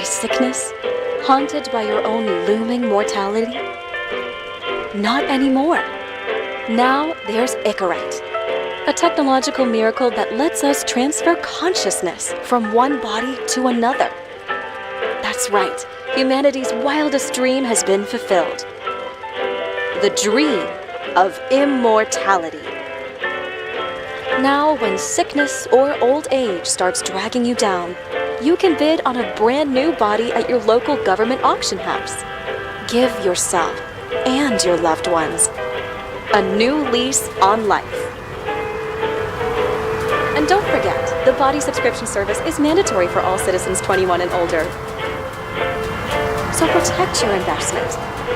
by sickness? Haunted by your own looming mortality? Not anymore. Now there's Icarite, a technological miracle that lets us transfer consciousness from one body to another. That's right, humanity's wildest dream has been fulfilled. The dream of immortality. Now, when sickness or old age starts dragging you down, you can bid on a brand new body at your local government auction house. Give yourself and your loved ones a new lease on life. And don't forget, the body subscription service is mandatory for all citizens 21 and older. So protect your investment.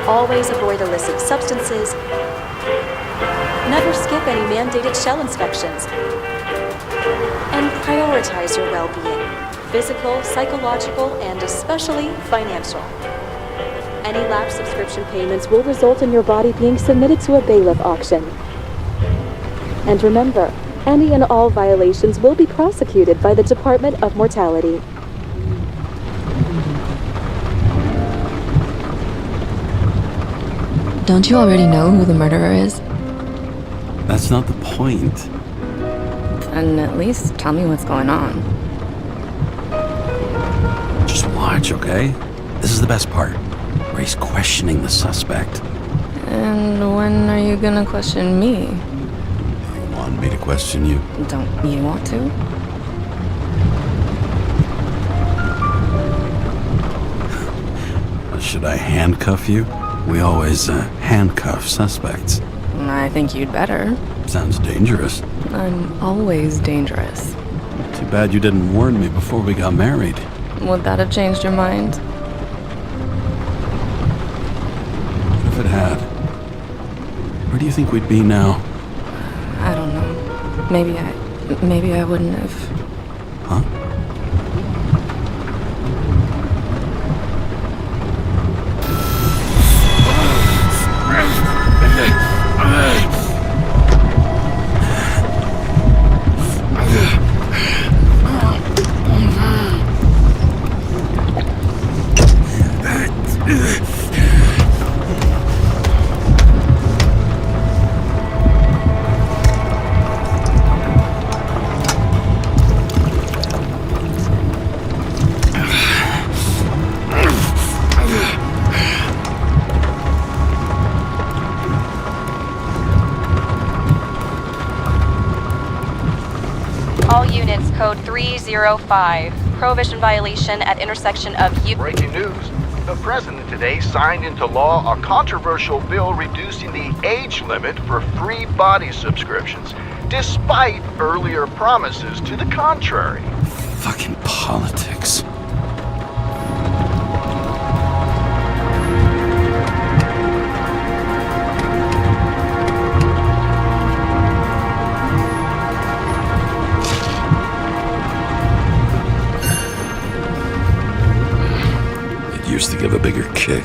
Always avoid illicit substances. Never skip any mandated shell inspections. And prioritize your well-being, physical, psychological, and especially financial. Any lapsed subscription payments will result in your body being submitted to a bailiff auction. And remember, any and all violations will be prosecuted by the Department of Mortality. Don't you already know who the murderer is? That's not the point. Then at least tell me what's going on. Just watch, okay? This is the best part, where he's questioning the suspect. And when are you gonna question me? You want me to question you? Don't you want to? Should I handcuff you? We always handcuff suspects. I think you'd better. Sounds dangerous. I'm always dangerous. Too bad you didn't warn me before we got married. Would that have changed your mind? If it had, where do you think we'd be now? I don't know. Maybe I wouldn't have. Huh? All units, code 305. Prohibition violation at intersection of Breaking news. The president today signed into law a controversial bill reducing the age limit for free body subscriptions, despite earlier promises to the contrary. Fucking politics. Used to give a bigger kick.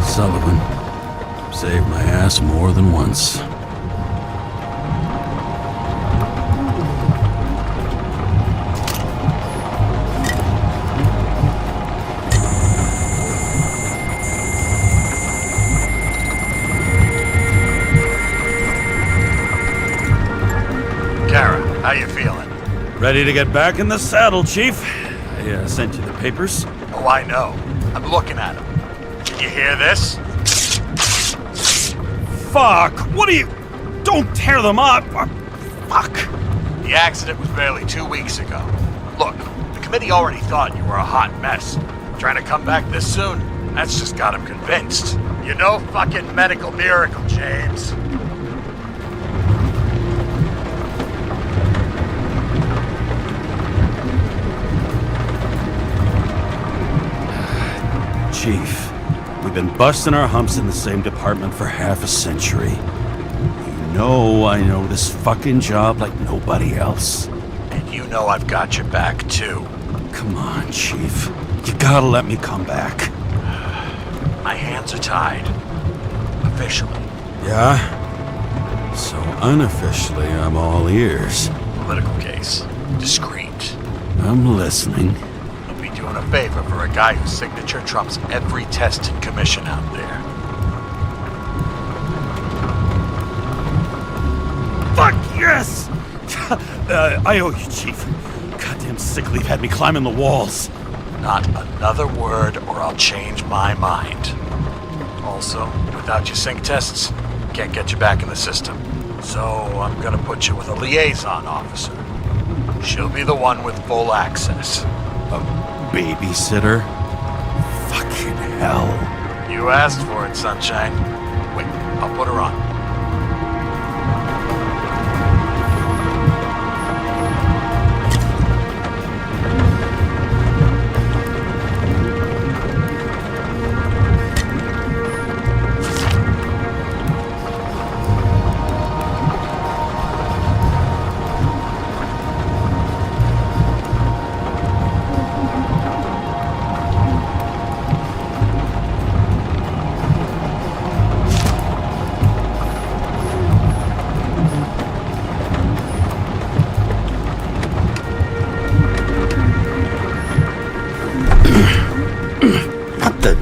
Sullivan saved my ass more than once. How you feeling? Ready to get back in the saddle, Chief. I sent you the papers. Oh, I know. I'm looking at them. Can you hear this? Fuck! What are you... Don't tear them up! Fuck! The accident was barely 2 weeks ago. Look, the committee already thought you were a hot mess. Trying to come back this soon? That's just got them convinced. You're no fucking medical miracle, James. Chief, we've been busting our humps in the same department for half a century. You know I know this fucking job like nobody else. And you know I've got your back, too. Come on, Chief. You gotta let me come back. My hands are tied. Officially. Yeah? So unofficially, I'm all ears. Political case. Discreet. I'm listening. You'll be doing a favor for a guy whose signature trumps every test and commission out there. Fuck yes! I owe you, Chief. Goddamn sick leave had me climbing the walls. Not another word or I'll change my mind. Also, without your sync tests, can't get you back in the system. So I'm gonna put you with a liaison officer. She'll be the one with full access. A babysitter? Fucking hell. You asked for it, Sunshine. Wait, I'll put her on. What the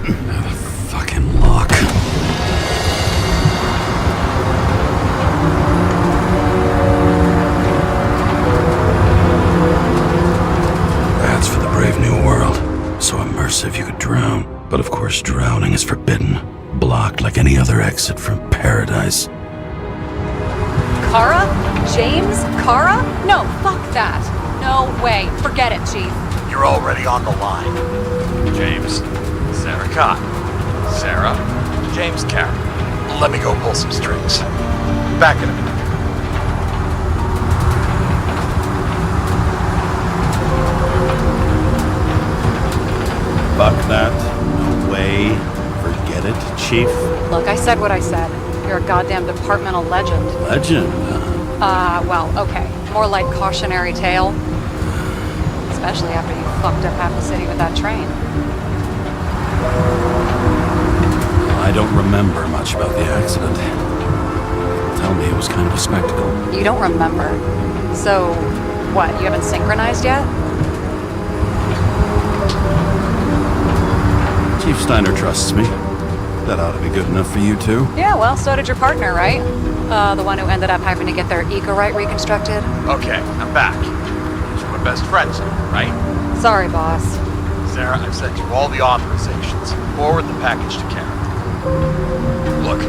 fucking lock? That's for the brave new world. So immersive you could drown. But of course drowning is forbidden. Blocked like any other exit from paradise. Kara? James? Kara? No, fuck that. No way. Forget it, Chief. You're already on the line. James, Sarah Cott. Sarah, James Carey. Let me go pull some strings. Back in a minute. Fuck that. No way. Forget it, Chief. Look, I said what I said. You're a goddamn departmental legend. Legend. Well, okay. More like cautionary tale. Especially after you fucked up half the city with that train. I don't remember much about the accident. Tell me it was kind of a spectacle. You don't remember. So, what, you haven't synchronized yet? Chief Steiner trusts me. That ought to be good enough for you too. Yeah, well, so did your partner, right? The one who ended up having to get their eco-right reconstructed. Okay, I'm back. You were best friends, right? Sorry, boss. Sarah, I've sent you all the authorizations. Forward the package to Karen. Look,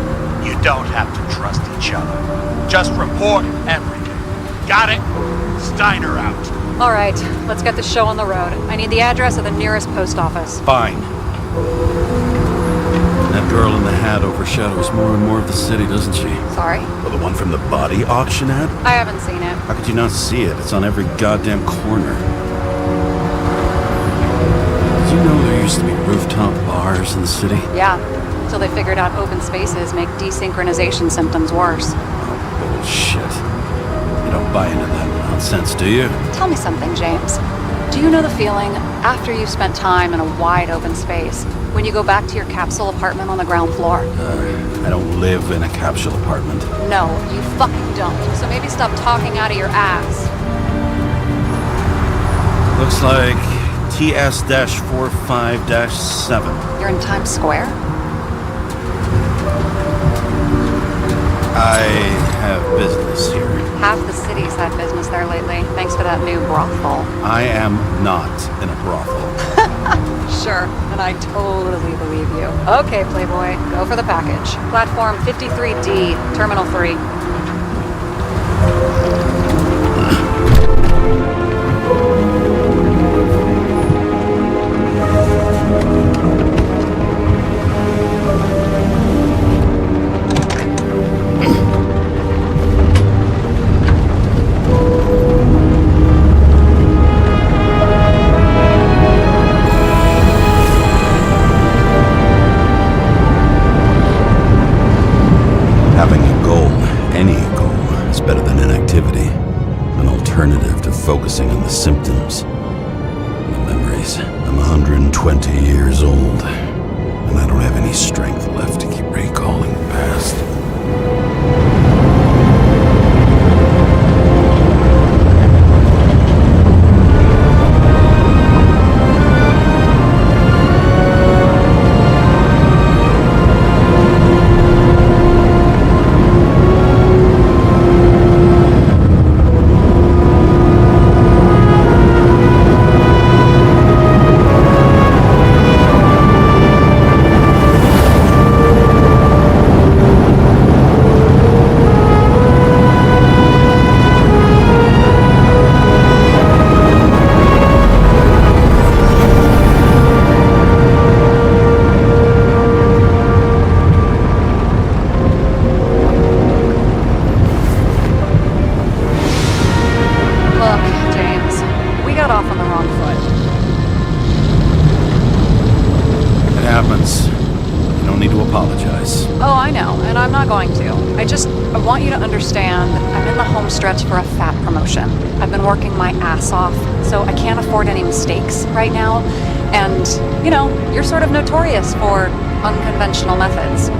you don't have to trust each other. Just report everything. Got it? Steiner out. All right, let's get the show on the road. I need the address of the nearest post office. Fine. That girl in the hat overshadows more and more of the city, doesn't she? Sorry? Well, the one from the body auction ad? I haven't seen it. How could you not see it? It's on every goddamn corner. Did you know there used to be rooftop bars in the city? Yeah, until they figured out open spaces make desynchronization symptoms worse. Oh, bullshit. You don't buy into that nonsense, do you? Tell me something, James. Do you know the feeling after you've spent time in a wide open space, when you go back to your capsule apartment on the ground floor? I don't live in a capsule apartment. No, you fucking don't. So maybe stop talking out of your ass. Looks like TS-45-7. You're in Times Square? I have business here. Half the city's had business there lately, thanks to that new brothel. I am not in a brothel. Sure, and I totally believe you. Okay, Playboy, go for the package. Platform 53D, Terminal 3. Having a goal, any goal, is better than inactivity. An alternative to focusing on the symptoms. The memories. I'm 120 years old, and I don't have any strength left to keep recalling the past. happens. You don't need to apologize. Oh, I know, and I'm not going to. I want you to understand I'm in the home stretch for a fat promotion. I've been working my ass off, so I can't afford any mistakes right now. And, you're sort of notorious for unconventional methods. Who?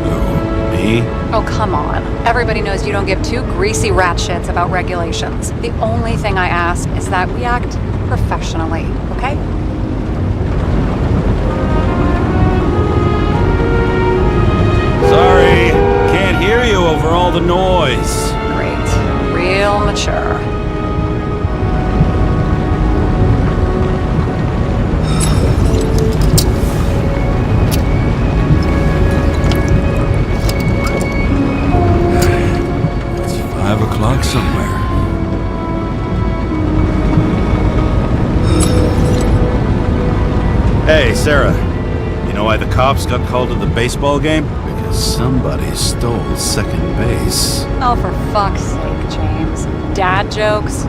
Me? Oh, come on. Everybody knows you don't give two greasy rat shits about regulations. The only thing I ask is that we act professionally, okay? Sorry, can't hear you over all the noise. Great. Real mature. It's 5 o'clock somewhere. Hey, Sarah. You know why the cops got called to the baseball game? Somebody stole second base. Oh, for fuck's sake, James. Dad jokes?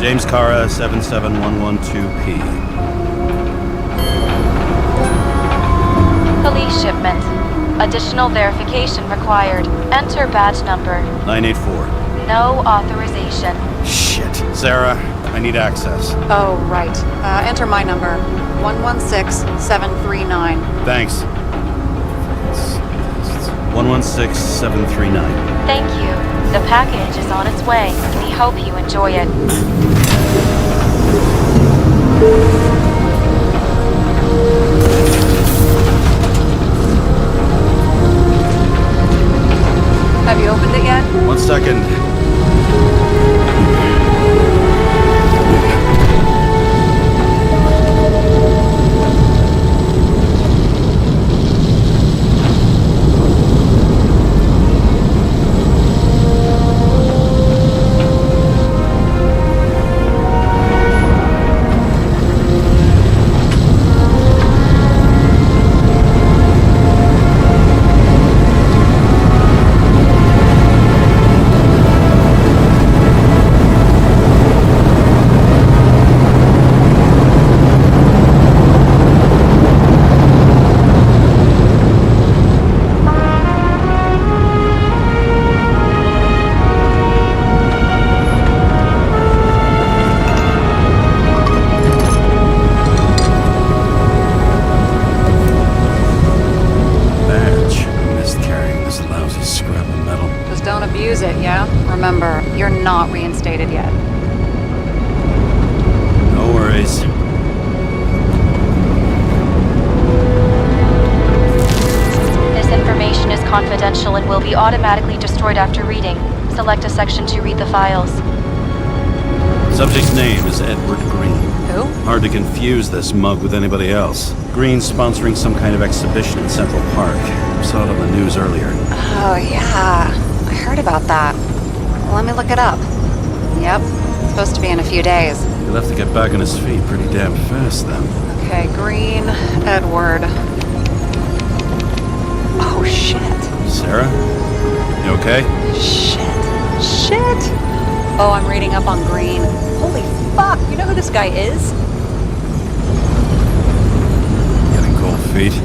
James Cara, 77112P. Police shipment. Additional verification required. Enter badge number. 984. No authorization. Shit. Sarah, I need access. Oh, right. Enter my number. 116739. Thanks. 116739. Thank you. The package is on its way. We hope you enjoy it. Have you opened it yet? 1 second. Abuse it, yeah? Remember, you're not reinstated yet. No worries. This information is confidential and will be automatically destroyed after reading. Select a section to read the files. Subject's name is Edward Green. Who? Hard to confuse this mug with anybody else. Green's sponsoring some kind of exhibition in Central Park. Saw it on the news earlier. Oh, yeah. I heard about that. Let me look it up. Yep. It's supposed to be in a few days. He'll have to get back on his feet pretty damn fast then. Okay, Green, Edward. Oh, shit. Sarah? You okay? Shit. Oh, I'm reading up on Green. Holy fuck, you know who this guy is? Pete.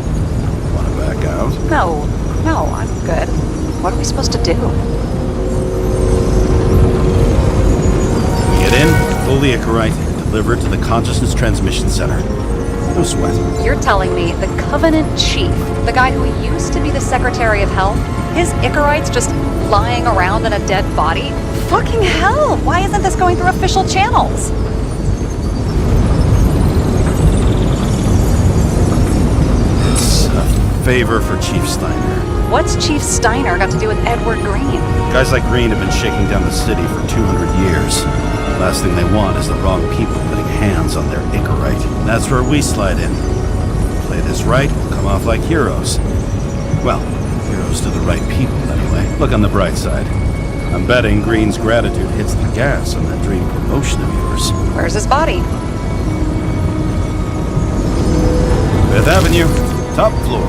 Wanna back out? No, I'm good. What are we supposed to do? We get in, pull the Icarite, deliver it to the Consciousness Transmission Center. No sweat. You're telling me the Covenant Chief, the guy who used to be the Secretary of Health, his Icarite's just lying around in a dead body? Fucking hell! Why isn't this going through official channels? It's a favor for Chief Steiner. What's Chief Steiner got to do with Edward Green? Guys like Green have been shaking down the city for 200 years. Last thing they want is the wrong people putting hands on their Icarite. That's where we slide in. Play this right, we'll come off like heroes. Well, heroes to the right people, anyway. Look on the bright side. I'm betting Green's gratitude hits the gas on that dream promotion of yours. Where's his body? 5th Avenue, top floor.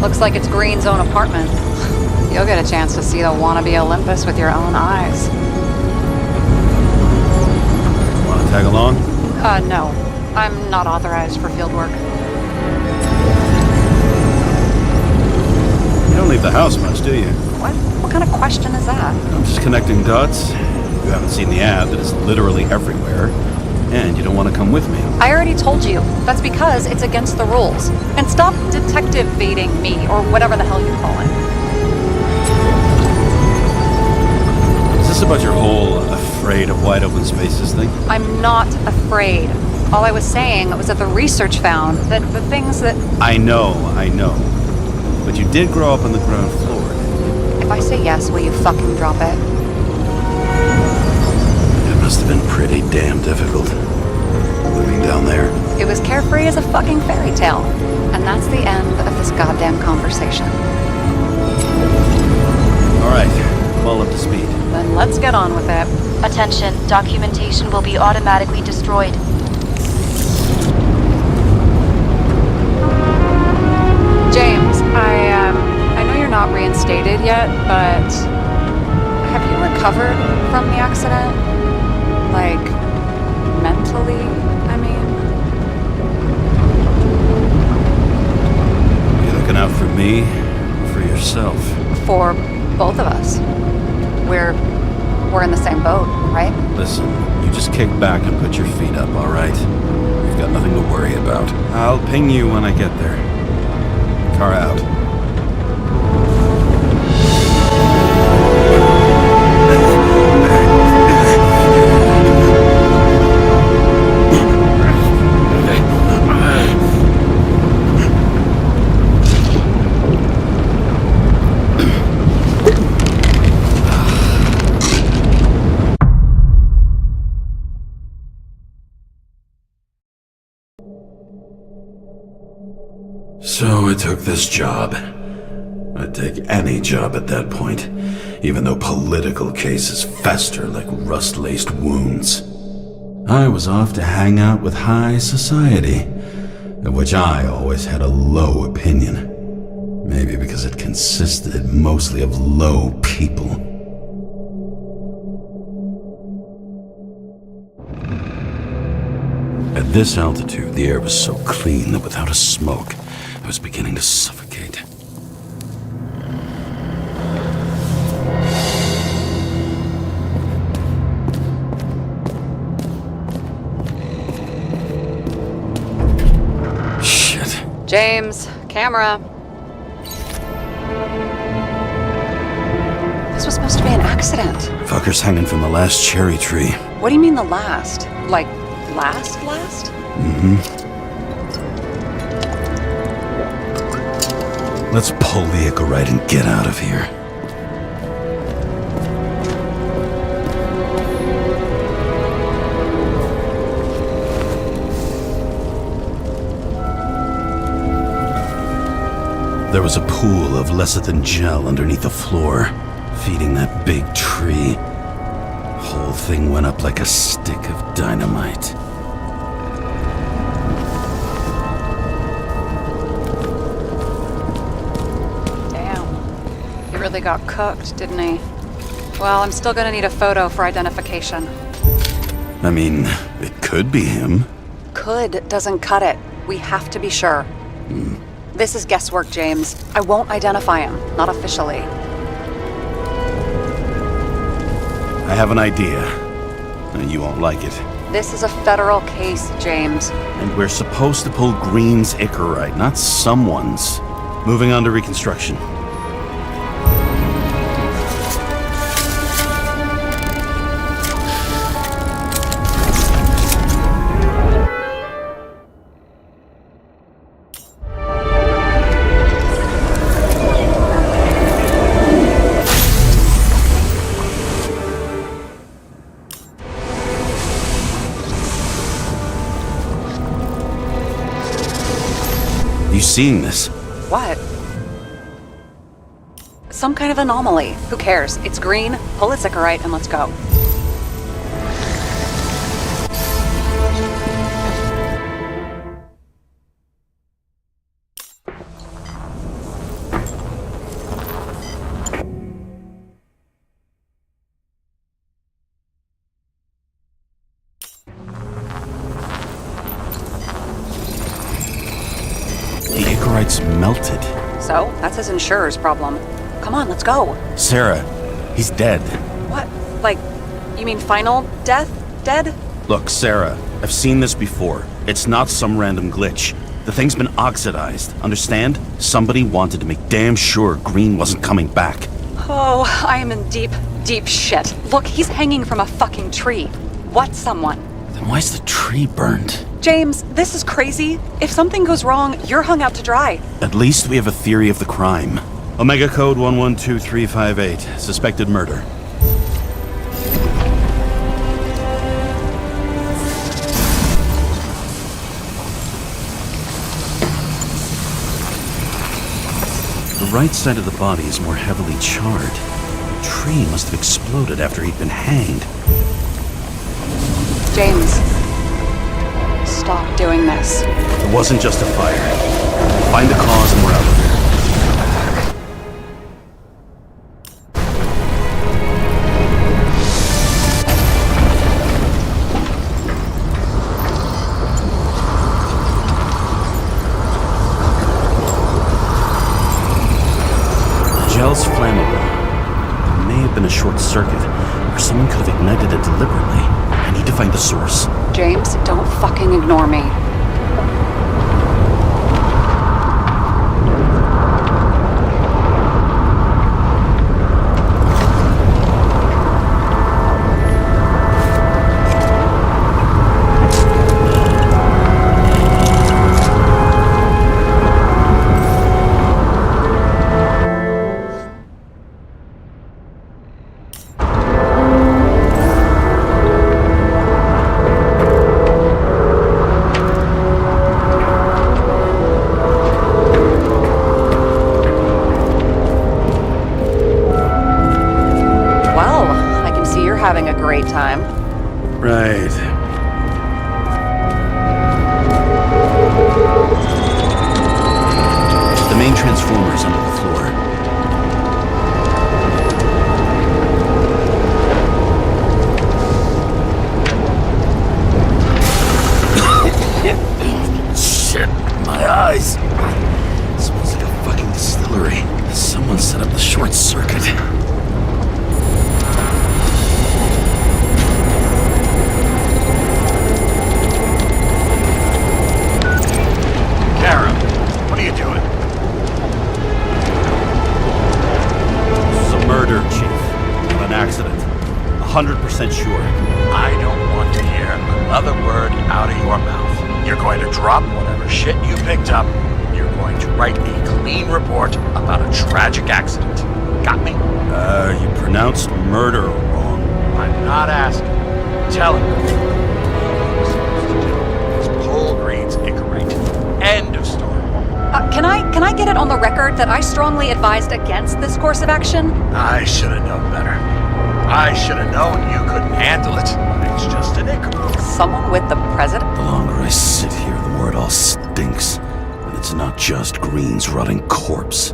Looks like it's Green's own apartment. You'll get a chance to see the wannabe Olympus with your own eyes. Wanna tag along? No. I'm not authorized for field work. You don't leave the house much, do you? What kind of question is that? I'm just connecting dots. You haven't seen the ad that is literally everywhere. And you don't want to come with me. I already told you. That's because it's against the rules. And stop detective baiting me, or whatever the hell you call it. Is this about your whole afraid of wide open spaces thing? I'm not afraid. All I was saying was that the research found that the things that... I know. But you did grow up on the ground floor. If I say yes, will you fucking drop it? It must have been pretty damn difficult living down there. It was carefree as a fucking fairy tale. And that's the end of this goddamn conversation. All right, I'm all up to speed. Then let's get on with it. Attention, documentation will be automatically destroyed. James, I know you're not reinstated yet, but have you recovered from the accident? Like, mentally, I mean? You looking out for me or for yourself? For both of us. We're in the same boat, right? Listen, you just kick back and put your feet up, all right? You've got nothing to worry about. I'll ping you when I get there. Car out. So I took this job. I'd take any job at that point, even though political cases fester like rust-laced wounds. I was off to hang out with high society, of which I always had a low opinion. Maybe because it consisted mostly of low people. At this altitude, the air was so clean that without a smoke, I was beginning to suffocate. Shit. James, camera. This was supposed to be an accident. Fucker's hanging from the last cherry tree. What do you mean the last? Like, last? Let's pull the Icarite and get out of here. There was a pool of lecithin gel underneath the floor, feeding that big tree. Whole thing went up like a stick of dynamite. Damn. He really got cooked, didn't he? Well, I'm still gonna need a photo for identification. I mean, it could be him. Could doesn't cut it. We have to be sure. This is guesswork, James. I won't identify him. Not officially. I have an idea. And you won't like it. This is a federal case, James. And we're supposed to pull Green's Icarite, not someone's. Moving on to reconstruction. You seeing this? What? Some kind of anomaly. Who cares? It's green, pull its Icarite, and let's go. The Icarite's melted. So, that's his insurer's problem. Come on, let's go. Sarah, he's dead. What? Like, you mean final death? Dead? Look, Sarah, I've seen this before. It's not some random glitch. The thing's been oxidized, understand? Somebody wanted to make damn sure Green wasn't coming back. Oh, I am in deep, deep shit. Look, he's hanging from a fucking tree. What's someone? Then why's the tree burned? James, this is crazy. If something goes wrong, you're hung out to dry. At least we have a theory of the crime. Omega Code 112358. Suspected murder. The right side of the body is more heavily charred. The tree must have exploded after he'd been hanged. James, stop doing this. It wasn't just a fire. Find the cause and we're out of there. Gel's flammable. There may have been a short circuit, or someone could have ignited it deliberately. I need to find the source. James, don't fucking ignore me. Having a great time. Right. The main transformer is under the floor. Shit, my eyes. It smells like a fucking distillery. Someone set up the short circuit. Kara, what are you doing? This is a murder, Chief. Not an accident. 100% sure. I don't want to hear another word out of your mouth. You're going to drop whatever shit you picked up. You're going to write a clean report about a tragic accident. Got me? You pronounced murder wrong. I'm not asking. Tell him. All he was supposed to do was pull Green's Icarite. End of story. Can I get it on the record that I strongly advised against this course of action? I should have known better. I should have known you couldn't handle it. It's just an Icarite. Someone with the president? The longer I sit here, the more it all stinks. And it's not just Green's rotting corpse.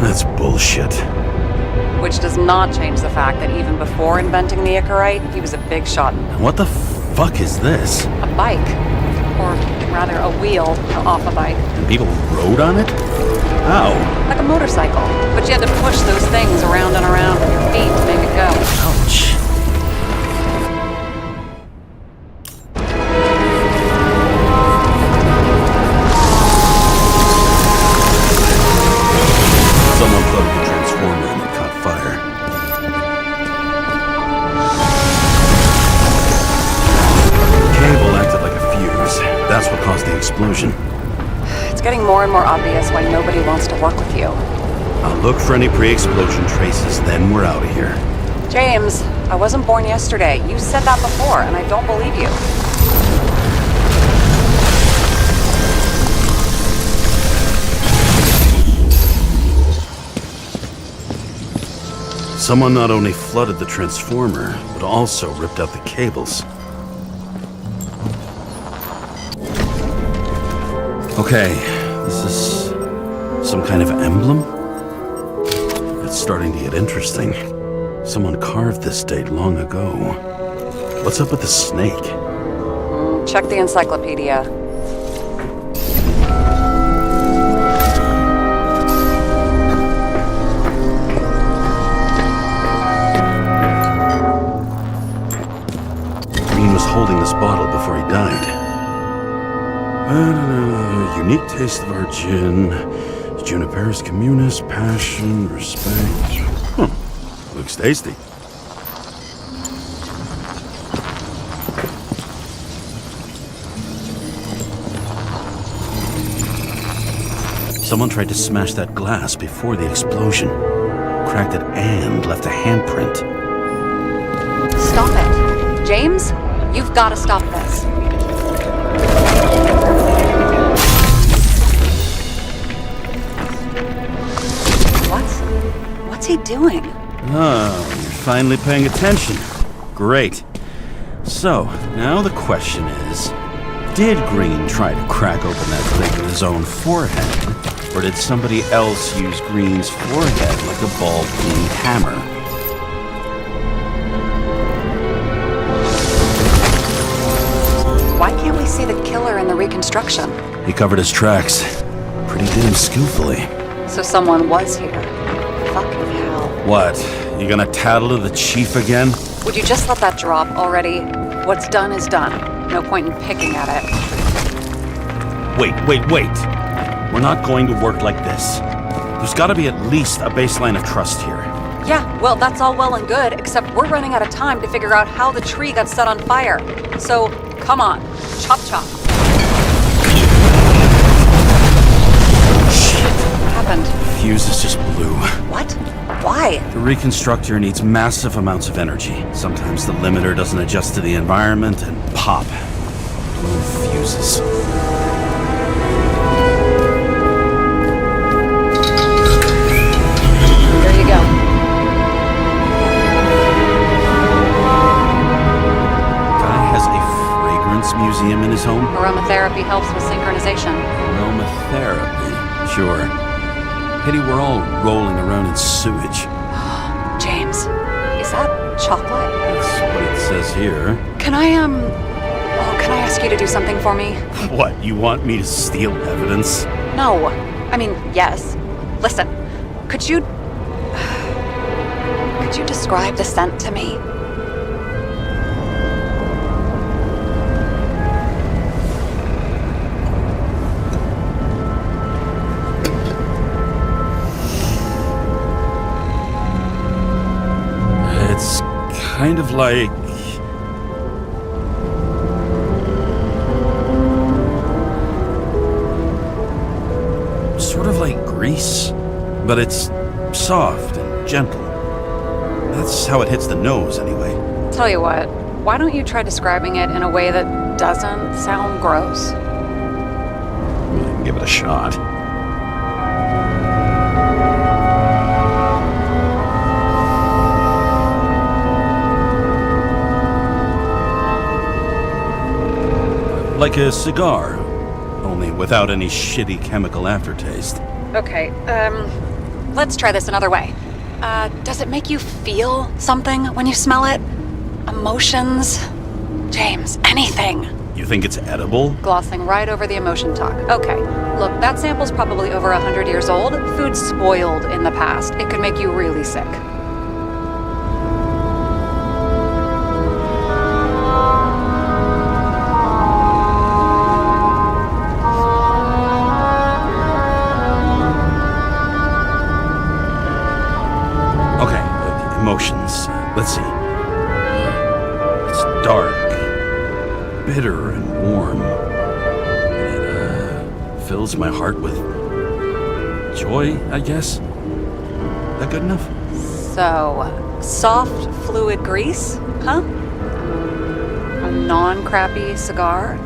That's bullshit. Which does not change the fact that even before inventing the Icarite, he was a big shot. What the fuck is this? A bike. or rather a wheel, off a bike. And people rode on it? How? Like a motorcycle. But you had to push those things around and around with your feet to make it go. Ouch. Someone plugged the transformer and it caught fire. The cable acted like a fuse. That's what caused the explosion. It's getting more and more obvious why nobody wants to work with you. I'll look for any pre-explosion traces, then we're out of here. James, I wasn't born yesterday. You said that before, and I don't believe you. Someone not only flooded the transformer, but also ripped out the cables. Okay, this is some kind of emblem? It's starting to get interesting. Someone carved this date long ago. What's up with the snake? Check the encyclopedia. Green was holding this bottle before he died. Unique taste of our gin. Juniperus communis, passion, respect. Looks tasty. Someone tried to smash that glass before the explosion. Cracked it and left a handprint. Stop it. James, you've got to stop this. What's he doing? Oh, you're finally paying attention. Great. So, now the question is, did Green try to crack open that plate with his own forehead? Or did somebody else use Green's forehead like a ball-peen hammer? Why can't we see the killer in the reconstruction? He covered his tracks pretty damn skillfully. So someone was here. Fucking hell. What? You gonna tattle to the chief again? Would you just let that drop already? What's done is done. No point in picking at it. Wait. We're not going to work like this. There's gotta be at least a baseline of trust here. Yeah, well, that's all well and good, except we're running out of time to figure out how the tree got set on fire. So, come on. Chop chop. Shit. What happened? Fuses just blew. What? Why? The reconstructor needs massive amounts of energy. Sometimes the limiter doesn't adjust to the environment and pop. Blown fuses. Here you go. Guy has a fragrance museum in his home? Aromatherapy helps with synchronization. Aromatherapy. Sure. Pity we're all rolling around in sewage. James, is that chocolate? That's what it says here. Can I ask you to do something for me? What, you want me to steal evidence? No. I mean, yes. Listen, could you describe the scent to me? It's kind of like... sort of like grease, but it's soft and gentle. That's how it hits the nose, anyway. Tell you what, why don't you try describing it in a way that doesn't sound gross? We can give it a shot. Like a cigar, only without any shitty chemical aftertaste. Okay, let's try this another way. Does it make you feel something when you smell it? Emotions? James, anything. You think it's edible? Glossing right over the emotion talk. Okay, look, that sample's probably over 100 years old. Food's spoiled in the past. It could make you really sick. Okay, emotions. Let's see. It's dark, bitter and warm. It fills my heart with joy, I guess. That good enough? So, soft fluid grease, huh? A non-crappy cigar,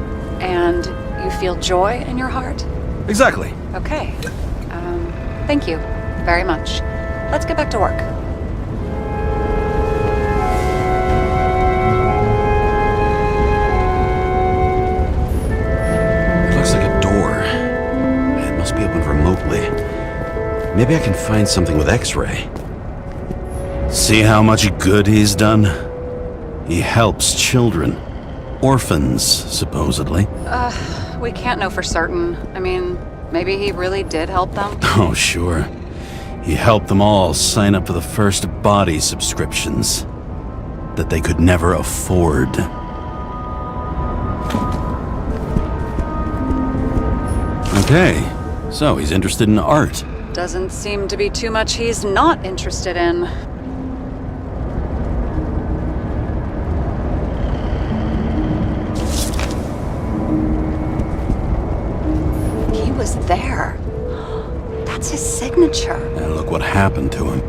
and you feel joy in your heart? Exactly. Okay. Thank you very much. Let's get back to work. It looks like a door. It must be opened remotely. Maybe I can find something with X-ray. See how much good he's done? He helps children. Orphans, supposedly. We can't know for certain. I mean, maybe he really did help them. Oh, sure. He helped them all sign up for the first body subscriptions that they could never afford. Okay, so he's interested in art. Doesn't seem to be too much he's not interested in. He was there. That's his signature. And look what happened to him.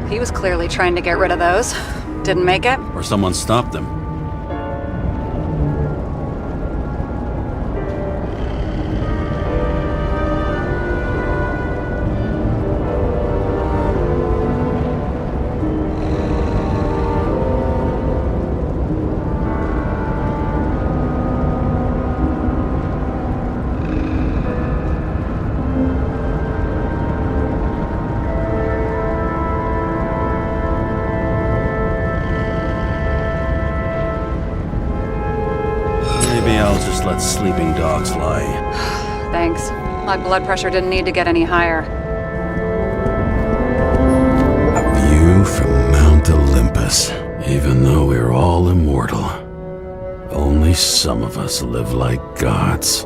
He was clearly trying to get rid of those. Didn't make it. Or someone stopped him. Maybe I'll just let sleeping dogs lie. Thanks. My blood pressure didn't need to get any higher. A view from Mount Olympus. Even though we're all immortal, only some of us live like gods.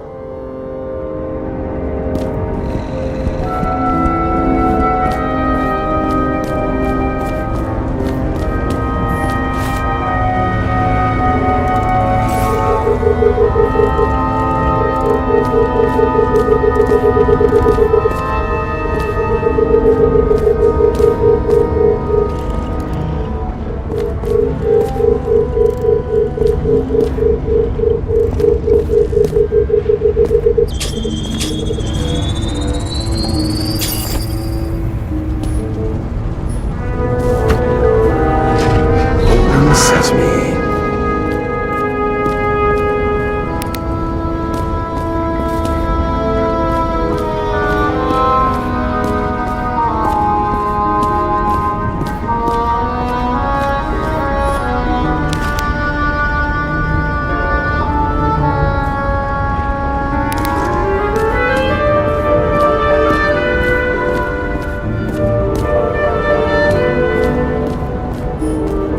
Open sesame.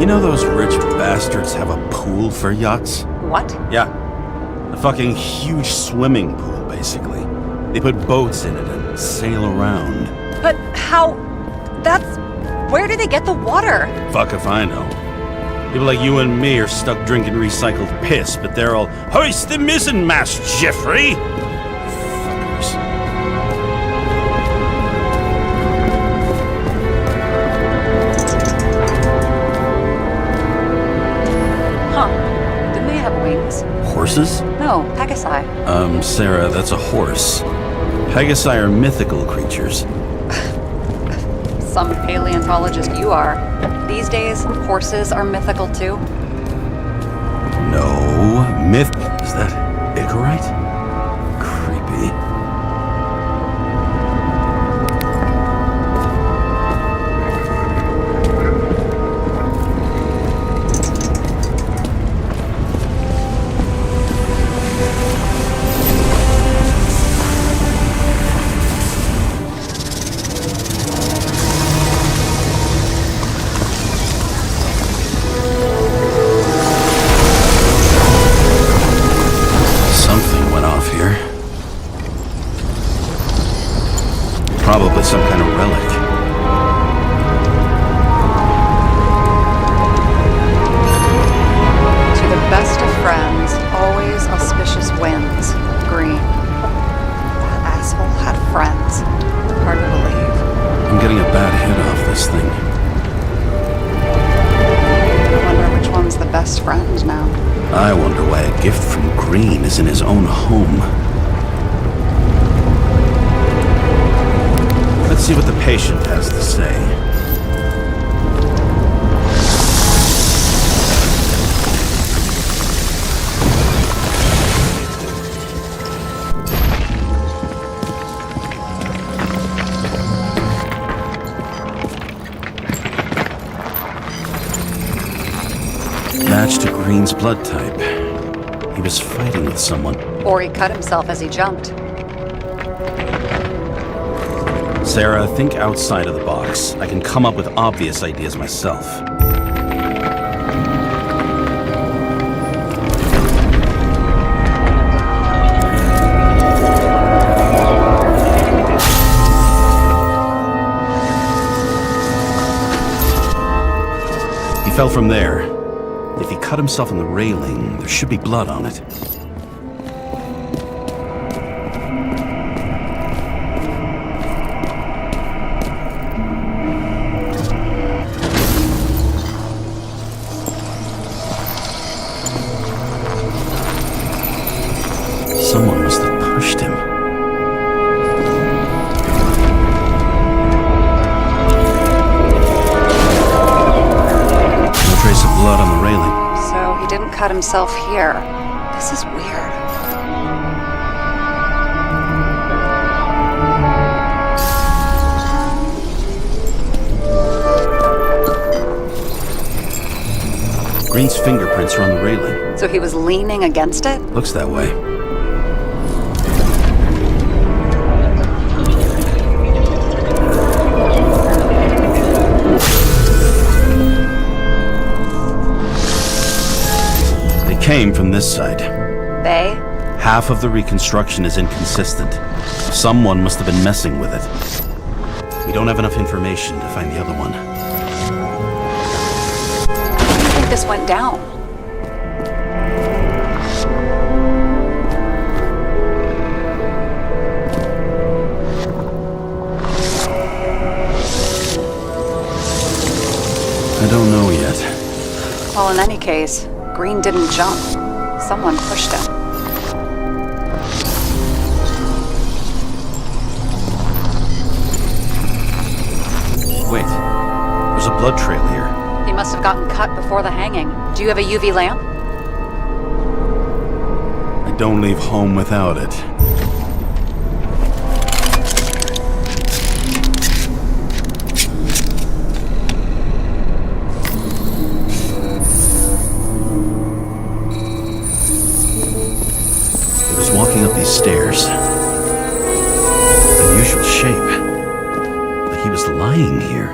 You know those rich bastards have a pool for yachts? What? Yeah. A fucking huge swimming pool, basically. They put boats in it and sail around. But how? That's... Where do they get the water? Fuck if I know. People like you and me are stuck drinking recycled piss, but they're all, hoist the mizzenmast, Jeffrey! Fuckers. Huh. Didn't they have wings? Horses? No, Pegasi. Sarah, that's a horse. Pegasi are mythical creatures. Some paleontologist you are. These days, horses are mythical too. No, myth. Is that Icarite? Creepy. was some kind of relic. To the best of friends, always auspicious wins. Green. That asshole had friends. Hard to believe. I'm getting a bad hit off this thing. I wonder which one's the best friend now. I wonder why a gift from Green is in his own home. Let's see what the patient has to say. Match to Green's blood type. He was fighting with someone. Or he cut himself as he jumped. Sarah, think outside of the box. I can come up with obvious ideas myself. He fell from there. If he cut himself on the railing, there should be blood on it. Someone must have pushed him. No trace of blood on the railing. So he didn't cut himself here. This is weird. Green's fingerprints are on the railing. So he was leaning against it? Looks that way. They came from this side. They? Half of the reconstruction is inconsistent. Someone must have been messing with it. We don't have enough information to find the other one. How do you think this went down? I don't know yet. Well, in any case, Green didn't jump. Someone pushed him. Wait, there's a blood trail here. He must have gotten cut before the hanging. Do you have a UV lamp? I don't leave home without it. He was walking up these stairs. Unusual shape. But he was lying here.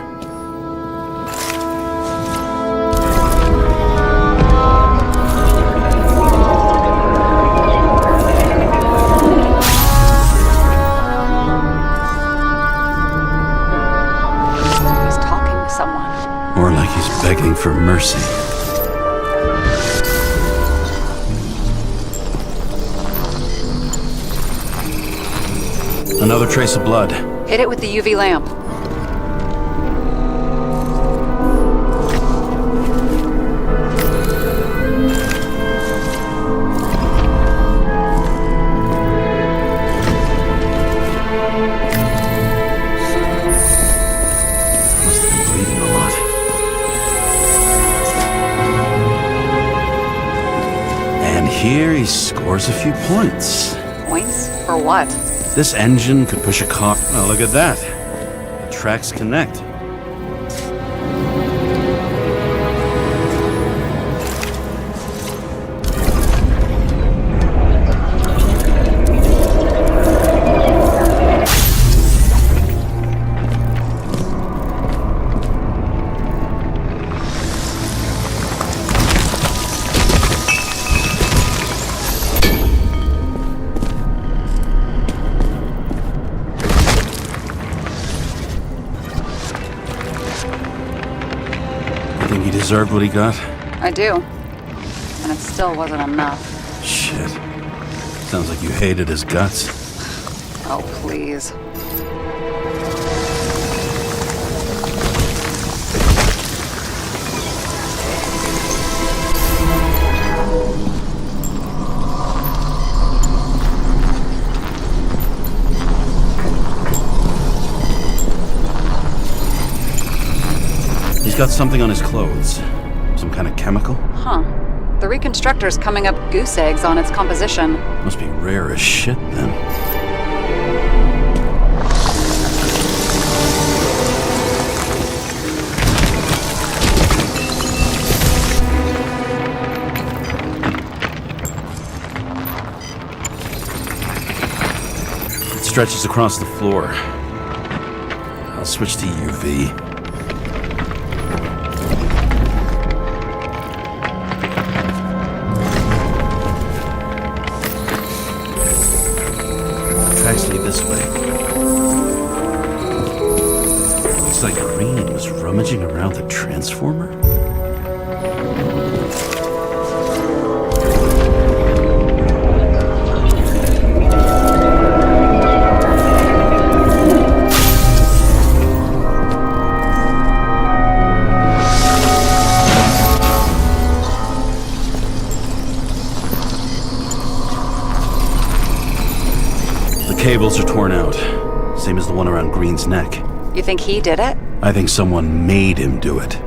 He's talking to someone. Or like he's begging for mercy. Another trace of blood. Hit it with the UV lamp. Must have been bleeding a lot. And here he scores a few points. Points? For what? This engine could push a car. Oh, look at that. The tracks connect. deserved what he got? I do. And it still wasn't enough. Shit. Sounds like you hated his guts. Oh, please. He's got something on his clothes. Some kind of chemical? Huh. The reconstructor's coming up goose eggs on its composition. Must be rare as shit then. It stretches across the floor. I'll switch to UV. Tracks lead this way. Looks like Green was rummaging around the transformer. Cables are torn out, same as the one around Green's neck. You think he did it? I think someone made him do it.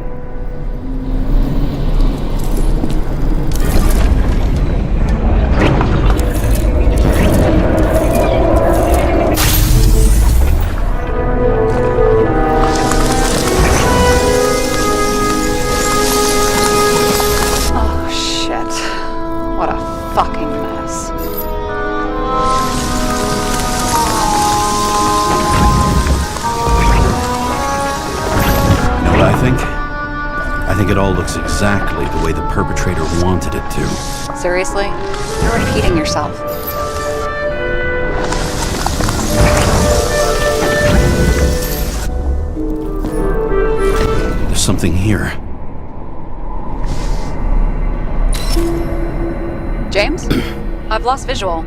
Oh, shit. What a fucking mess. I think it all looks exactly the way the perpetrator wanted it to. Seriously? You're repeating yourself. There's something here. James? I've lost visual.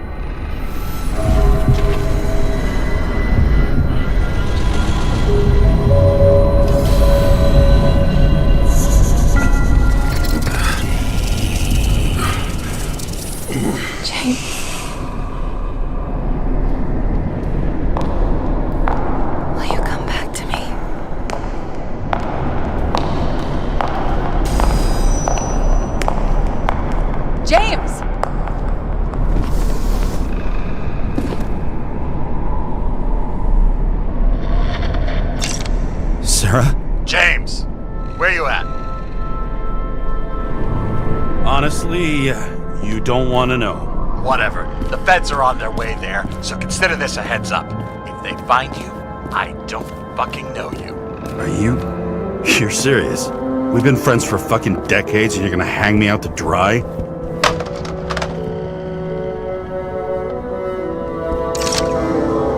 Will you come back to me? James! Sarah? James, where you at? Honestly, you don't want to know. Whatever. The feds are on their way there, so consider this a heads up. If they find you, I don't fucking know you. Are you? You're serious? We've been friends for fucking decades and you're gonna hang me out to dry?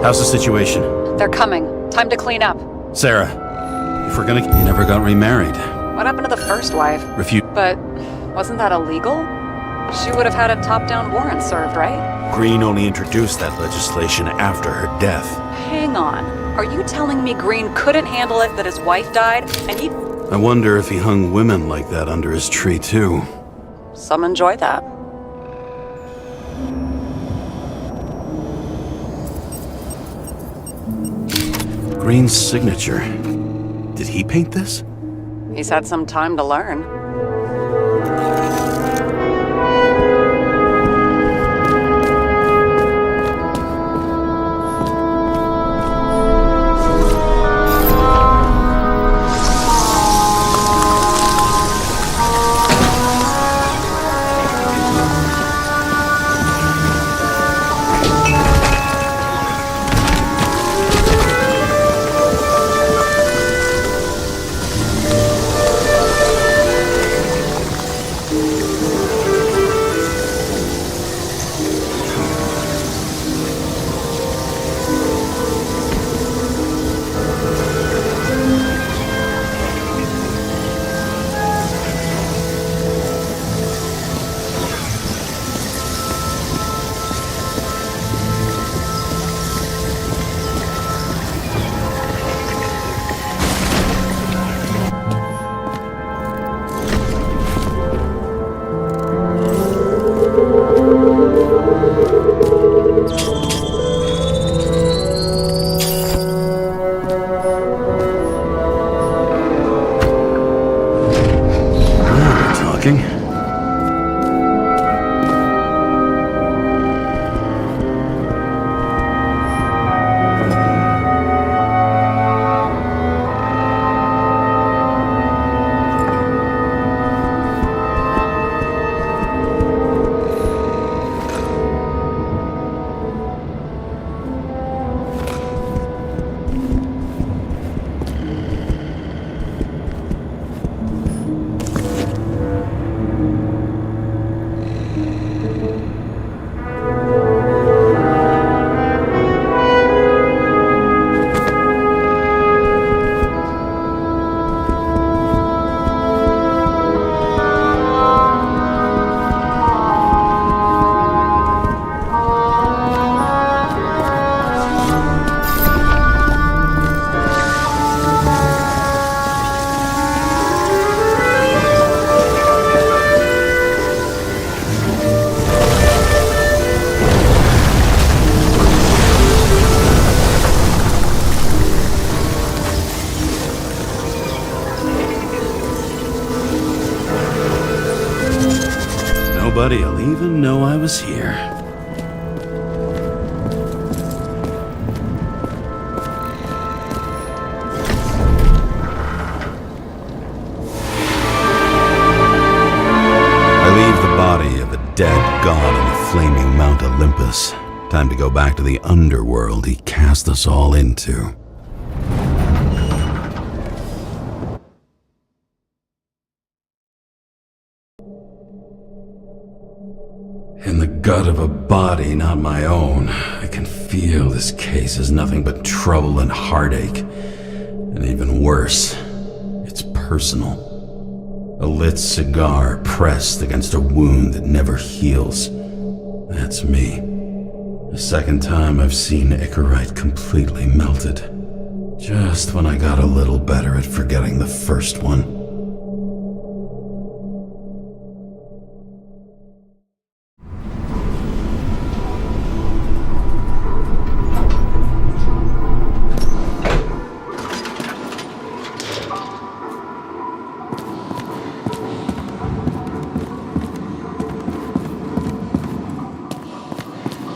How's the situation? They're coming. Time to clean up. Sarah, if we're gonna... You never got remarried. What happened to the first wife? Refute... But wasn't that illegal? She would have had a top-down warrant served, right? Green only introduced that legislation after her death. Hang on. Are you telling me Green couldn't handle it that his wife died, and he... I wonder if he hung women like that under his tree, too. Some enjoy that. Green's signature. Did he paint this? He's had some time to learn. even know I was here. I leave the body of a dead god on the flaming Mount Olympus. Time to go back to the underworld he cast us all into. In the gut of a body not my own, I can feel this case is nothing but trouble and heartache. And even worse, it's personal. A lit cigar pressed against a wound that never heals. That's me. The second time I've seen Icarite completely melted. Just when I got a little better at forgetting the first one.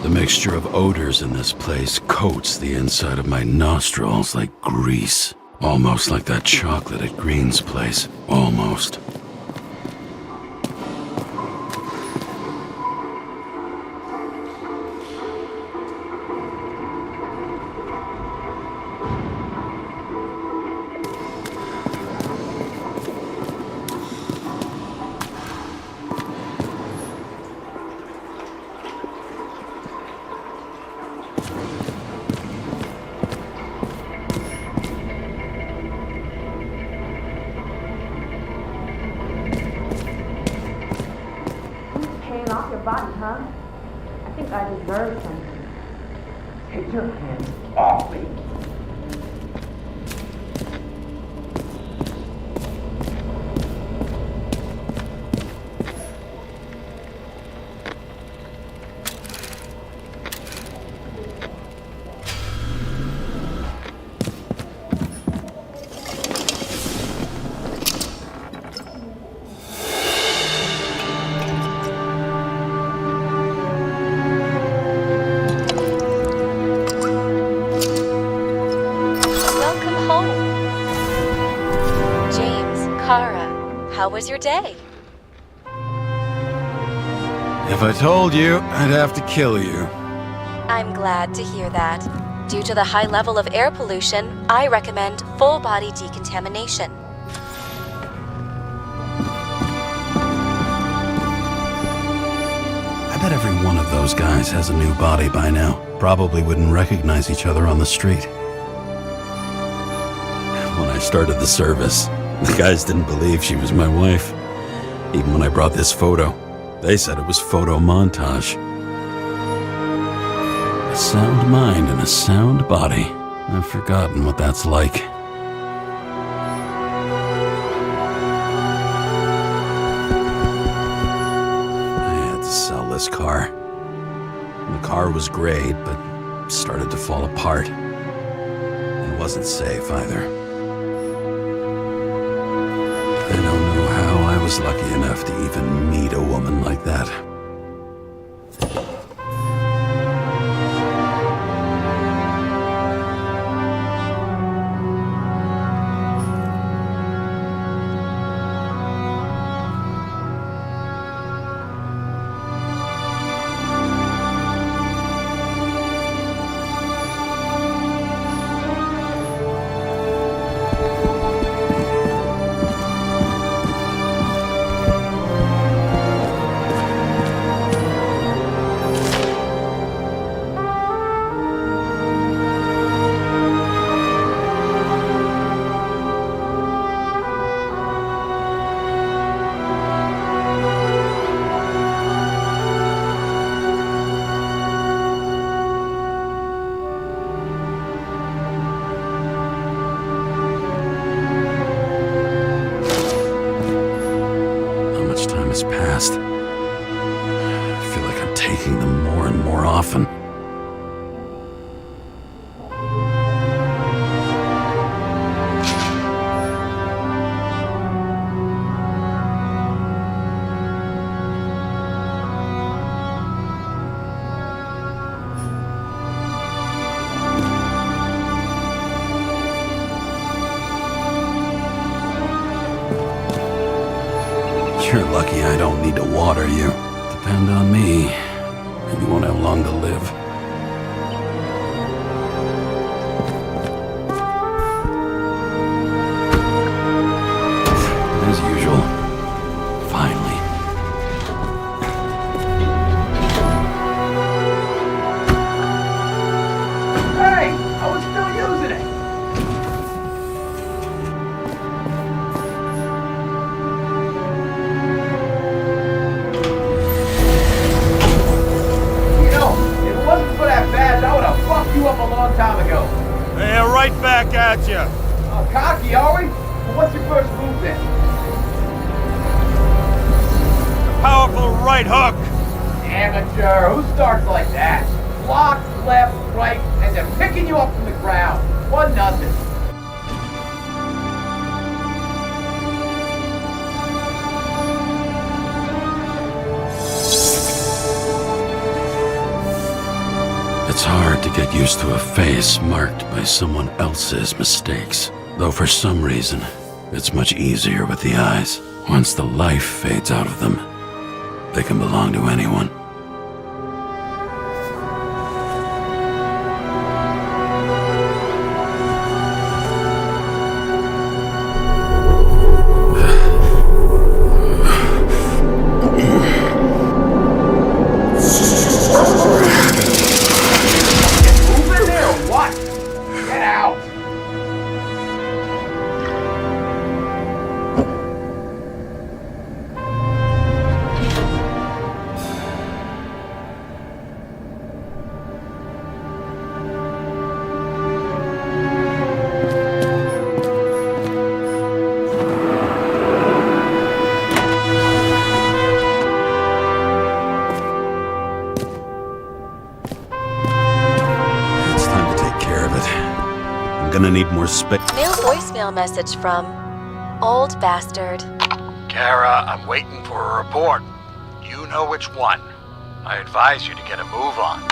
The mixture of odors in this place coats the inside of my nostrils like grease. Almost like that chocolate at Green's place. Almost. Off your body, huh? I think I deserve something. Take your hands off me. How was your day? If I told you, I'd have to kill you. I'm glad to hear that. Due to the high level of air pollution, I recommend full body decontamination. I bet every one of those guys has a new body by now. Probably wouldn't recognize each other on the street. When I started the service, the guys didn't believe she was my wife. Even when I brought this photo, they said it was photo montage. A sound mind and a sound body. I've forgotten what that's like. I had to sell this car. The car was great, but started to fall apart. It wasn't safe either. I don't know how I was lucky enough to even meet a woman like that. You're lucky I don't need to water you. Depend on me, and you won't have long to live. As usual. Finally. Hey! I was still using it! You know, if it wasn't for that badge, I would have fucked you up a long time ago. Hey, right back at you. Oh, cocky, are we? Well, what's your first move then? Powerful right hook. Amateur, who starts like that? Block, left, right, and they're picking you up from the ground. 1-0. It's hard to get used to a face marked by someone else's mistakes. Though for some reason, it's much easier with the eyes. Once the life fades out of them, they can belong to anyone. Move in there or what? Get out! It's time to take care of it. I'm gonna need more New voicemail message from Old Bastard. Kara, I'm waiting for a report. You know which one. I advise you to get a move on.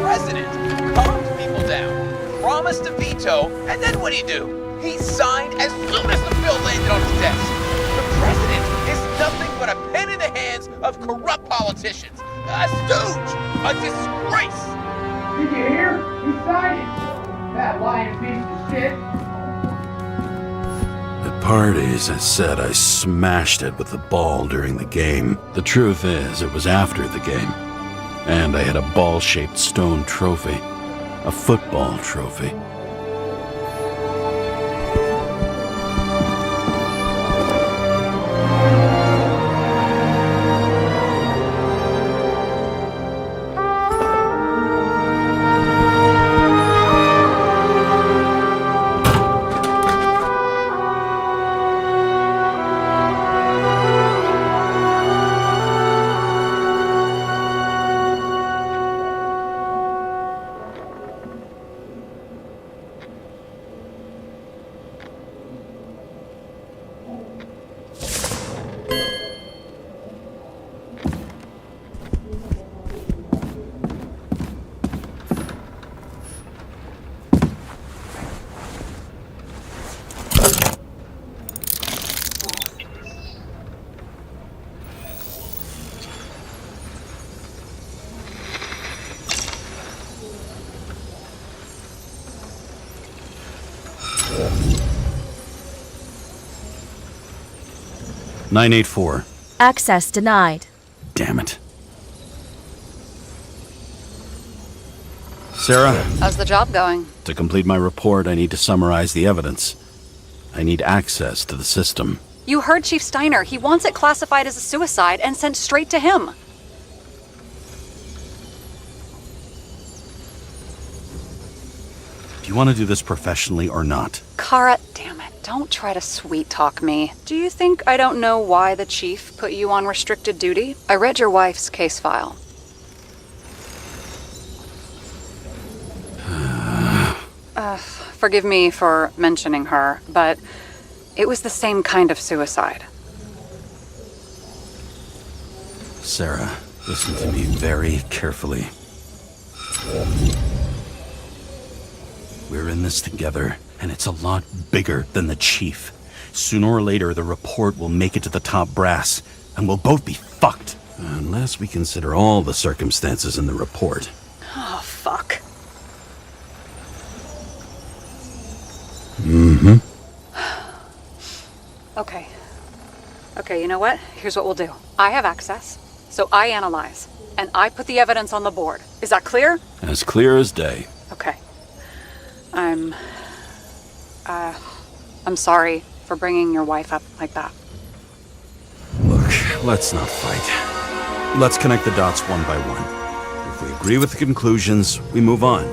President calmed people down, promised to veto, and then what'd he do? He signed as soon as the bill landed on his desk. The president is nothing but a pen in the hands of corrupt politicians. A stooge! A disgrace! Did you hear? He signed it! That lying piece of shit! At parties, I said I smashed it with the ball during the game. The truth is, it was after the game. And I had a ball-shaped stone trophy. A football trophy. "984. Access denied. Damn it. Sarah, How's the job going? to complete my report, I need to summarize the evidence. I need access to the system. You heard Chief Steiner. He wants it classified as a suicide and sent straight to him. Do you want to do this professionally or not? Kara, damn it. don't try to sweet talk me. Do you think I don't know why the chief put you on restricted duty? I read your wife's case file. Forgive me for mentioning her, but it was the same kind of suicide. Sarah, listen to me very carefully. We're in this together, and it's a lot bigger than the chief. Sooner or later, the report will make it to the top brass, and we'll both be fucked. Unless we consider all the circumstances in the report. Oh, fuck. Mm-hmm. Okay, you know what? Here's what we'll do. I have access, so I analyze, and I put the evidence on the board. Is that clear? As clear as day. Okay. I'm sorry for bringing your wife up like that. Look, let's not fight. Let's connect the dots one by one. If we agree with the conclusions, we move on.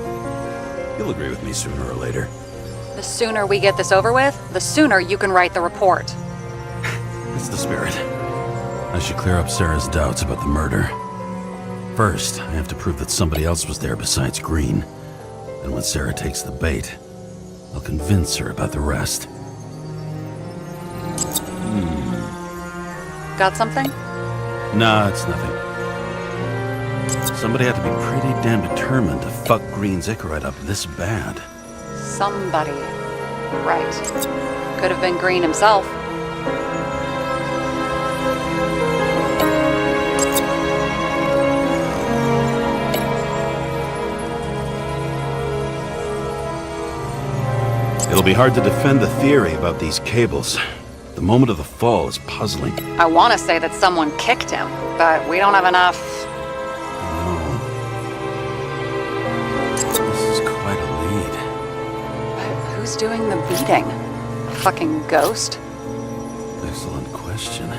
You'll agree with me sooner or later. The sooner we get this over with, the sooner you can write the report. It's the spirit. I should clear up Sarah's doubts about the murder. First, I have to prove that somebody else was there besides Green. And when Sarah takes the bait, I'll convince her about the rest. Got something? Nah, it's nothing. Somebody had to be pretty damn determined to fuck Green's Icarite up this bad. Somebody. Right. Could have been Green himself. It'll be hard to defend the theory about these cables. The moment of the fall is puzzling. I want to say that someone kicked him, but we don't have enough. Oh. This is quite a lead. But who's doing the beating? A fucking ghost? Excellent question.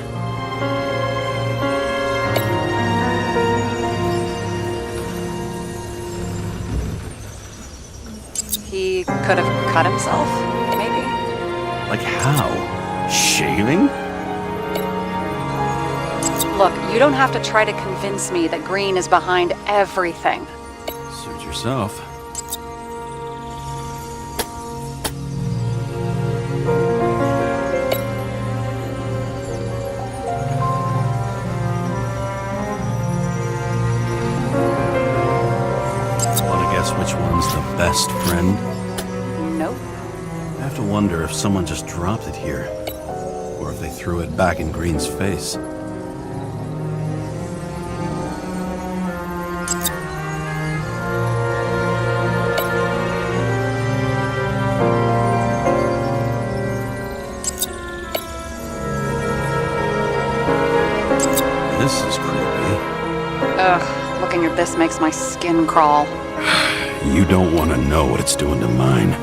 He could have cut himself, maybe? Like how? Shaving? Look, you don't have to try to convince me that Green is behind everything. Suit yourself. Want to guess which one's the best friend? Nope. I have to wonder if someone just dropped it here, or if they threw it back in Green's face. This is creepy. Ugh, looking at this makes my skin crawl. You don't want to know what it's doing to mine.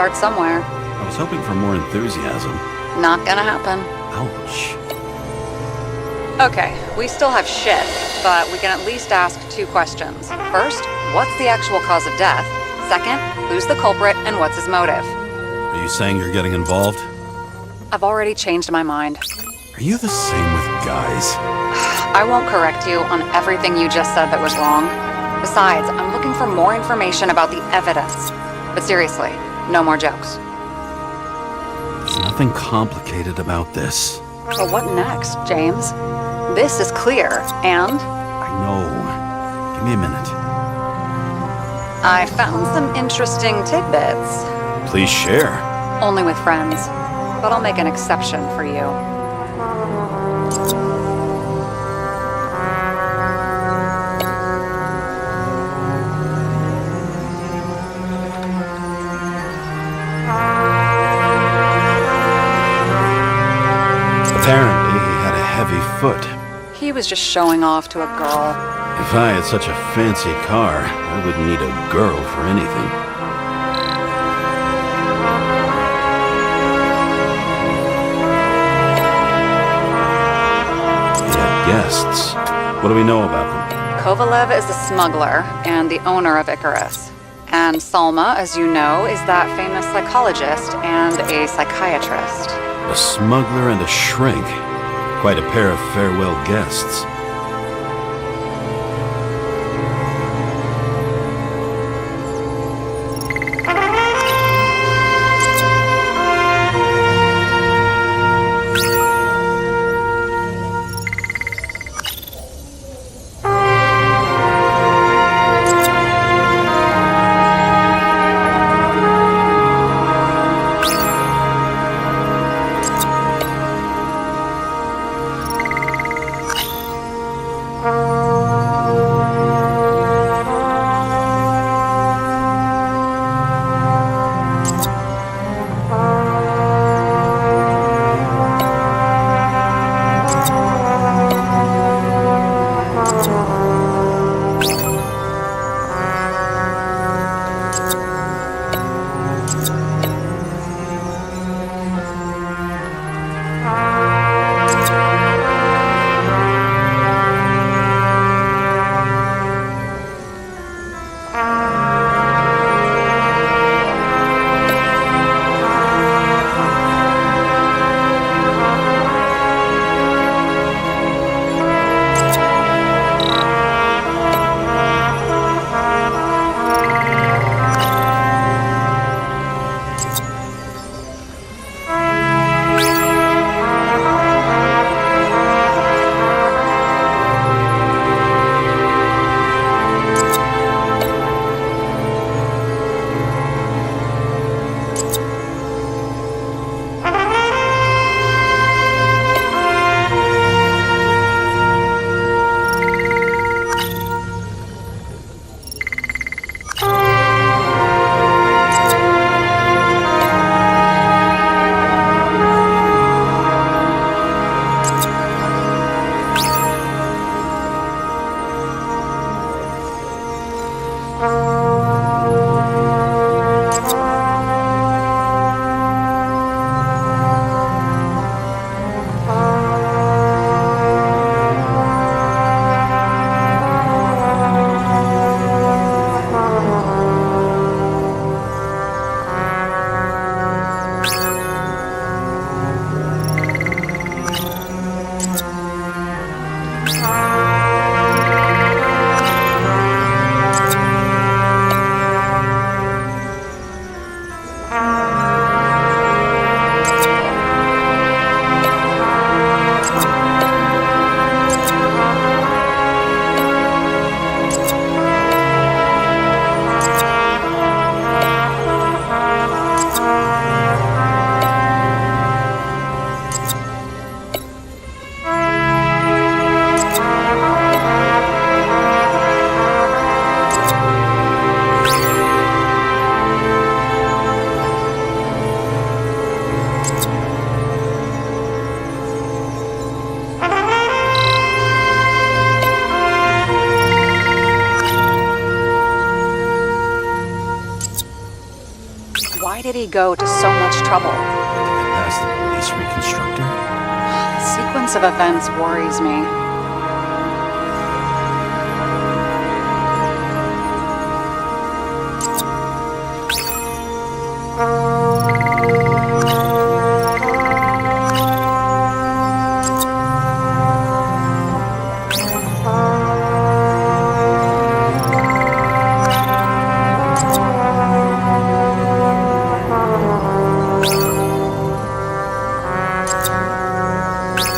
start somewhere. I was hoping for more enthusiasm. Not gonna happen. Ouch. Okay, we still have shit, but we can at least ask 2 questions. First, what's the actual cause of death? Second, who's the culprit and what's his motive? Are you saying you're getting involved? I've already changed my mind. Are you the same with guys? I won't correct you on everything you just said that was wrong. Besides, I'm looking for more information about the evidence. But seriously, no more jokes. There's nothing complicated about this. But what next, James? This is clear, and I know. Give me a minute. I found some interesting tidbits. Please share. Only with friends. But I'll make an exception for you. Apparently, he had a heavy foot. He was just showing off to a girl. If I had such a fancy car, I wouldn't need a girl for anything. He had guests. What do we know about them? Kovalev is a smuggler and the owner of Icarus. And Salma, as you know, is that famous psychologist and a psychiatrist. A smuggler and a shrink. Quite a pair of farewell guests. city go to so much trouble? Past the police reconstructor? The sequence of events worries me.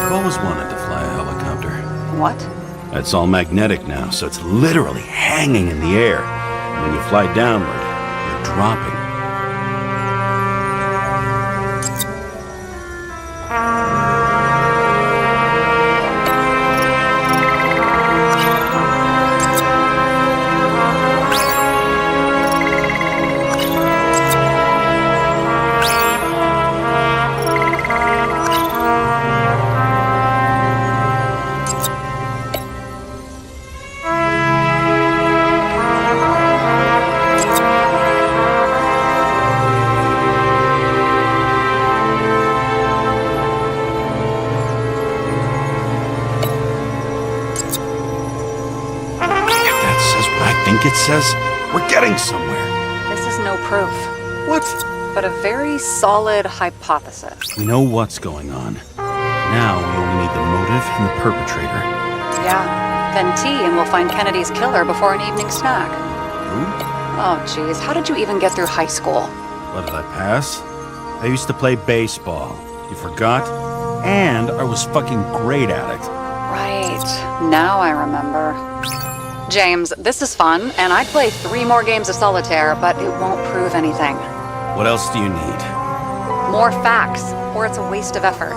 I've always wanted to fly a helicopter. What? It's all magnetic now, so it's literally hanging in the air. And when you fly downward, you're dropping. It says we're getting somewhere. This is no proof, What? but a very solid hypothesis. We know what's going on. Now we only need the motive and the perpetrator. Yeah, then tea and we'll find Kennedy's killer before an evening snack. Who? Oh geez, how did you even get through high school? What did I pass? I used to play baseball. You forgot? And I was fucking great at it. Right, now I remember. James, this is fun, and I'd play 3 more games of solitaire, but it won't prove anything. What else do you need? More facts, or it's a waste of effort.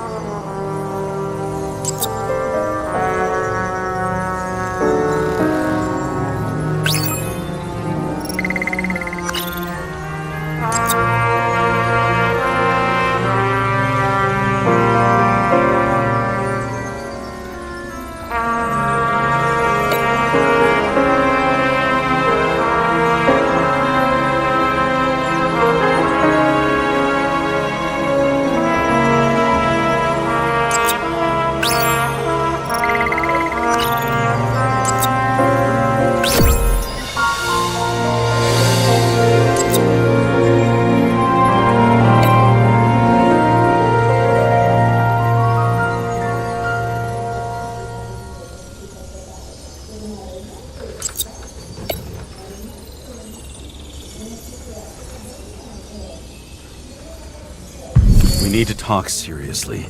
We need to talk seriously.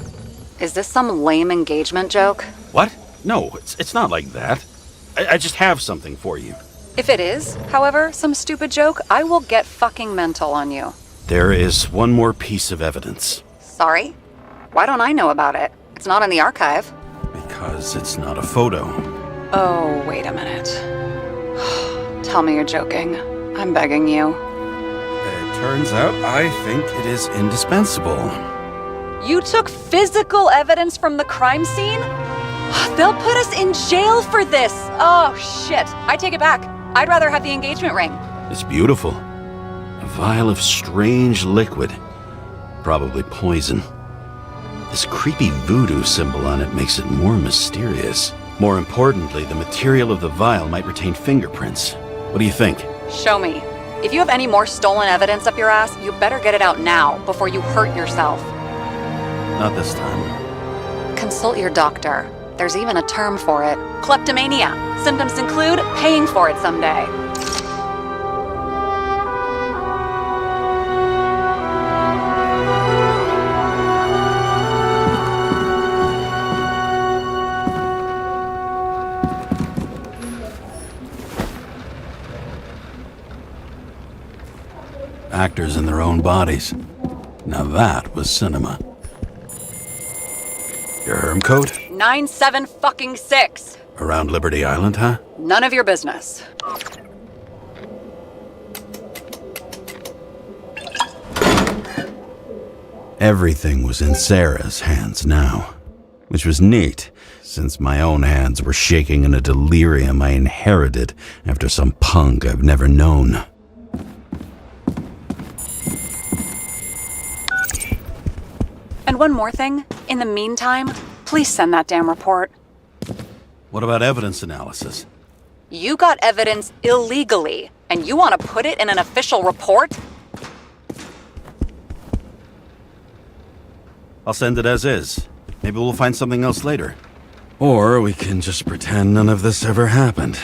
Is this some lame engagement joke? What? No, it's not like that. I just have something for you. If it is, however, some stupid joke, I will get fucking mental on you. There is one more piece of evidence. Sorry? Why don't I know about it? It's not in the archive. Because it's not a photo. Oh, wait a minute. Tell me you're joking. I'm begging you. It turns out I think it is indispensable. You took physical evidence from the crime scene? They'll put us in jail for this! Oh, shit. I take it back. I'd rather have the engagement ring. It's beautiful. A vial of strange liquid. Probably poison. This creepy voodoo symbol on it makes it more mysterious. More importantly, the material of the vial might retain fingerprints. What do you think? Show me. If you have any more stolen evidence up your ass, you better get it out now before you hurt yourself. Not this time. Consult your doctor. There's even a term for it. Kleptomania. Symptoms include paying for it someday. Actors in their own bodies. Now that was cinema. Your herm coat? 97-fucking-6. Around Liberty Island, huh? None of your business. Everything was in Sarah's hands now, which was neat, since my own hands were shaking in a delirium I inherited after some punk I've never known. one more thing. In the meantime, please send that damn report. What about evidence analysis? You got evidence illegally, and you want to put it in an official report? I'll send it as is. Maybe we'll find something else later. Or we can just pretend none of this ever happened.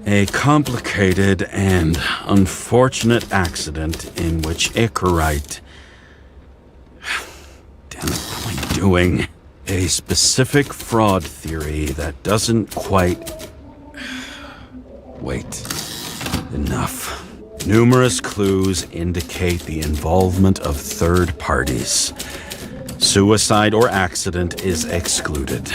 A complicated and unfortunate accident in which Icarite... Damn it, what am I doing? A specific fraud theory that doesn't quite... Wait. Enough. Numerous clues indicate the involvement of third parties. Suicide or accident is excluded.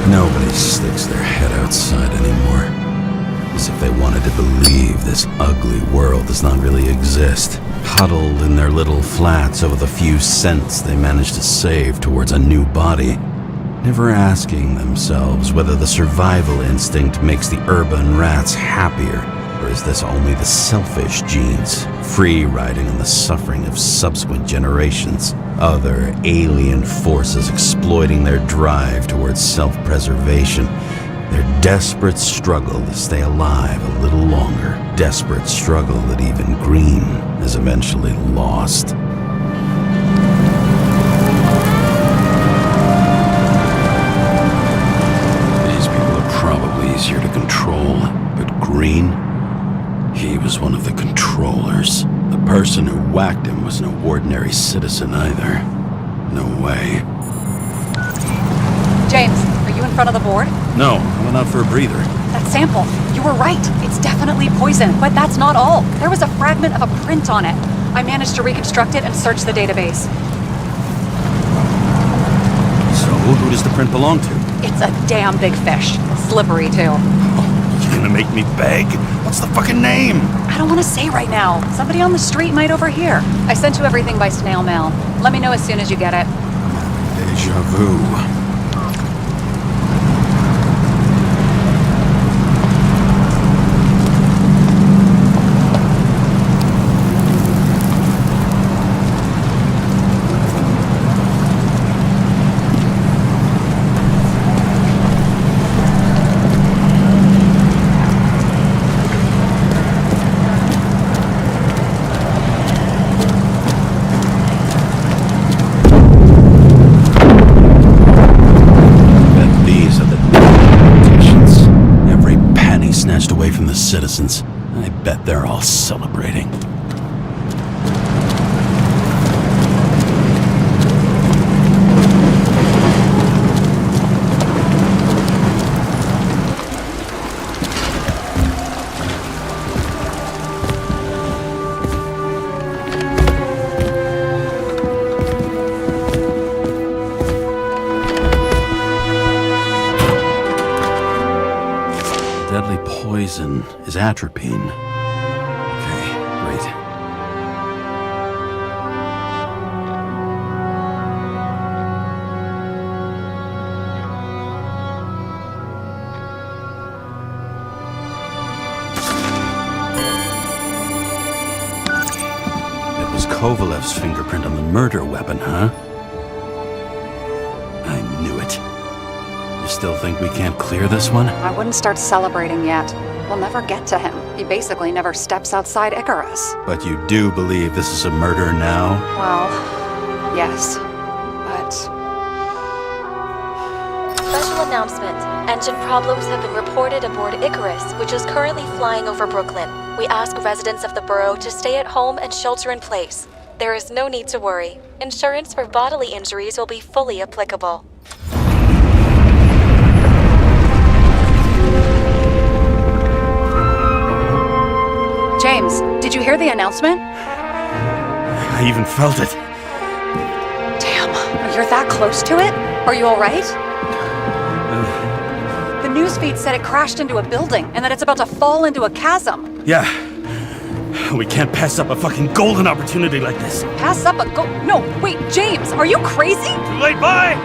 Nobody sticks their head outside anymore. As if they wanted to believe this ugly world does not really exist. Huddled in their little flats over the few cents they managed to save towards a new body. Never asking themselves whether the survival instinct makes the urban rats happier, or is this only the selfish genes, free riding on the suffering of subsequent generations? Other alien forces exploiting their drive towards self-preservation. Their desperate struggle to stay alive a little longer. Desperate struggle that even Green is eventually lost. These people are probably easier to control, but Green, he was one of the controllers. The person who whacked him was no ordinary citizen either. No way. James, are you in front of the board? No, I went out for a breather. That sample, you were right. It's definitely poison, but that's not all. There was a fragment of a print on it. I managed to reconstruct it and search the database. So, who does the print belong to? It's a damn big fish. Slippery, too. You're gonna make me beg? What's the fucking name? I don't want to say right now. Somebody on the street might overhear. I sent you everything by snail mail. Let me know as soon as you get it. Deja vu. Citizens. I bet they're all celebrating. Deadly poison is atropine. Okay, great. It was Kovalev's fingerprint on the murder weapon, huh? I knew it. You still think we can't clear this one? I wouldn't start celebrating yet. We'll never get to him. He basically never steps outside Icarus. But you do believe this is a murder now? Well, yes. But... Special announcement. Engine problems have been reported aboard Icarus, which is currently flying over Brooklyn. We ask residents of the borough to stay at home and shelter in place. There is no need to worry. Insurance for bodily injuries will be fully applicable. James, did you hear the announcement? I even felt it. Damn, you're that close to it? Are you alright? The newsfeed said it crashed into a building and that it's about to fall into a chasm. Yeah. We can't pass up a fucking golden opportunity like this. Pass up a go. No, wait, James, are you crazy? Too late, bye!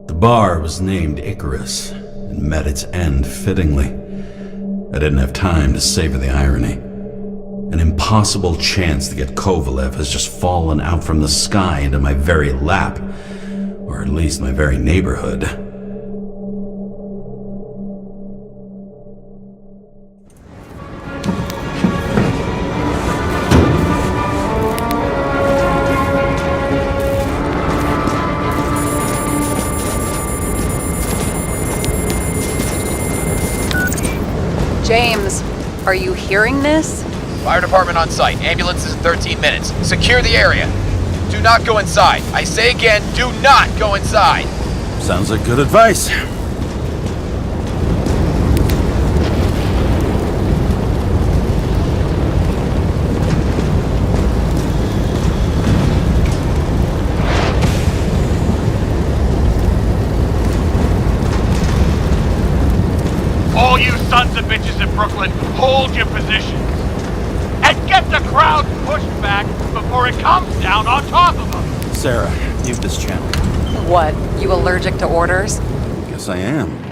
The bar was named Icarus and met its end fittingly. I didn't have time to savor the irony. An impossible chance to get Kovalev has just fallen out from the sky into my very lap, or at least my very neighborhood. James, are you hearing this? Fire department on site. Ambulances in 13 minutes. Secure the area. Do not go inside. I say again, do not go inside. Sounds like good advice. All you sons of bitches in Brooklyn, hold your positions. And get the crowd pushed back before it comes down on top of them. Sarah, mute this channel. What, you allergic to orders? Guess I am.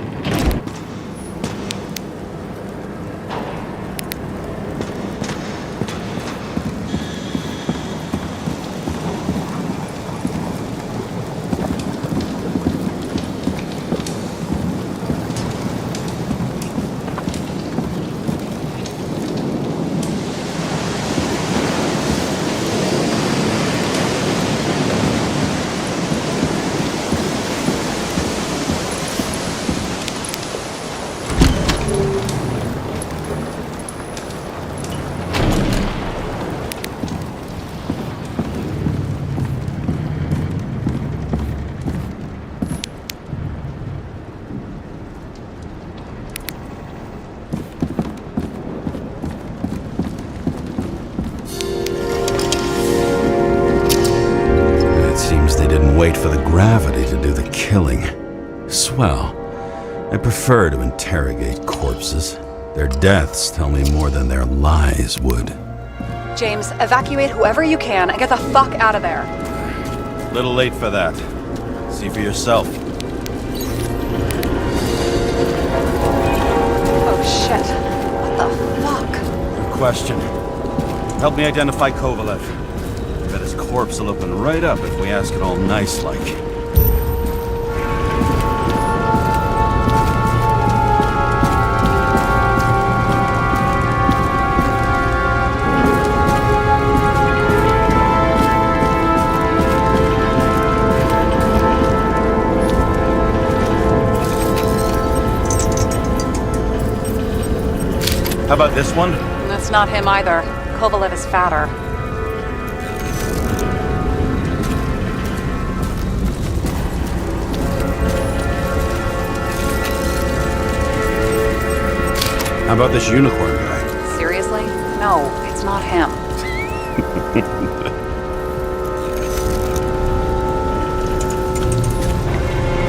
Wait for the gravity to do the killing. Swell. I prefer to interrogate corpses. Their deaths tell me more than their lies would. James, evacuate whoever you can and get the fuck out of there. Little late for that. See for yourself. Oh shit. What the fuck? Good question. Help me identify Kovalev. Bet his corpse will open right up if we ask it all nice-like. How about this one? That's not him either. Kovalev is fatter. How about this unicorn guy? Seriously? No, it's not him.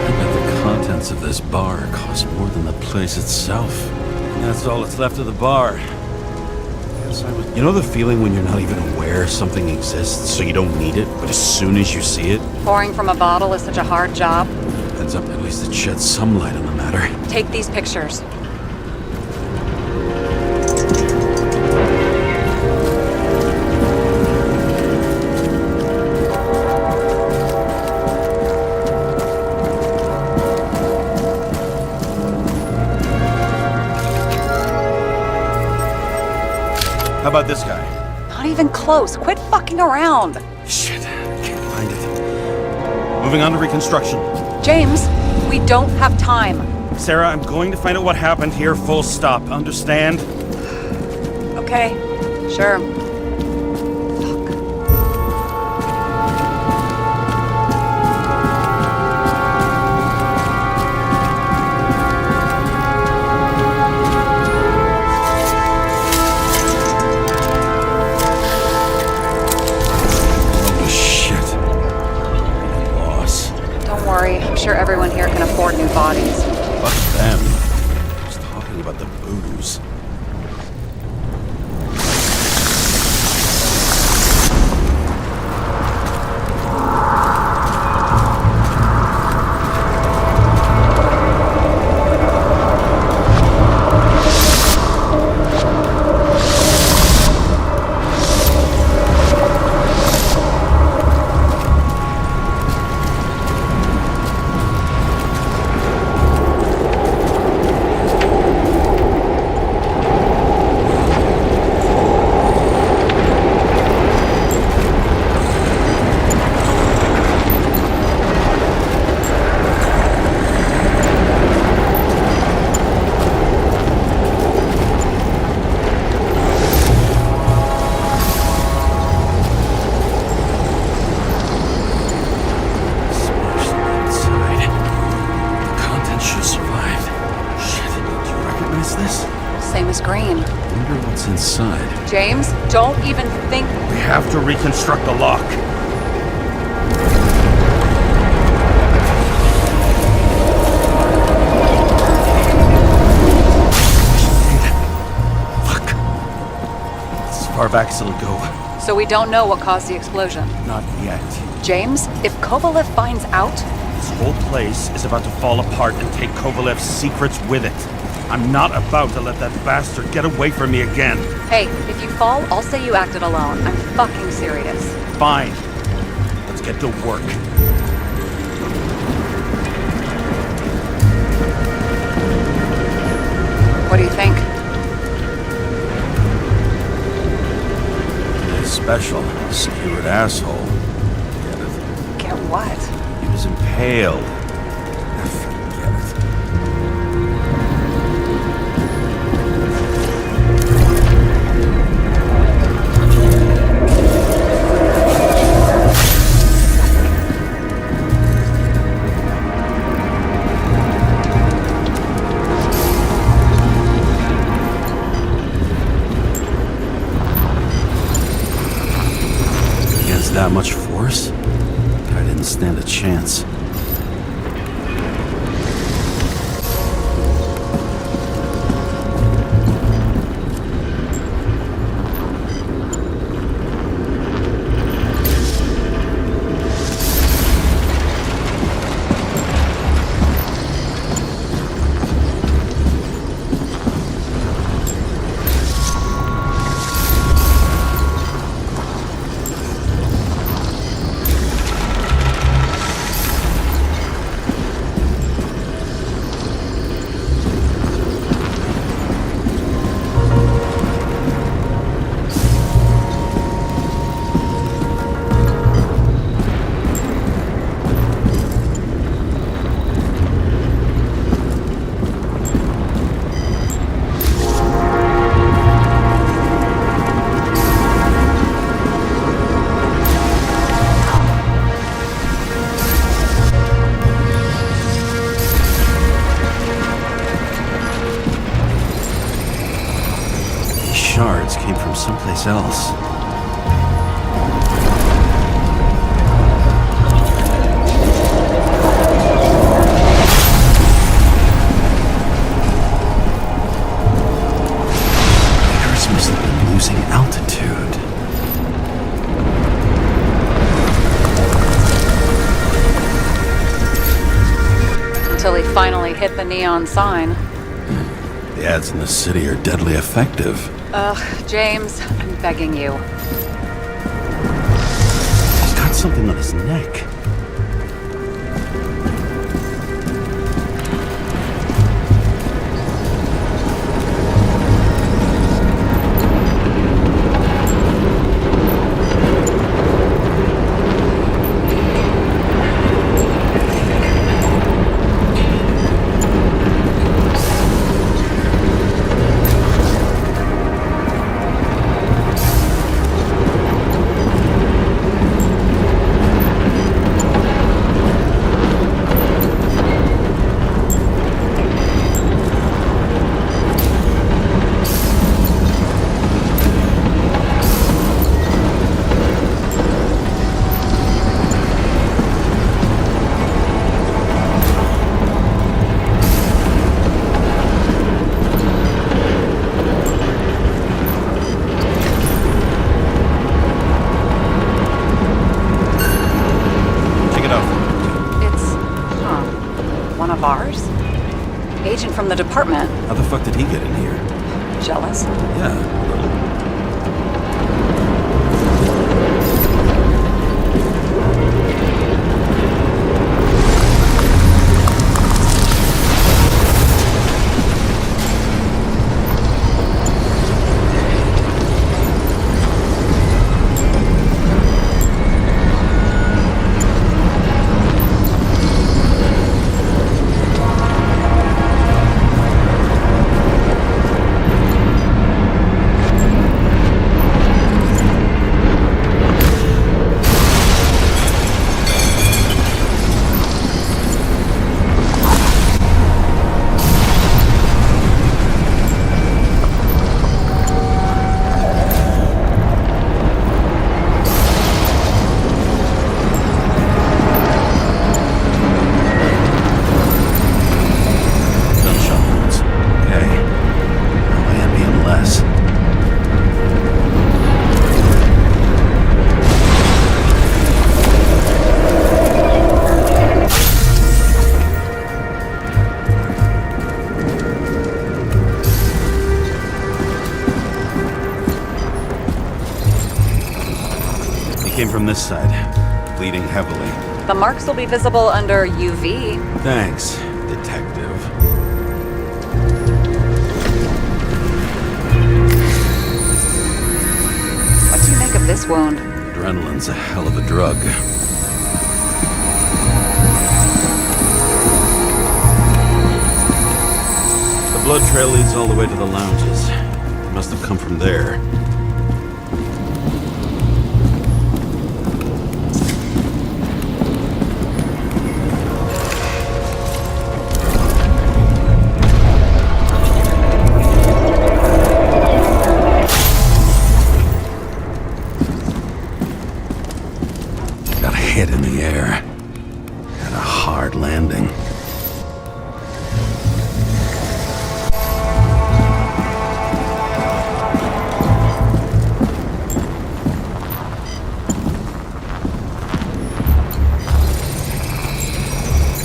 I bet the contents of this bar cost more than the place itself. That's all that's left of the bar. You know the feeling when you're not even aware something exists, so you don't need it, but as soon as you see it... Pouring from a bottle is such a hard job. Heads up, at least it sheds some light on the matter. Take these pictures. How about this guy? Not even close. Quit fucking around. Shit, I can't find it. Moving on to reconstruction. James, we don't have time. Sarah, I'm going to find out what happened here, full stop. Understand? Okay, sure. I'm sure everyone here can bodies. Fuck them. I was talking about the booze. Same as Green. Wonder what's inside. James, don't even think. We have to reconstruct the lock. Fuck. As far back as it'll go. So we don't know what caused the explosion. Not yet. James, if Kovalev finds out... This whole place is about to fall apart and take Kovalev's secrets with it. I'm not about to let that bastard get away from me again. Hey, if you fall, I'll say you acted alone. I'm fucking serious. Fine. Let's get to work. What do you think? Special, skewered asshole. Get it? Get what? He was impaled. Forget it. That much force? I didn't stand a chance. Shards came from someplace else. Icarus must have been losing altitude. Until he finally hit the neon sign. The ads in the city are deadly effective. Ugh, James, I'm begging you. He's got something on his neck. agent from the department. How the fuck did he get in here? Jealous? Yeah, a little. Came from this side, bleeding heavily. The marks will be visible under UV. Thanks, detective. What do you make of this wound? Adrenaline's a hell of a drug. The blood trail leads all the way to the lounges. It must have come from there. Hit in the air. Had a hard landing.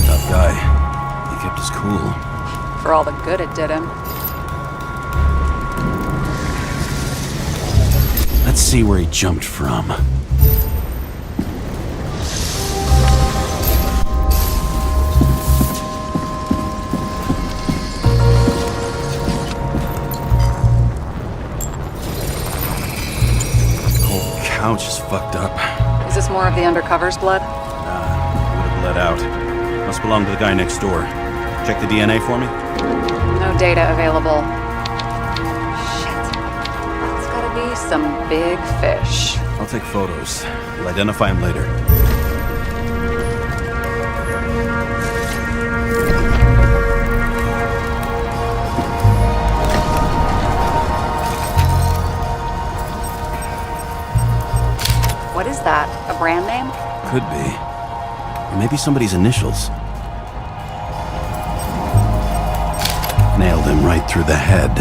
Tough guy. He kept his cool. For all the good it did him. Let's see where he jumped from. Couch is fucked up. Is this more of the undercover's blood? Nah, would have bled out. Must belong to the guy next door. Check the DNA for me? No data available. Shit. That's gotta be some big fish. I'll take photos. We'll identify him later. What is that? A brand name? Could be. Or maybe somebody's initials. Nailed him right through the head.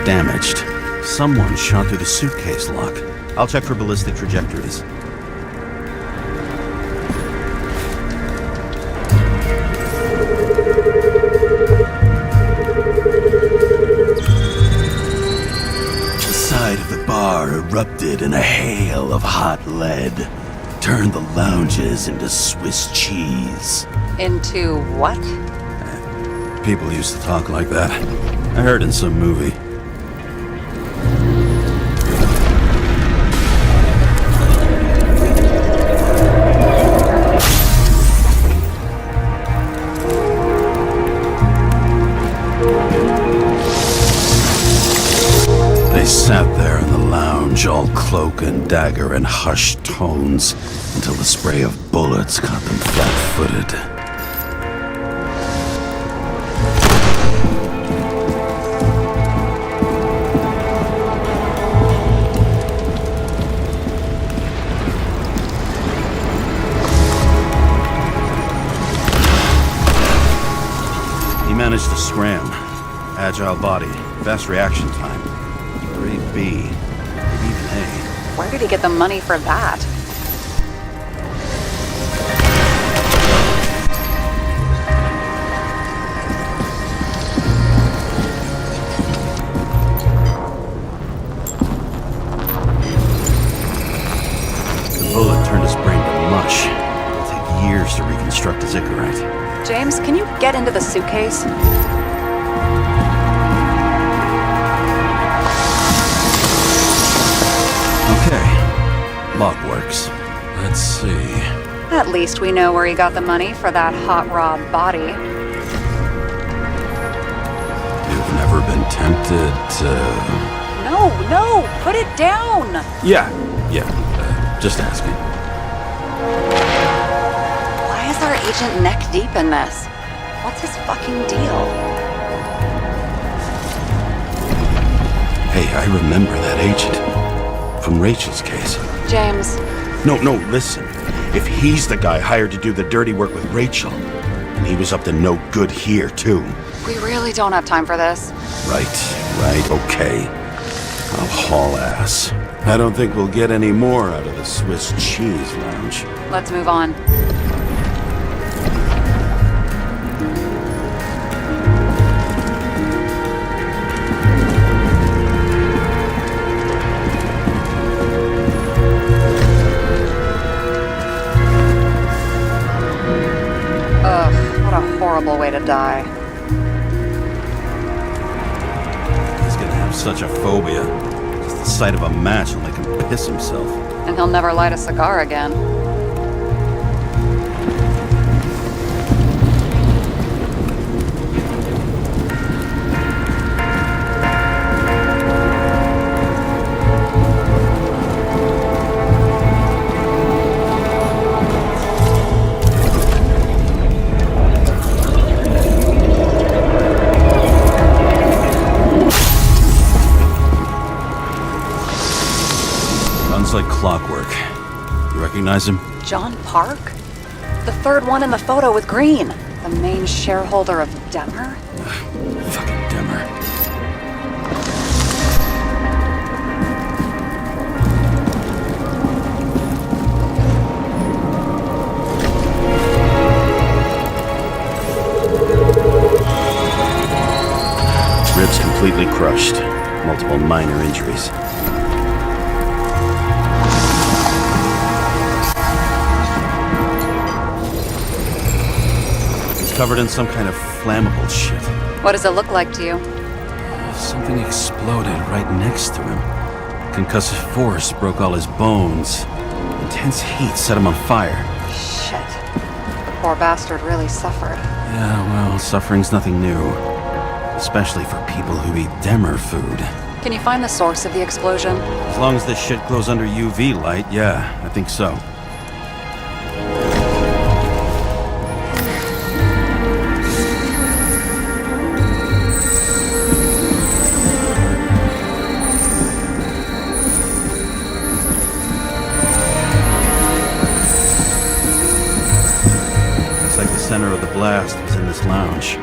Damaged. Someone shot through the suitcase lock. I'll check for ballistic trajectories. Erupted in a hail of hot lead, turned the lounges into Swiss cheese. Into what? People used to talk like that. I heard in some movie. They sat there in the lounge, all cloak and dagger and hushed tones, until the spray of bullets caught them flat-footed. He managed to scram. Agile body, fast reaction time. Grade B, maybe even A. Where did he get the money for that? get into the suitcase? Okay. Log works. Let's see. At least we know where he got the money for that hot rod body. You've never been tempted to... No, put it down! Yeah. Just asking. Why is our agent neck deep in this? What's his fucking deal? Hey, I remember that agent. From Rachel's case. James. No, listen. If he's the guy hired to do the dirty work with Rachel, and he was up to no good here, too. We really don't have time for this. Right, okay. I'll haul ass. I don't think we'll get any more out of the Swiss Cheese Lounge. Let's move on. Ugh, what a horrible way to die. He's gonna have such a phobia. Just the sight of a match will make him piss himself. And he'll never light a cigar again. Runs like clockwork. You recognize him? John Park? The third one in the photo with Green. The main shareholder of Demmer? Fucking Demmer. Ribs completely crushed. Multiple minor injuries. Covered in some kind of flammable shit. What does it look like to you? Something exploded right next to him. Concussive force broke all his bones. Intense heat set him on fire. Shit. The poor bastard really suffered. Yeah, well, suffering's nothing new. Especially for people who eat Demmer food. Can you find the source of the explosion? As long as this shit glows under UV light, yeah, I think so. The center of the blast was in this lounge.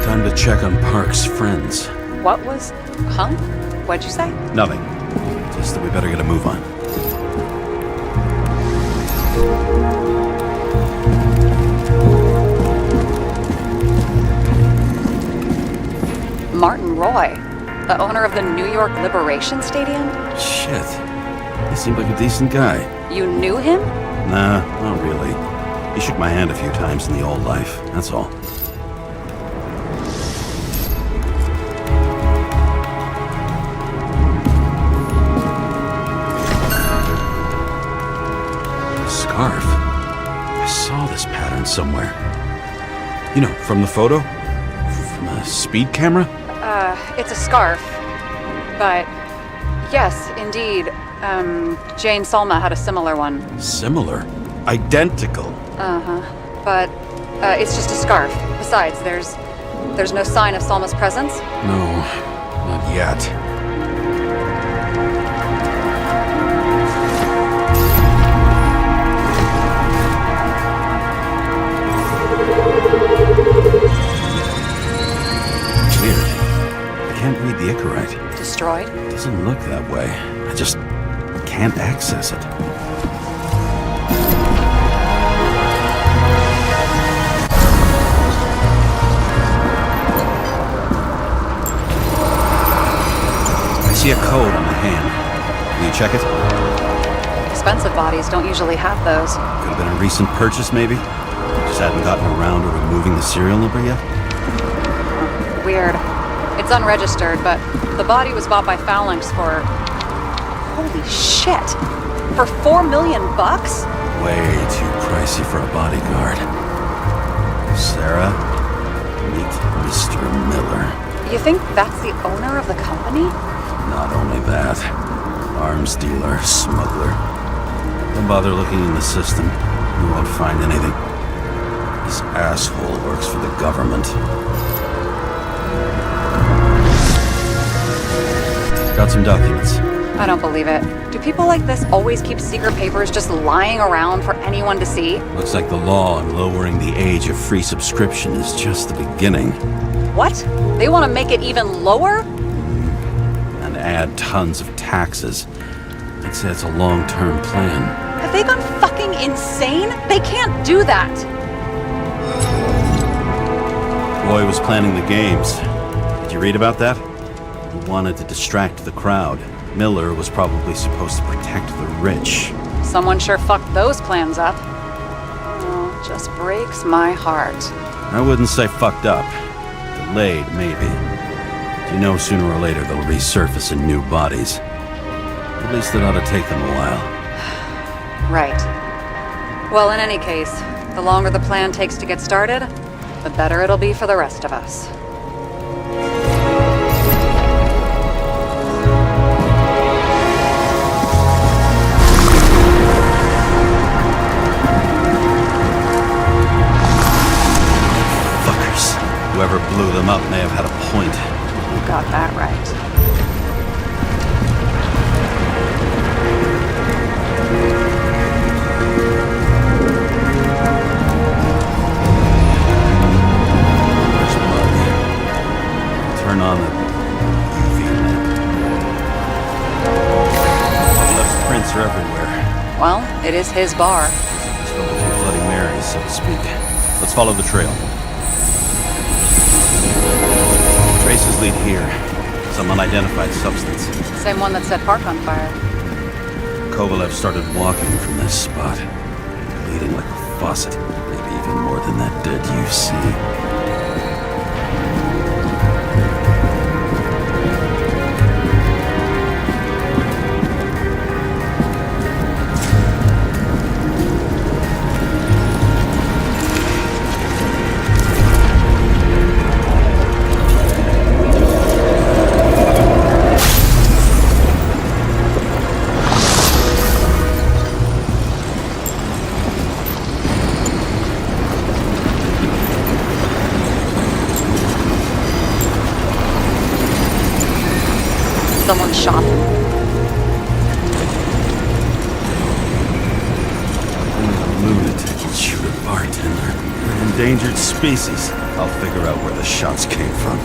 Time to check on Park's friends. What was... Huh? What'd you say? Nothing. Just that we better get a move on. Martin Roy, the owner of the New York Liberation Stadium? Shit. He seemed like a decent guy. You knew him? Nah, not really. He shook my hand a few times in the old life, that's all. Scarf. I saw this pattern somewhere. You know, from the photo? From a speed camera? It's a scarf. But, yes, indeed. Jane Salma had a similar one. Similar? Identical? Uh-huh. But, it's just a scarf. Besides, there's no sign of Salma's presence? No, not yet. I can't read the Icarite. Destroyed? Doesn't look that way. I just can't access it. see a code on the hand. Will you check it? Expensive bodies don't usually have those. Could have been a recent purchase, maybe? Just hadn't gotten around to removing the serial number yet? Weird. It's unregistered, but the body was bought by Phalanx for... Holy shit! For $4 million bucks? Way too pricey for a bodyguard. Sarah, meet Mr. Miller. You think that's the owner of the company? Not only that, arms dealer, smuggler. Don't bother looking in the system. You won't find anything. This asshole works for the government. Got some documents. I don't believe it. Do people like this always keep secret papers just lying around for anyone to see? Looks like the law on lowering the age of free subscription is just the beginning. What? They want to make it even lower? And add tons of taxes. I'd say it's a long-term plan. Have they gone fucking insane? They can't do that! Roy was planning the games. Did you read about that? He wanted to distract the crowd. Miller was probably supposed to protect the rich. Someone sure fucked those plans up. Oh, it just breaks my heart. I wouldn't say fucked up. Delayed, maybe. You know, sooner or later they'll resurface in new bodies. At least it ought to take them a while. Right. Well, in any case, the longer the plan takes to get started, the better it'll be for the rest of us. Whoever blew them up may have had a point. You got that right. There's blood. Turn on the UV lamp. Left prints are everywhere. Well, it is his bar. Spilled a few Bloody Marys, so to speak. Let's follow the trail. Traces lead here. Some unidentified substance. Same one that set Park on fire. Kovalev started walking from this spot. Bleeding like a faucet. Maybe even more than that dead UC. Someone shot him. Only a lunatic would shoot a bartender. An endangered species. I'll figure out where the shots came from.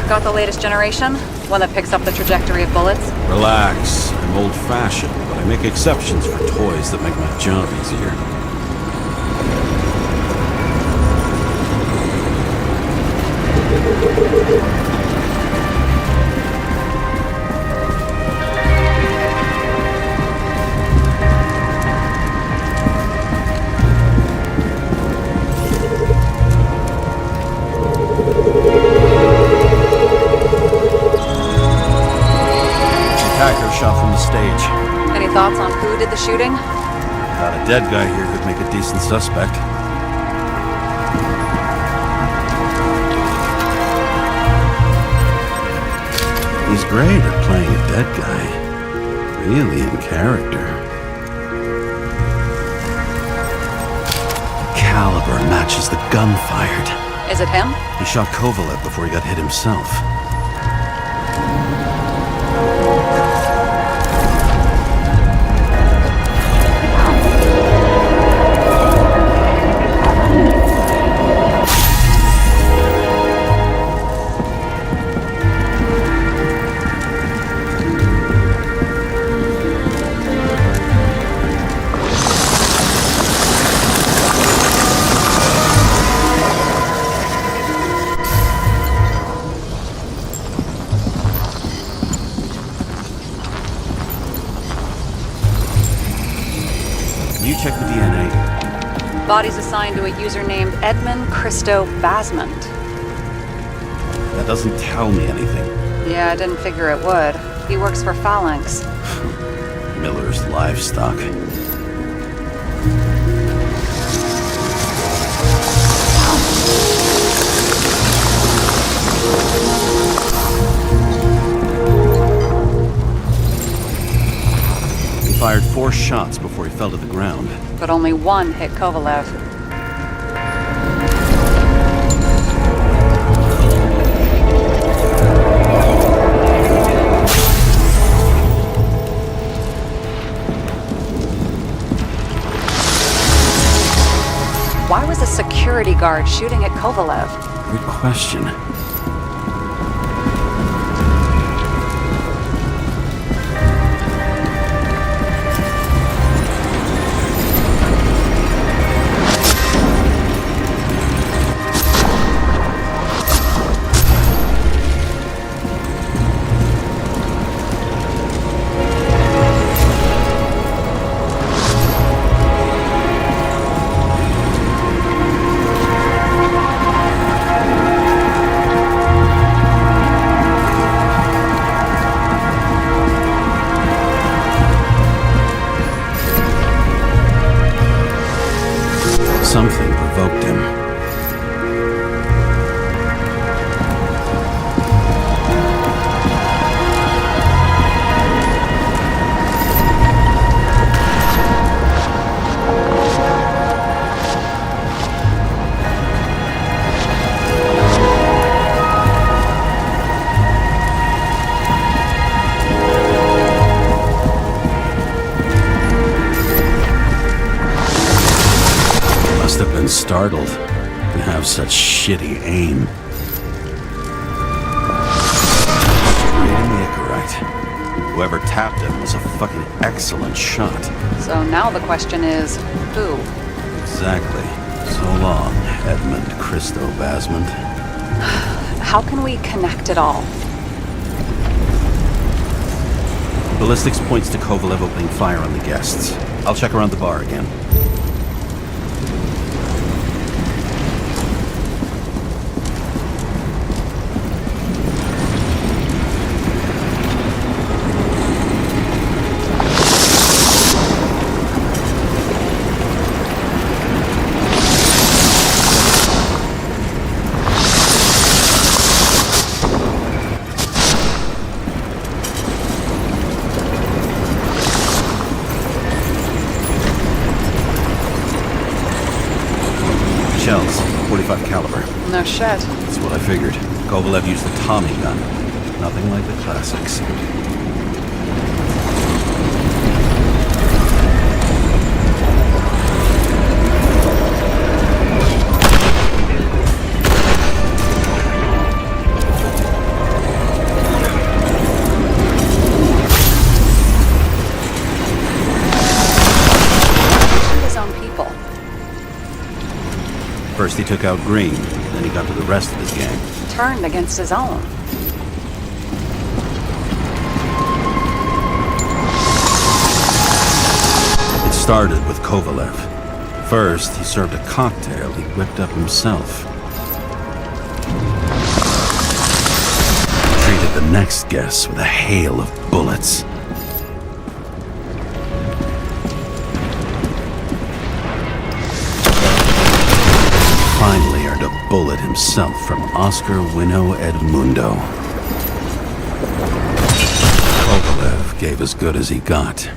Got the latest generation? One that picks up the trajectory of bullets? Relax. I'm old-fashioned, but I make exceptions for toys that make my job easier. Attacker shot from the stage. Any thoughts on who did the shooting? Got a dead guy here could make a decent suspect. He's great at playing a dead guy. Really in character. The caliber matches the gun fired. Is it him? He shot Kovalev before he got hit himself. Can you check the DNA? Body's assigned to a user named Edmund Christo Basmond. That doesn't tell me anything. Yeah, I didn't figure it would. He works for Phalanx. Miller's Livestock. He fired 4 shots before he fell to the ground. But only one hit Kovalev. Why was a security guard shooting at Kovalev? Good question. Something provoked him. Must have been startled to have such shitty aim. Straight in the Icarite. Whoever tapped him was a fucking excellent shot. So now the question is, who? Exactly. So long, Edmund Christo Basmond. How can we connect it all? Ballistics points to Kovalev opening fire on the guests. I'll check around the bar again. Shells, 45 caliber. No shit. That's what I figured. Kovalev used the Tommy gun. Nothing like the classics. His own people. First he took out Green, then he got to the rest of his gang. Turned against his own. It started with Kovalev. First, he served a cocktail he whipped up himself. Treated the next guest with a hail of bullets. Finally earned a bullet himself from Oscar Winnow Edmundo. Kovalev gave as good as he got. In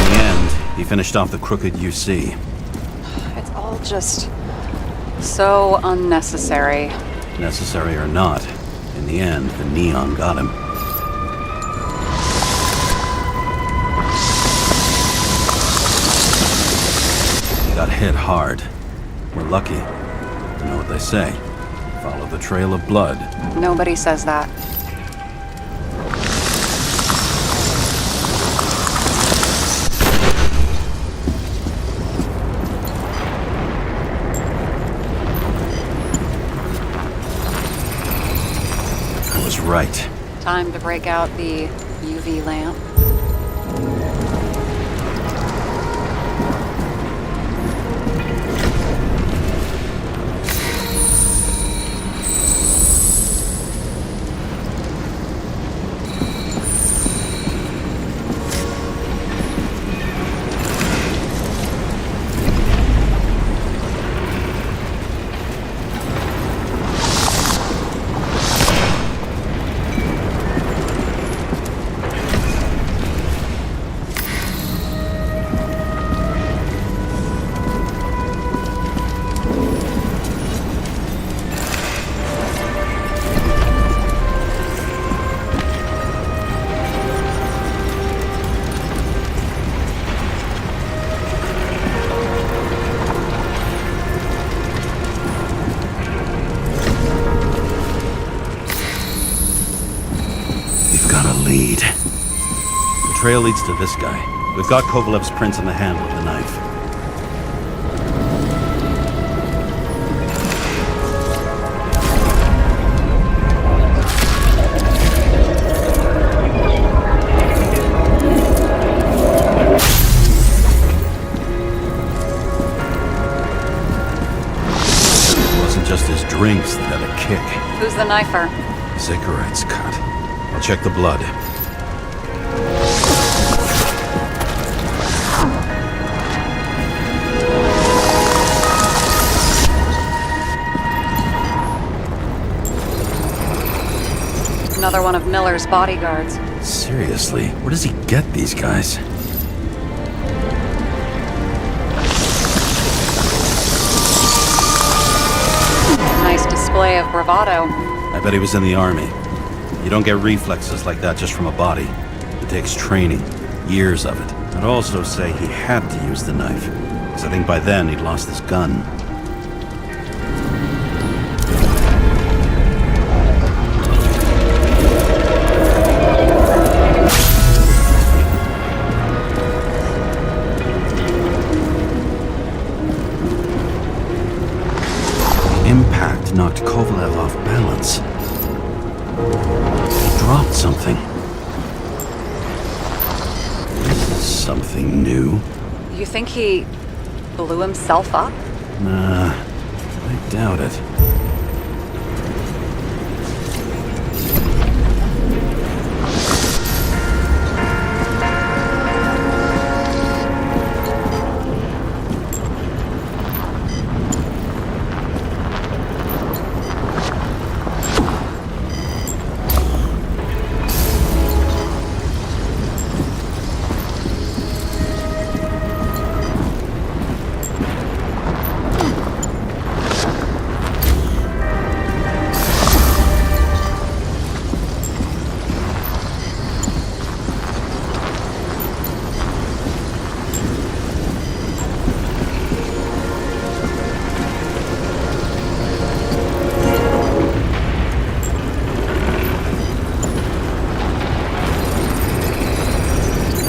the end, he finished off the crooked UC. It's all just so unnecessary. Necessary or not, in the end, the Neon got him. Got hit hard. We're lucky. You know what they say. Follow the trail of blood. Nobody says that. I was right. Time to break out the UV lamp. Lead. The trail leads to this guy. We've got Kovalev's prints on the handle of the knife. It wasn't just his drinks that had a kick. Who's the knifer? Cigarette's cut. I'll check the blood. Another one of Miller's bodyguards. Seriously, where does he get these guys? Nice display of bravado. I bet he was in the army. You don't get reflexes like that just from a body. It takes training, years of it. I'd also say he had to use the knife, because I think by then he'd lost his gun. Impact knocked Kovalev off balance. He dropped something. This is something new. You think he blew himself up? Nah, I doubt it.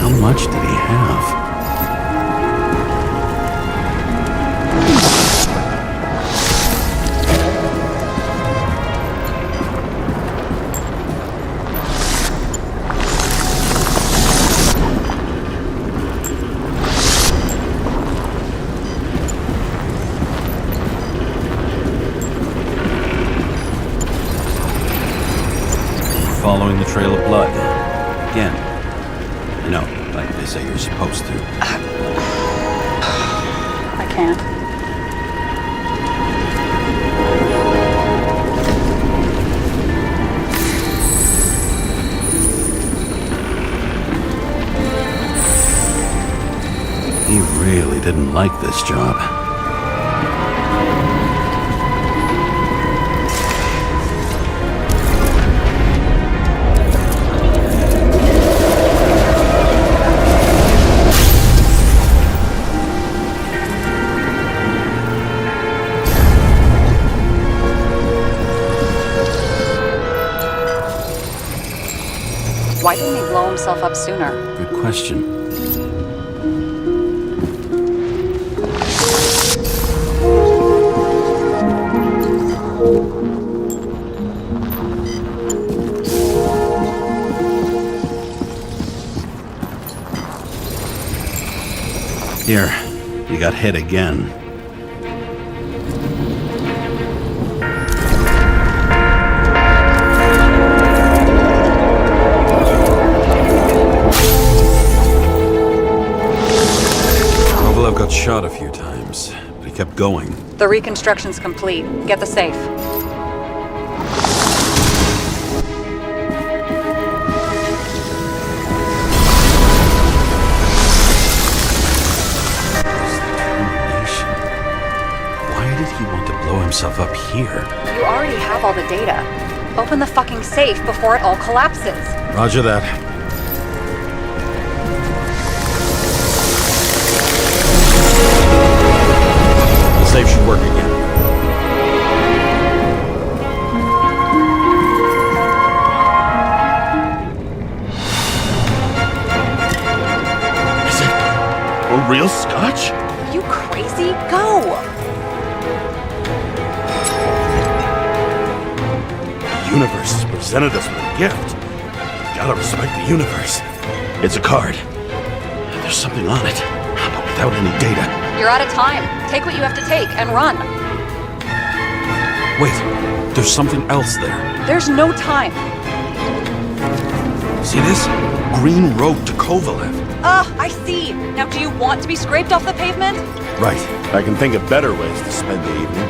How much did he have? Following the trail of blood. Again. You know, like they say you're supposed to. I can't. He really didn't like this job. Why didn't he blow himself up sooner? Good question. Here, you got hit again. Kovalev got shot a few times, but he kept going. The reconstruction's complete. Get the safe. Why did he want to blow himself up here? You already have all the data. Open the fucking safe before it all collapses. Roger that. The safe should work again. Is it a real scotch? Are you crazy? Go! The universe has presented us with a gift. You gotta respect the universe. It's a card. There's something on it, but without any data. You're out of time. Take what you have to take and run. Wait, there's something else there. There's no time. See this? Green road to Kovalev. I see. Now do you want to be scraped off the pavement? Right. I can think of better ways to spend the evening.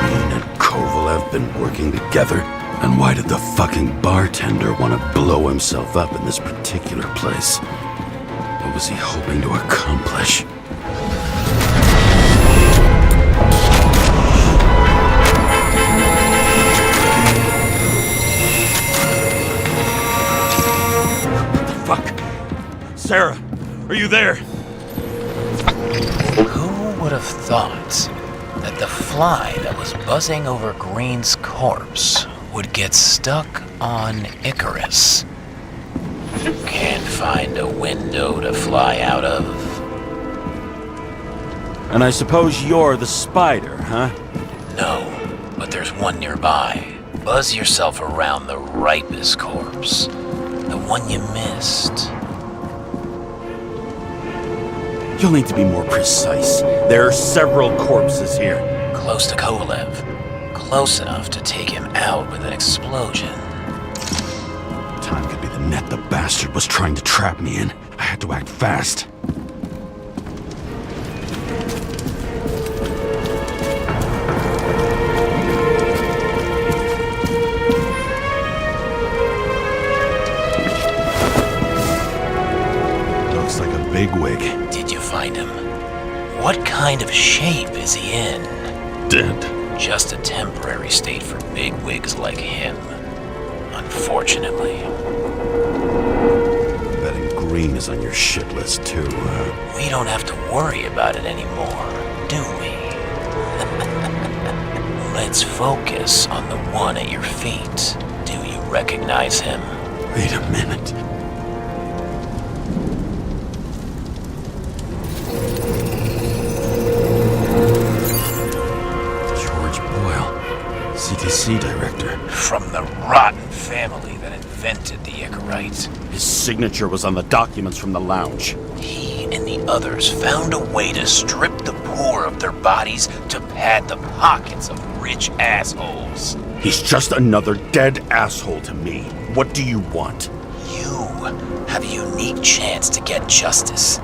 Green and Kovalev been working together. And why did the fucking bartender want to blow himself up in this particular place? What was he hoping to accomplish? What the fuck? Sarah, are you there? Who would have thought that the fly that was buzzing over Green's corpse would get stuck on Icarus? Can't find a window to fly out of. And I suppose you're the spider, huh? No, but there's one nearby. Buzz yourself around the ripest corpse. The one you missed. You'll need to be more precise. There are several corpses here. Close to Kovalev. Close enough to take him out with an explosion. Time could be the net the bastard was trying to trap me in. I had to act fast. Looks like a bigwig. Did you find him? What kind of shape is he in? Dead. Just a temporary state for bigwigs like him. Unfortunately. Betting Green is on your shit list too, We don't have to worry about it anymore, do we? Let's focus on the one at your feet. Do you recognize him? Wait a minute. CTC director. From the rotten family that invented the Icarite. His signature was on the documents from the lounge. He and the others found a way to strip the poor of their bodies to pad the pockets of rich assholes. He's just another dead asshole to me. What do you want? You have a unique chance to get justice.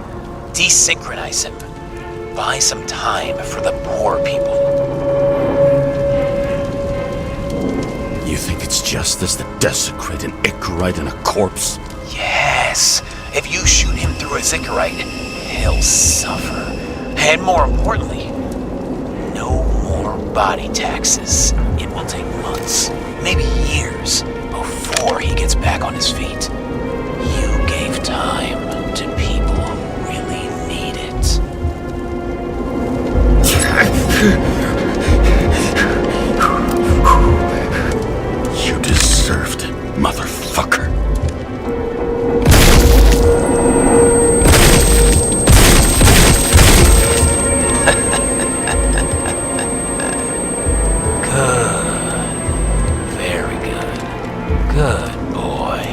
Desynchronize him. Buy some time for the poor people. You think it's justice to desecrate an Icarite and a corpse? Yes. If you shoot him through a Icarite, he'll suffer. And more importantly, no more body taxes. It will take months, maybe years, before he gets back on his feet. You gave time to people who really need it. You deserved it, motherfucker. Good. Very good. Good boy.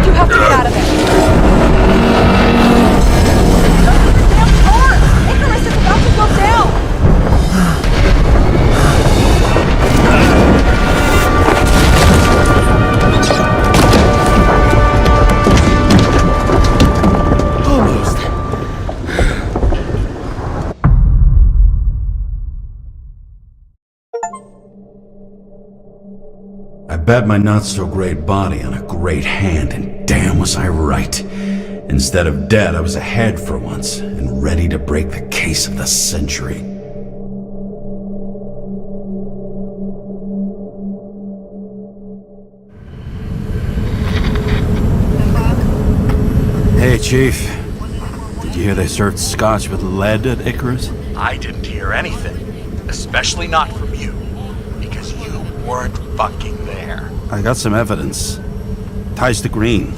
You have to get out of there. Damn car! Icarus is about to go down! Almost. I bet my not-so-great body on a great hand, and damn was I right. Instead of dead, I was ahead for once, and ready to break the case of the century. Hey, Chief. Did you hear they served scotch with lead at Icarus? I didn't hear anything. Especially not from you. Because you weren't fucking there. I got some evidence. Ties to Green.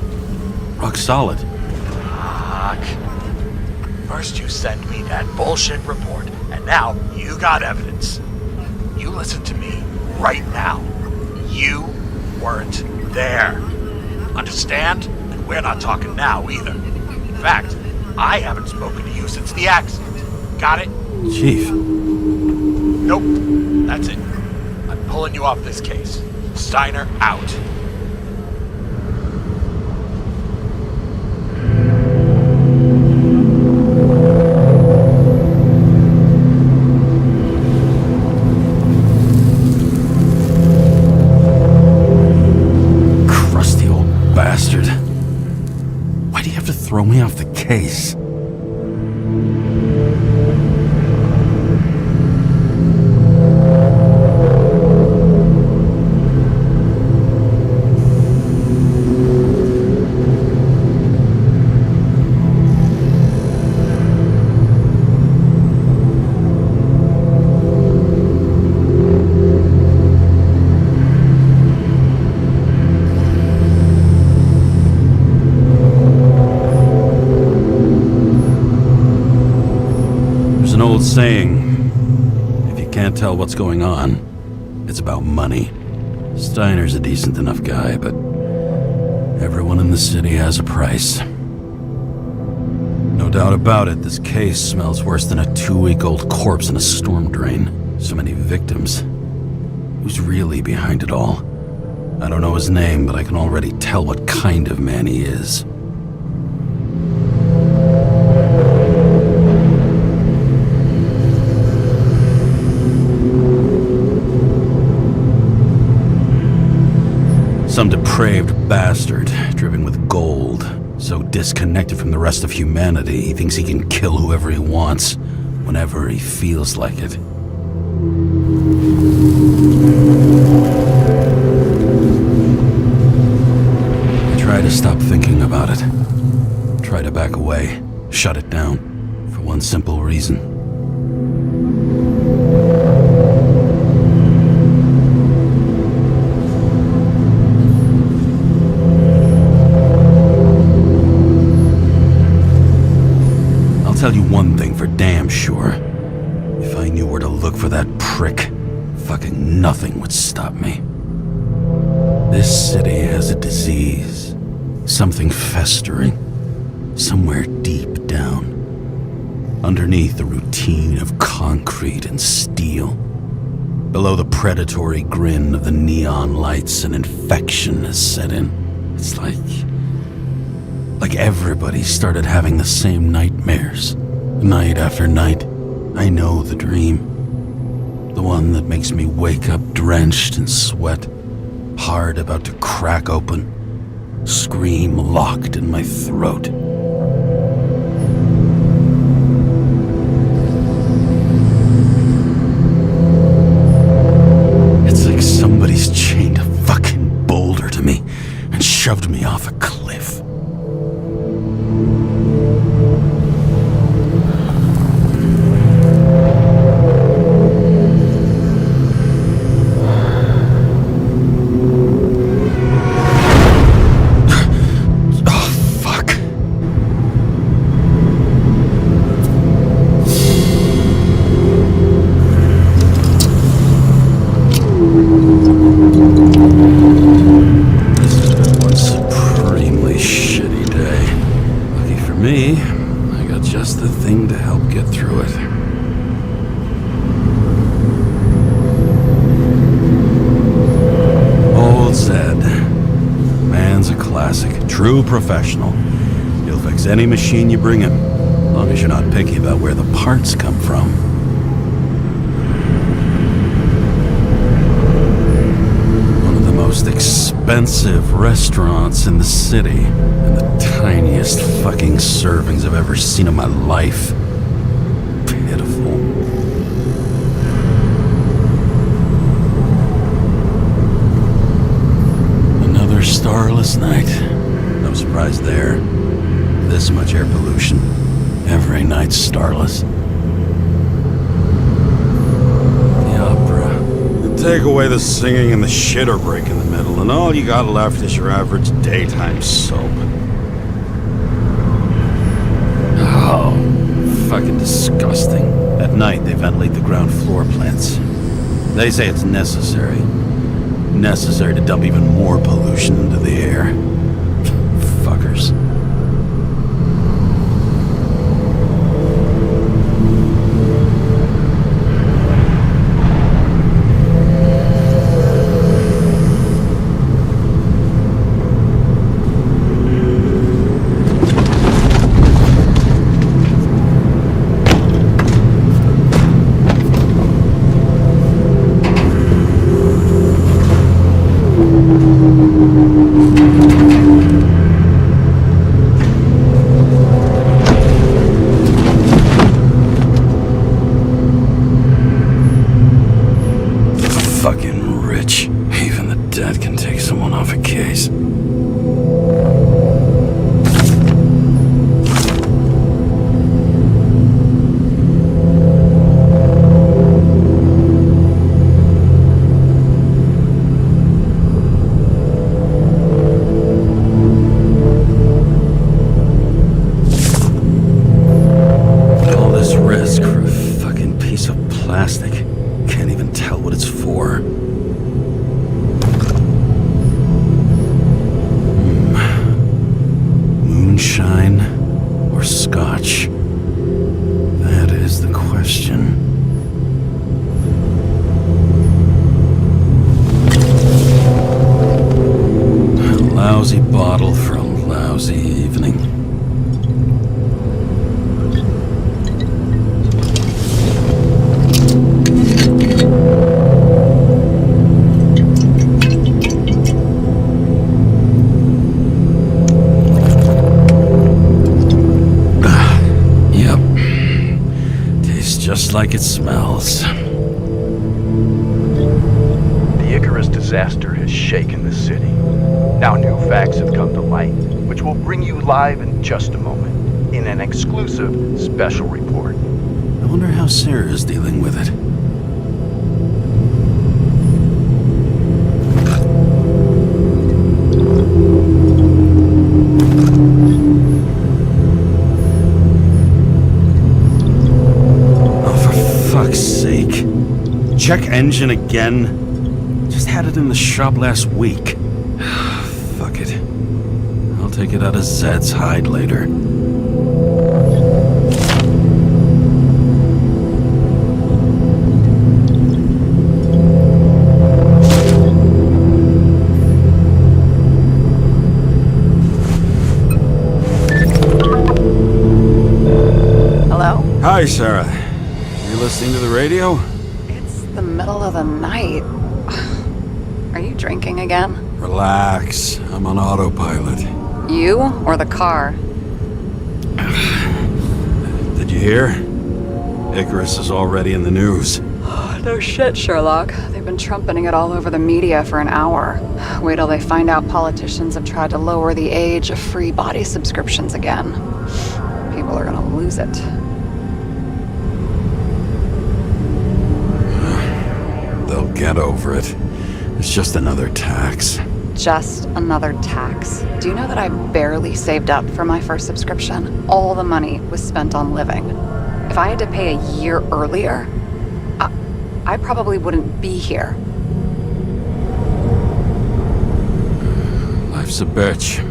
Rock solid. Fuck. First you send me that bullshit report, and now you got evidence. You listen to me right now. You weren't there. Understand? And we're not talking now either. In fact, I haven't spoken to you since the accident. Got it? Chief. Nope. That's it. I'm pulling you off this case. Steiner out. Crusty old bastard. Why do you have to throw me off the case? An old saying, if you can't tell what's going on, it's about money. Steiner's a decent enough guy, but everyone in the city has a price. No doubt about it, this case smells worse than a 2-week-old corpse in a storm drain. So many victims. Who's really behind it all? I don't know his name, but I can already tell what kind of man he is. Some depraved bastard, dripping with gold, so disconnected from the rest of humanity he thinks he can kill whoever he wants, whenever he feels like it. I try to stop thinking about it. Try to back away, shut it down, for one simple reason. I'll tell you one thing for damn sure. If I knew where to look for that prick, fucking nothing would stop me. This city has a disease. Something festering. Somewhere deep down. Underneath the routine of concrete and steel. Below the predatory grin of the neon lights, an infection has set in. It's like everybody started having the same nightmares, night after night. I know the dream. The one that makes me wake up drenched in sweat, heart about to crack open, scream locked in my throat. It's like somebody's chained a fucking boulder to me and shoved me off a cliff. man's a classic. True professional. He'll fix any machine you bring him, as long as you're not picky about where the parts come from. One of the most expensive restaurants in the city, and the tiniest fucking servings I've ever seen in my life. Pitiful. Another starless night. No surprise there. This much air pollution. Every night's starless. The opera. Take away the singing and the shitter break in the middle, and all you got left is your average daytime soap. Oh, fucking disgusting. At night, they ventilate the ground floor plants. They say it's necessary. Necessary to dump even more pollution into the air. Fuckers. Fucking rich. Even the dead can take someone off a case. All this risk for a fucking piece of plastic. Can't even tell what it's for. Moonshine or scotch? That is the question. A lousy bottle for a lousy evening. Just like it smells. The Icarus disaster has shaken the city. Now new facts have come to light, which will bring you live in just a moment, in an exclusive special report. I wonder how Sarah is dealing with it. Check engine again? Just had it in the shop last week. Fuck it. I'll take it out of Zed's hide later. Hello? Hi, Sarah. You listening to the radio? The middle of the night. Are you drinking again? Relax. I'm on autopilot. You or the car? Did you hear? Icarus is already in the news. No shit, Sherlock. They've been trumpeting it all over the media for an hour. Wait till they find out politicians have tried to lower the age of free body subscriptions again. People are gonna lose it. They'll get over it. It's just another tax. Just another tax. Do you know that I barely saved up for my first subscription? All the money was spent on living. If I had to pay a year earlier, I probably wouldn't be here. Life's a bitch.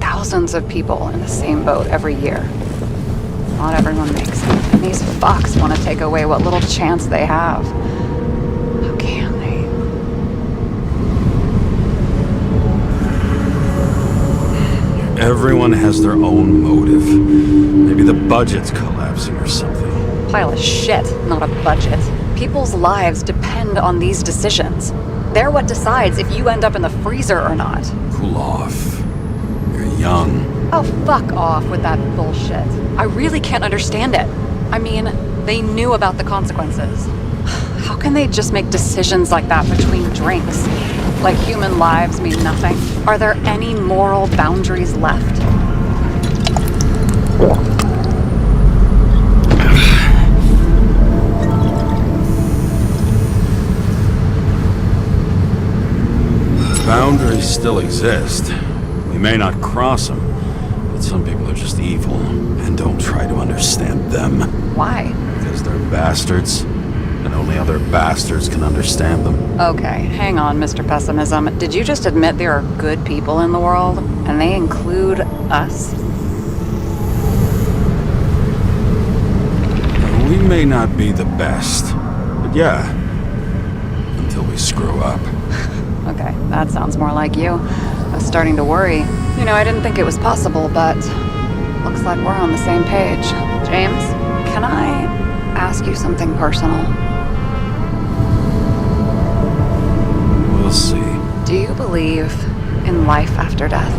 Thousands of people in the same boat every year. Not everyone makes it. And these fucks want to take away what little chance they have. How can they? Everyone has their own motive. Maybe the budget's collapsing or something. Pile of shit, not a budget. People's lives depend on these decisions. They're what decides if you end up in the freezer or not. Cool off. You're young. Oh, fuck off with that bullshit. I really can't understand it. I mean, they knew about the consequences. How can they just make decisions like that between drinks? Like human lives mean nothing? Are there any moral boundaries left? Boundaries still exist. We may not cross them, but some people are just evil, and don't try to understand them. Why? Because they're bastards, and only other bastards can understand them. Okay, hang on, Mr. Pessimism. Did you just admit there are good people in the world, and they include us? We may not be the best, but yeah, until we screw up. Okay, that sounds more like you. I was starting to worry. You know, I didn't think it was possible, but looks like we're on the same page. James, can I ask you something personal? We'll see. Do you believe in life after death?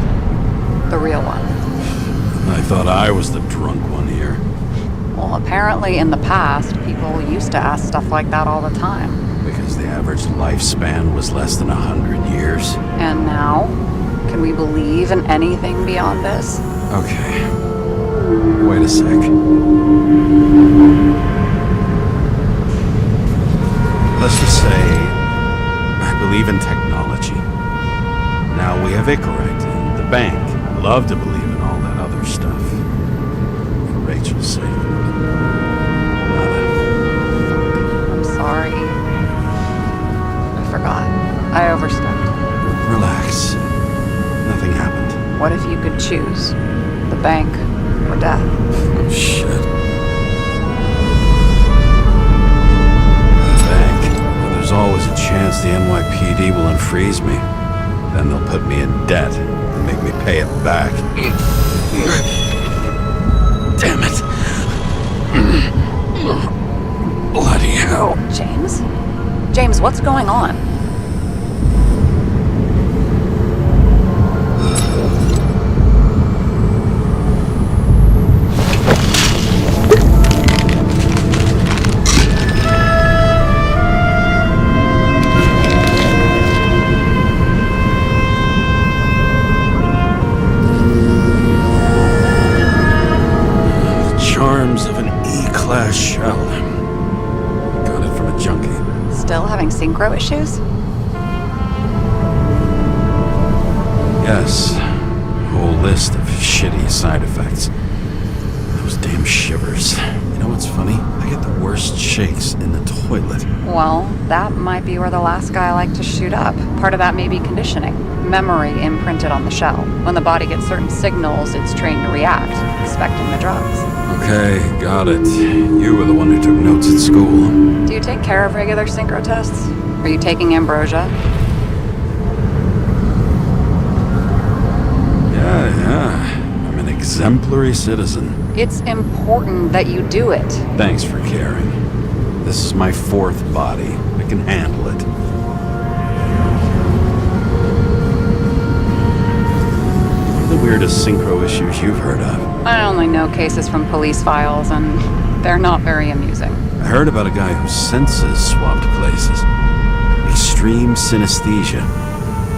The real one? I thought I was the drunk one here. Well, apparently in the past, people used to ask stuff like that all the time. Because the average lifespan was less than 100 years. And now? Can we believe in anything beyond this? Okay. Wait a sec. Let's just say I believe in technology. Now we have Icarite and the bank. I love to believe in all that other stuff. For Rachel's sake. I'm sorry. I forgot. I overstepped. Relax. Nothing happened. What if you could choose? The bank or death? Oh, shit. Bank. Well, there's always a chance the NYPD will unfreeze me. Then they'll put me in debt and make me pay it back. Damn it. Bloody hell. James? James, what's going on? Charms of an E-class shell. Got it from a junkie. Still having synchro issues? Yes. Whole list of shitty side effects. Those damn shivers. You know what's funny? I get the worst shakes in the toilet. Well, that might be where the last guy liked to shoot up. Part of that may be conditioning. Memory imprinted on the shell. When the body gets certain signals, it's trained to react, expecting the drugs. Okay, got it. You were the one who took notes at school. Do you take care of regular synchro tests? Are you taking ambrosia? Yeah. I'm an exemplary citizen. It's important that you do it. Thanks for caring. This is my fourth body. I can handle it. What are the weirdest synchro issues you've heard of? I only know cases from police files, and they're not very amusing. I heard about a guy whose senses swapped places. Extreme synesthesia.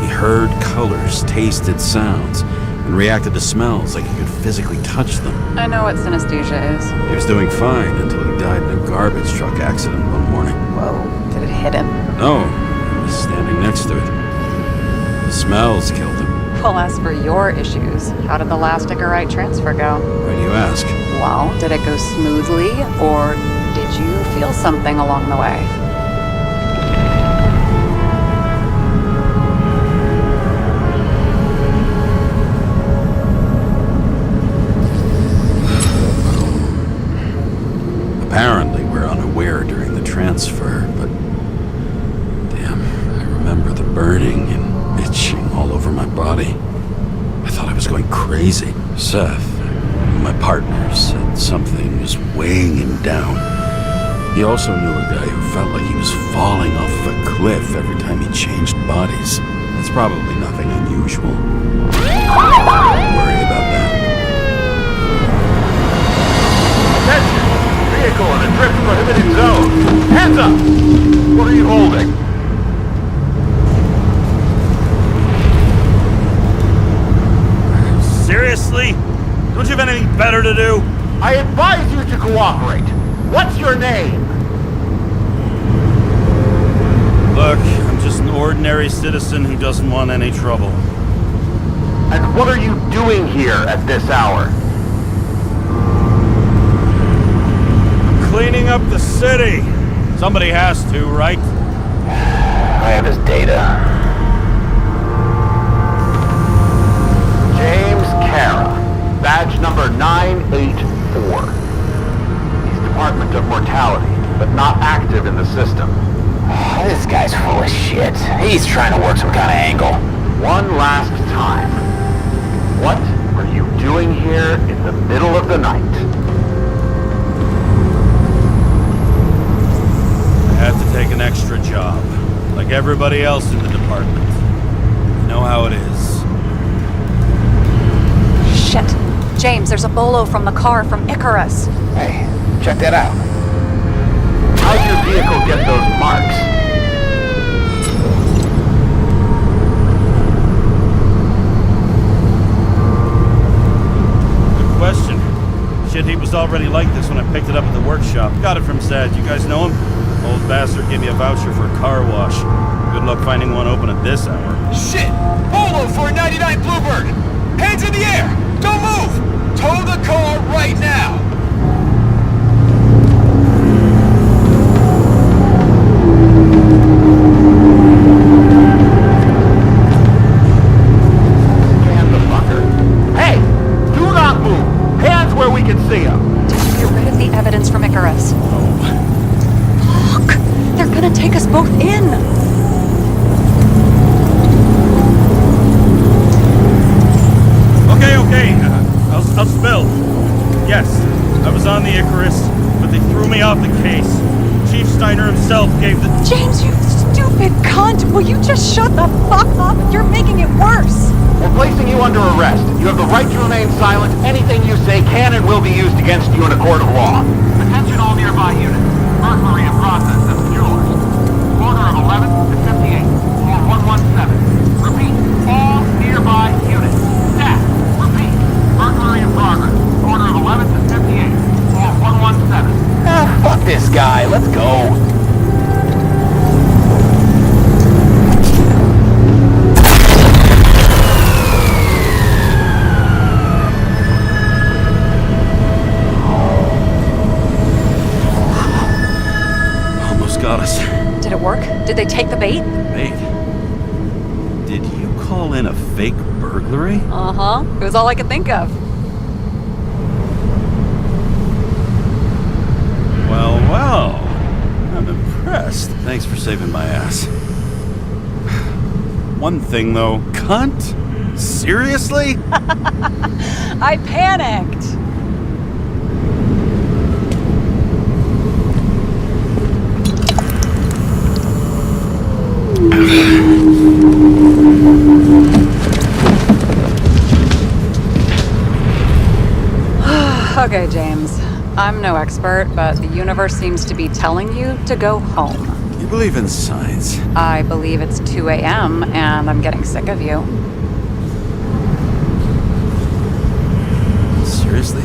He heard colors, tasted sounds, and reacted to smells like he could physically touch them. I know what synesthesia is. He was doing fine until he died in a garbage truck accident one morning. Whoa, did it hit him? No, he was standing next to it. The smells killed him. Well, as for your issues, how did the last Icarite transfer go? Why do you ask? Well, did it go smoothly, or did you feel something along the way? Apparently, we're unaware during the transfer, but damn, I remember the burning and itching all over my body. I thought I was going crazy. crazy. Seth, my partner, said something was weighing him down. He also knew a guy who felt like he was falling off a cliff every time he changed bodies. That's probably nothing unusual. Don't worry about that. Attention! Vehicle in a trip prohibited zone. Hands up! What are you holding? Seriously? Don't you have anything better to do? I advise you to cooperate. What's your name? Look, I'm just an ordinary citizen who doesn't want any trouble. And what are you doing here at this hour? Cleaning up the city. Somebody has to, right? I have his data. James Kara, badge number 984. Department of Mortality, but not active in the system. This guy's full of shit. He's trying to work some kind of angle. One last time. What are you doing here in the middle of the night? I had to take an extra job, like everybody else in the department. You know how it is. Shit. James, there's a bolo from the car from Icarus. Hey, check that out. How'd your vehicle get those marks? Good question. Shit, he was already like this when I picked it up at the workshop. Got it from Sad. You guys know him? Old bastard gave me a voucher for a car wash. Good luck finding one open at this hour. Shit! Bolo for a 99 Bluebird! Hands in the air! Don't move! Tow the car right now! Scan the fucker. Hey! Do not move! Hands where we can see him! Get rid of the evidence from Icarus. Look! They're gonna take us both in! Okay. I'll spill. Yes, I was on the Icarus, but they threw me off the case. Chief Steiner himself gave the... James, you stupid cunt! Will you just shut the fuck up? You're making it worse! We're placing you under arrest. You have the right to remain silent. Anything you say can and will be used against you in a court of law. Attention all nearby units. Burglary in process at the jewelers. Corner of 11th and 58. Floor 117. Repeat. All nearby units. Staff. Repeat. Burglary in progress. Corner of 11th and 58. Floor 117. Fuck this guy. Let's go. Got us. Did it work? Did they take the bait? Bait? Did you call in a fake burglary? Uh-huh. It was all I could think of. Well. I'm impressed. Thanks for saving my ass. One thing, though. Cunt? Seriously? I panicked. Okay, James. I'm no expert, but the universe seems to be telling you to go home. You believe in science? I believe it's 2 a.m. and I'm getting sick of you. Seriously?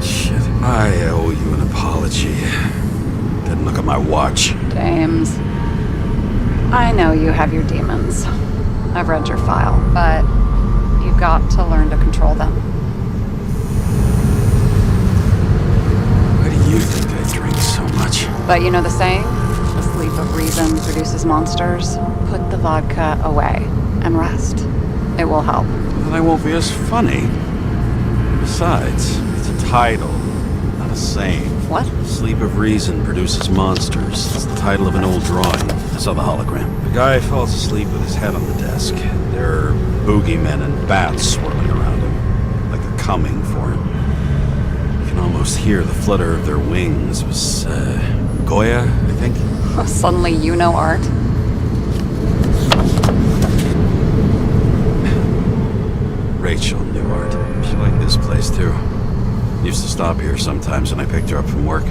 Shit. I owe you an apology. Didn't look at my watch. James, I know you have your demons. I've read your file, but you've got to learn to control them. Why do you think I drink so much? But you know the saying? The sleep of reason produces monsters. Put the vodka away and rest. It will help. Then I won't be as funny. Besides, it's a title, not a saying. What? Sleep of Reason produces monsters. It's the title of an old drawing. I saw the hologram. The guy falls asleep with his head on the desk. There are boogeymen and bats swirling around him. coming for him. You can almost hear the flutter of their wings. It was, Goya, I think? Suddenly you know art. Rachel knew art. She liked this place, too. Used to stop here sometimes when I picked her up from work.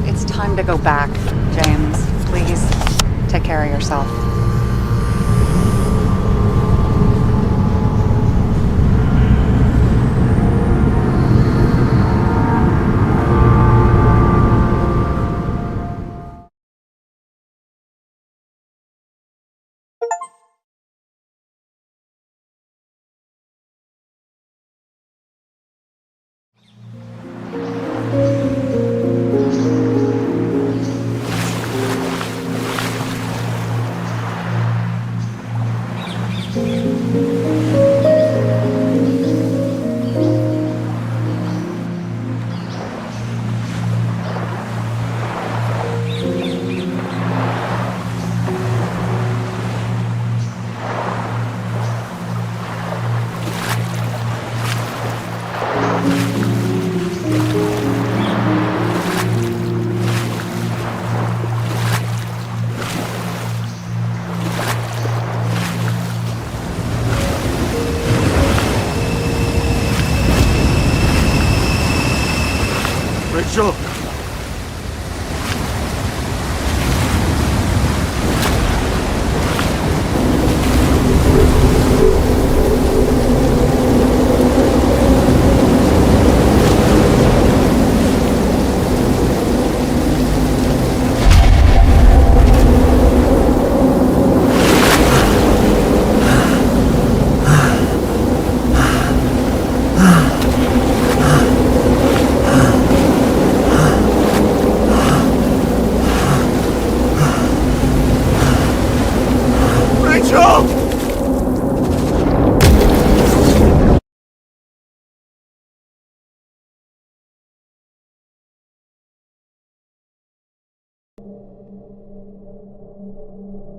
It's time to go back, James. Please, take care of yourself. Rachel!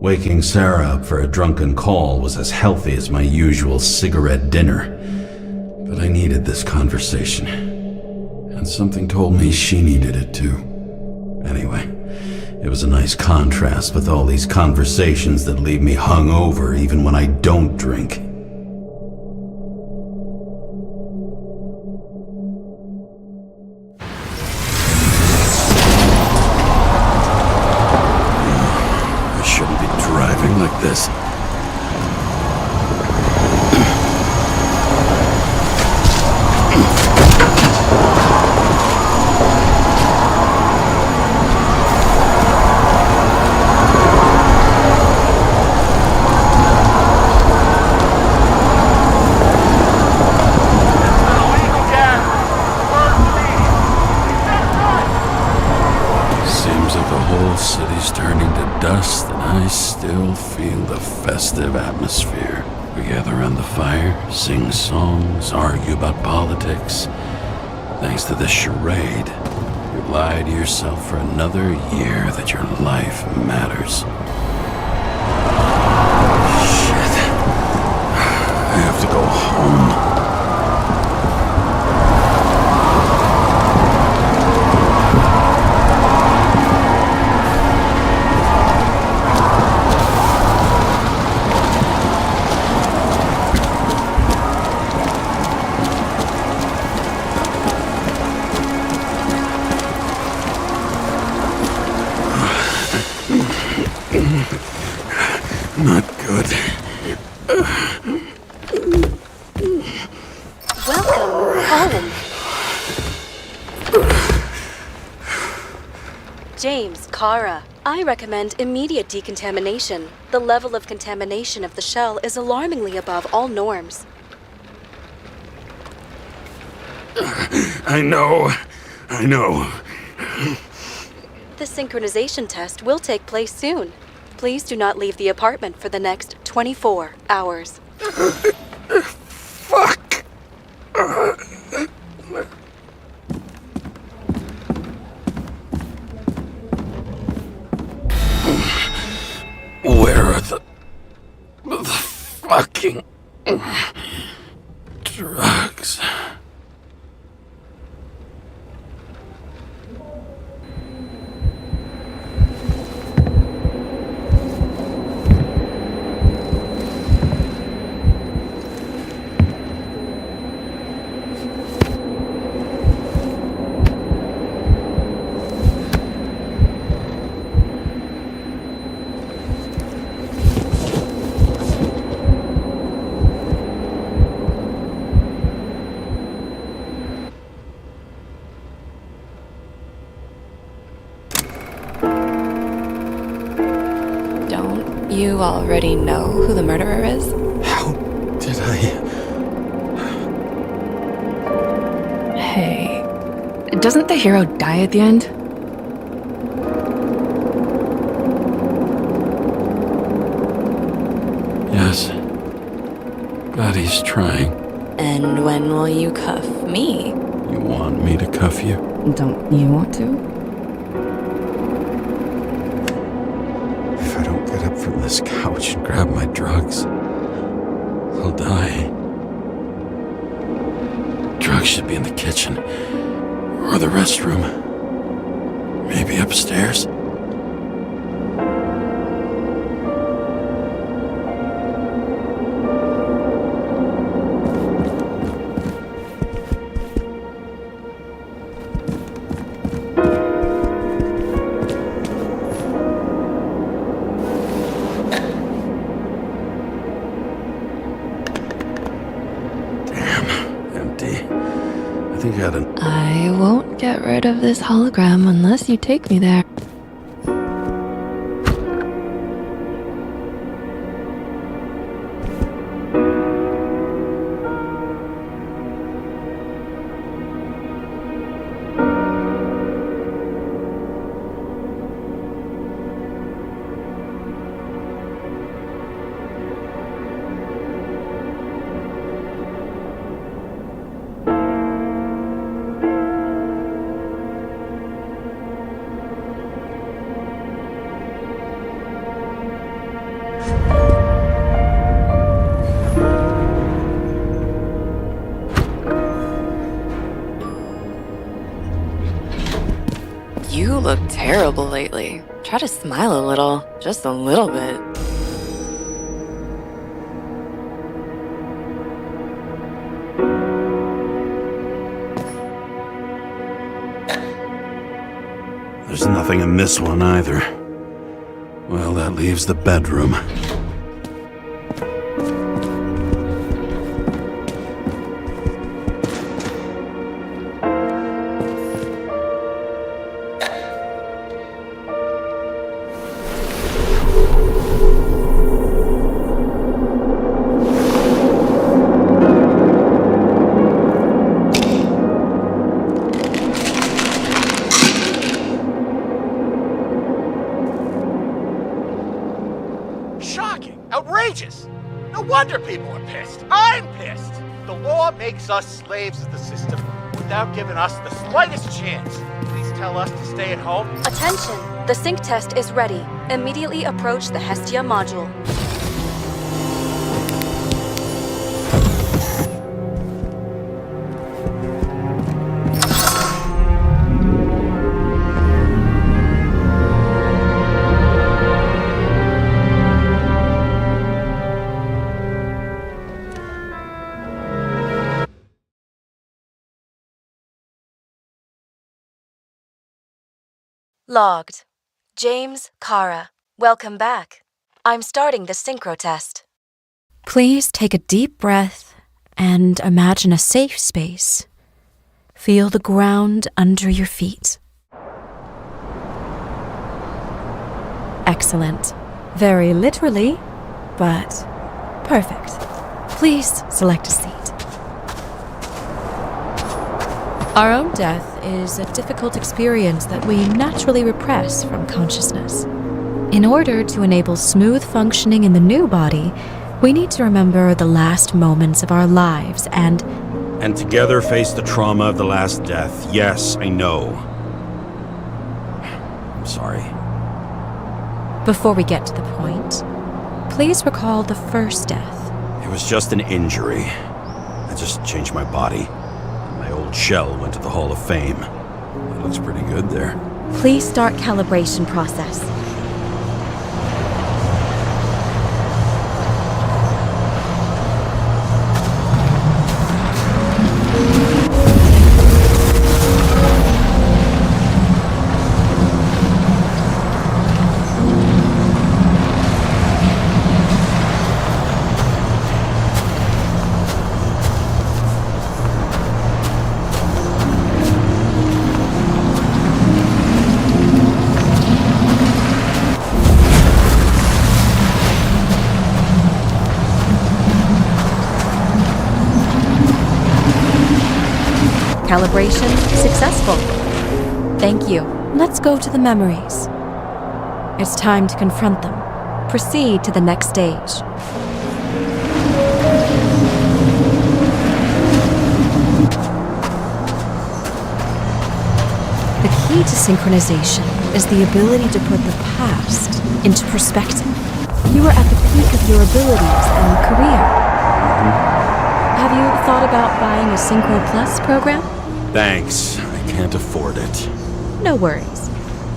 Waking Sarah up for a drunken call was as healthy as my usual cigarette dinner. But I needed this conversation. And something told me she needed it too. Anyway, it was a nice contrast with all these conversations that leave me hungover even when I don't drink. Like this. Seems that the whole city's turning to dust, and I still feel the festive atmosphere. We gather around the fire, sing songs, argue about politics. Thanks to this charade, you lie to yourself for another year that your life matters. Shit. I have to go home. Not good. Welcome home. James, Kara, I recommend immediate decontamination. The level of contamination of the shell is alarmingly above all norms. I know. The synchronization test will take place soon. Please do not leave the apartment for the next 24 hours. Fuck! Where are the fucking drugs? you already know who the murderer is? How did I... Hey, doesn't the hero die at the end? Yes. But he's trying. And when will you cuff me? You want me to cuff you? Don't you want to? If I don't get up from this couch and grab my drugs, I'll die. Drugs should be in the kitchen. Or the restroom. Maybe upstairs. I think I had an... I won't get rid of this hologram unless you take me there. You look terrible lately. Try to smile a little, just a little bit. There's nothing in this one either. Well, that leaves the bedroom. Outrageous! No wonder people are pissed. I'm pissed! The law makes us slaves of the system without giving us the slightest chance. Please tell us to stay at home. Attention! The sync test is ready. Immediately approach the Hestia module. Logged. James Kara. Welcome back. I'm starting the synchro test. Please take a deep breath and imagine a safe space. Feel the ground under your feet. Excellent. Very literally, but perfect. Please select a seat. Our own death is a difficult experience that we naturally repress from consciousness. In order to enable smooth functioning in the new body, we need to remember the last moments of our lives and together face the trauma of the last death. Yes, I know. I'm sorry. Before we get to the point, please recall the first death. It was just an injury. I just changed my body. My old shell went to the Hall of Fame. It looks pretty good there. Please start calibration process. Calibration successful. Thank you. Let's go to the memories. It's time to confront them. Proceed to the next stage. The key to synchronization is the ability to put the past into perspective. You are at the peak of your abilities and career. Have you thought about buying a Synchro Plus program? Thanks. I can't afford it. No worries.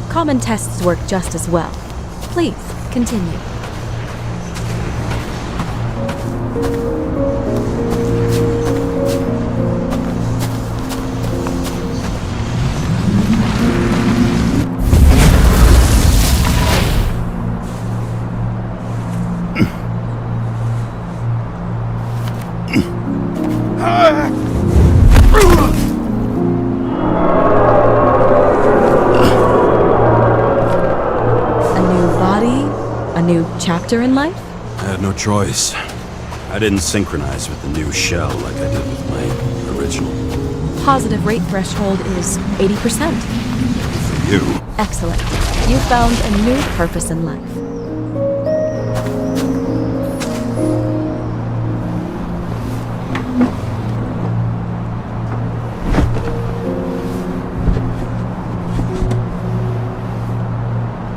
Common tests work just as well. Please, continue. Chapter in life? I had no choice. I didn't synchronize with the new shell like I did with my original. Positive rate threshold is 80%. For you. Excellent. You found a new purpose in life.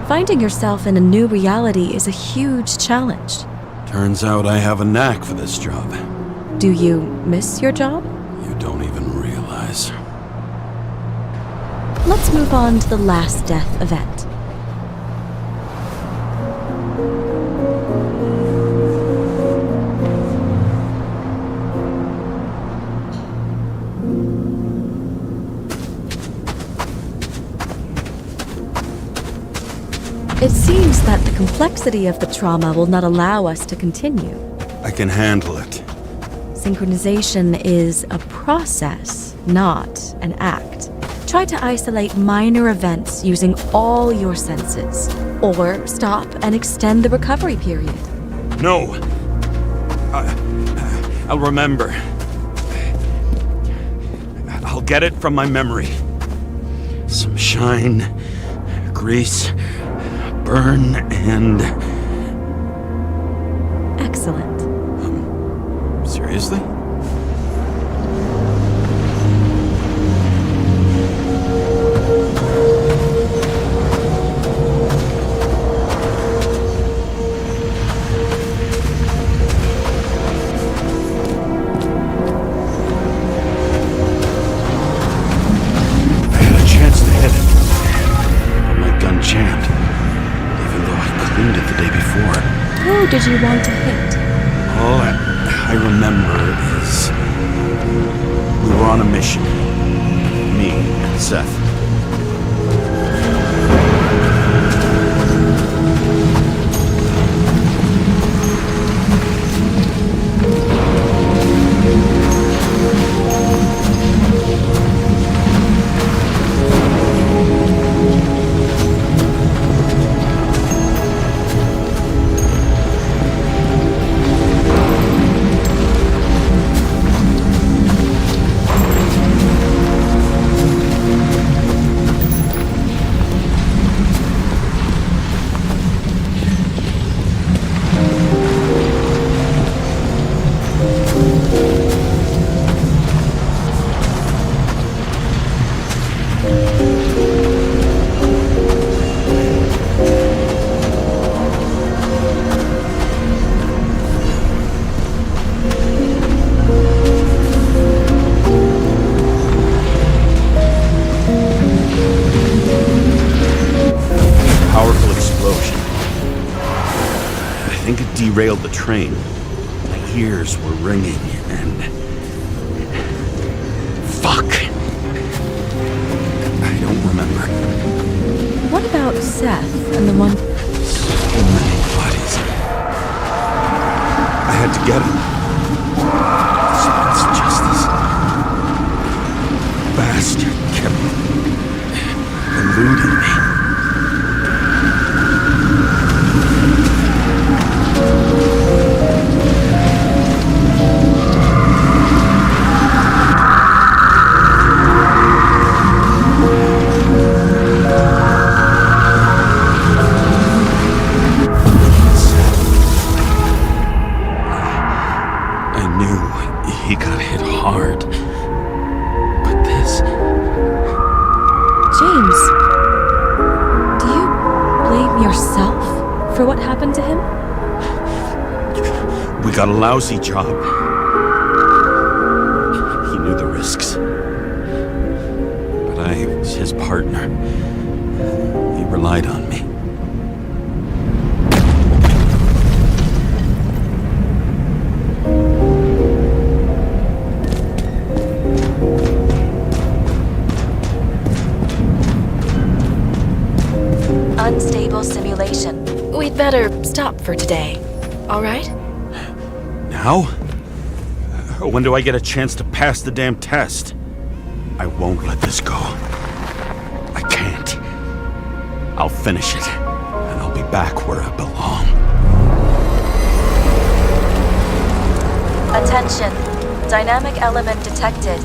Finding yourself in a new reality is a huge challenge. Turns out I have a knack for this job. Do you miss your job? You don't even realize. Let's move on to the last death event. It seems that the complexity of the trauma will not allow us to continue. I can handle it. Synchronization is a process, not an act. Try to isolate minor events using all your senses, or stop and extend the recovery period. No! I'll remember. I'll get it from my memory. Some shine, grease, burn, and... Excellent. Seriously? I had a chance to hit it, but my gun jammed. Cleaned it the day before. Who did you want to hit? All I remember is we were on a mission. Me and Seth. Derailed the train. My ears were ringing and... Fuck! I don't remember. What about Seth and the one... So many bodies. I had to get him. This justice. Bastard kept eluding me. hard. But this... James, do you blame yourself for what happened to him? We got a lousy job. He knew the risks. But I was his partner. He relied on me. Unstable simulation. We'd better stop for today, all right? Now? When do I get a chance to pass the damn test? I won't let this go. I can't. I'll finish it, and I'll be back where I belong. Attention. Dynamic element detected.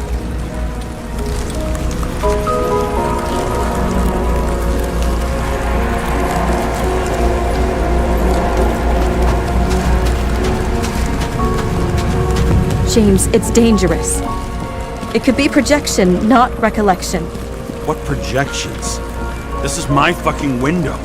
James, it's dangerous. It could be projection, not recollection. What projections? This is my fucking window.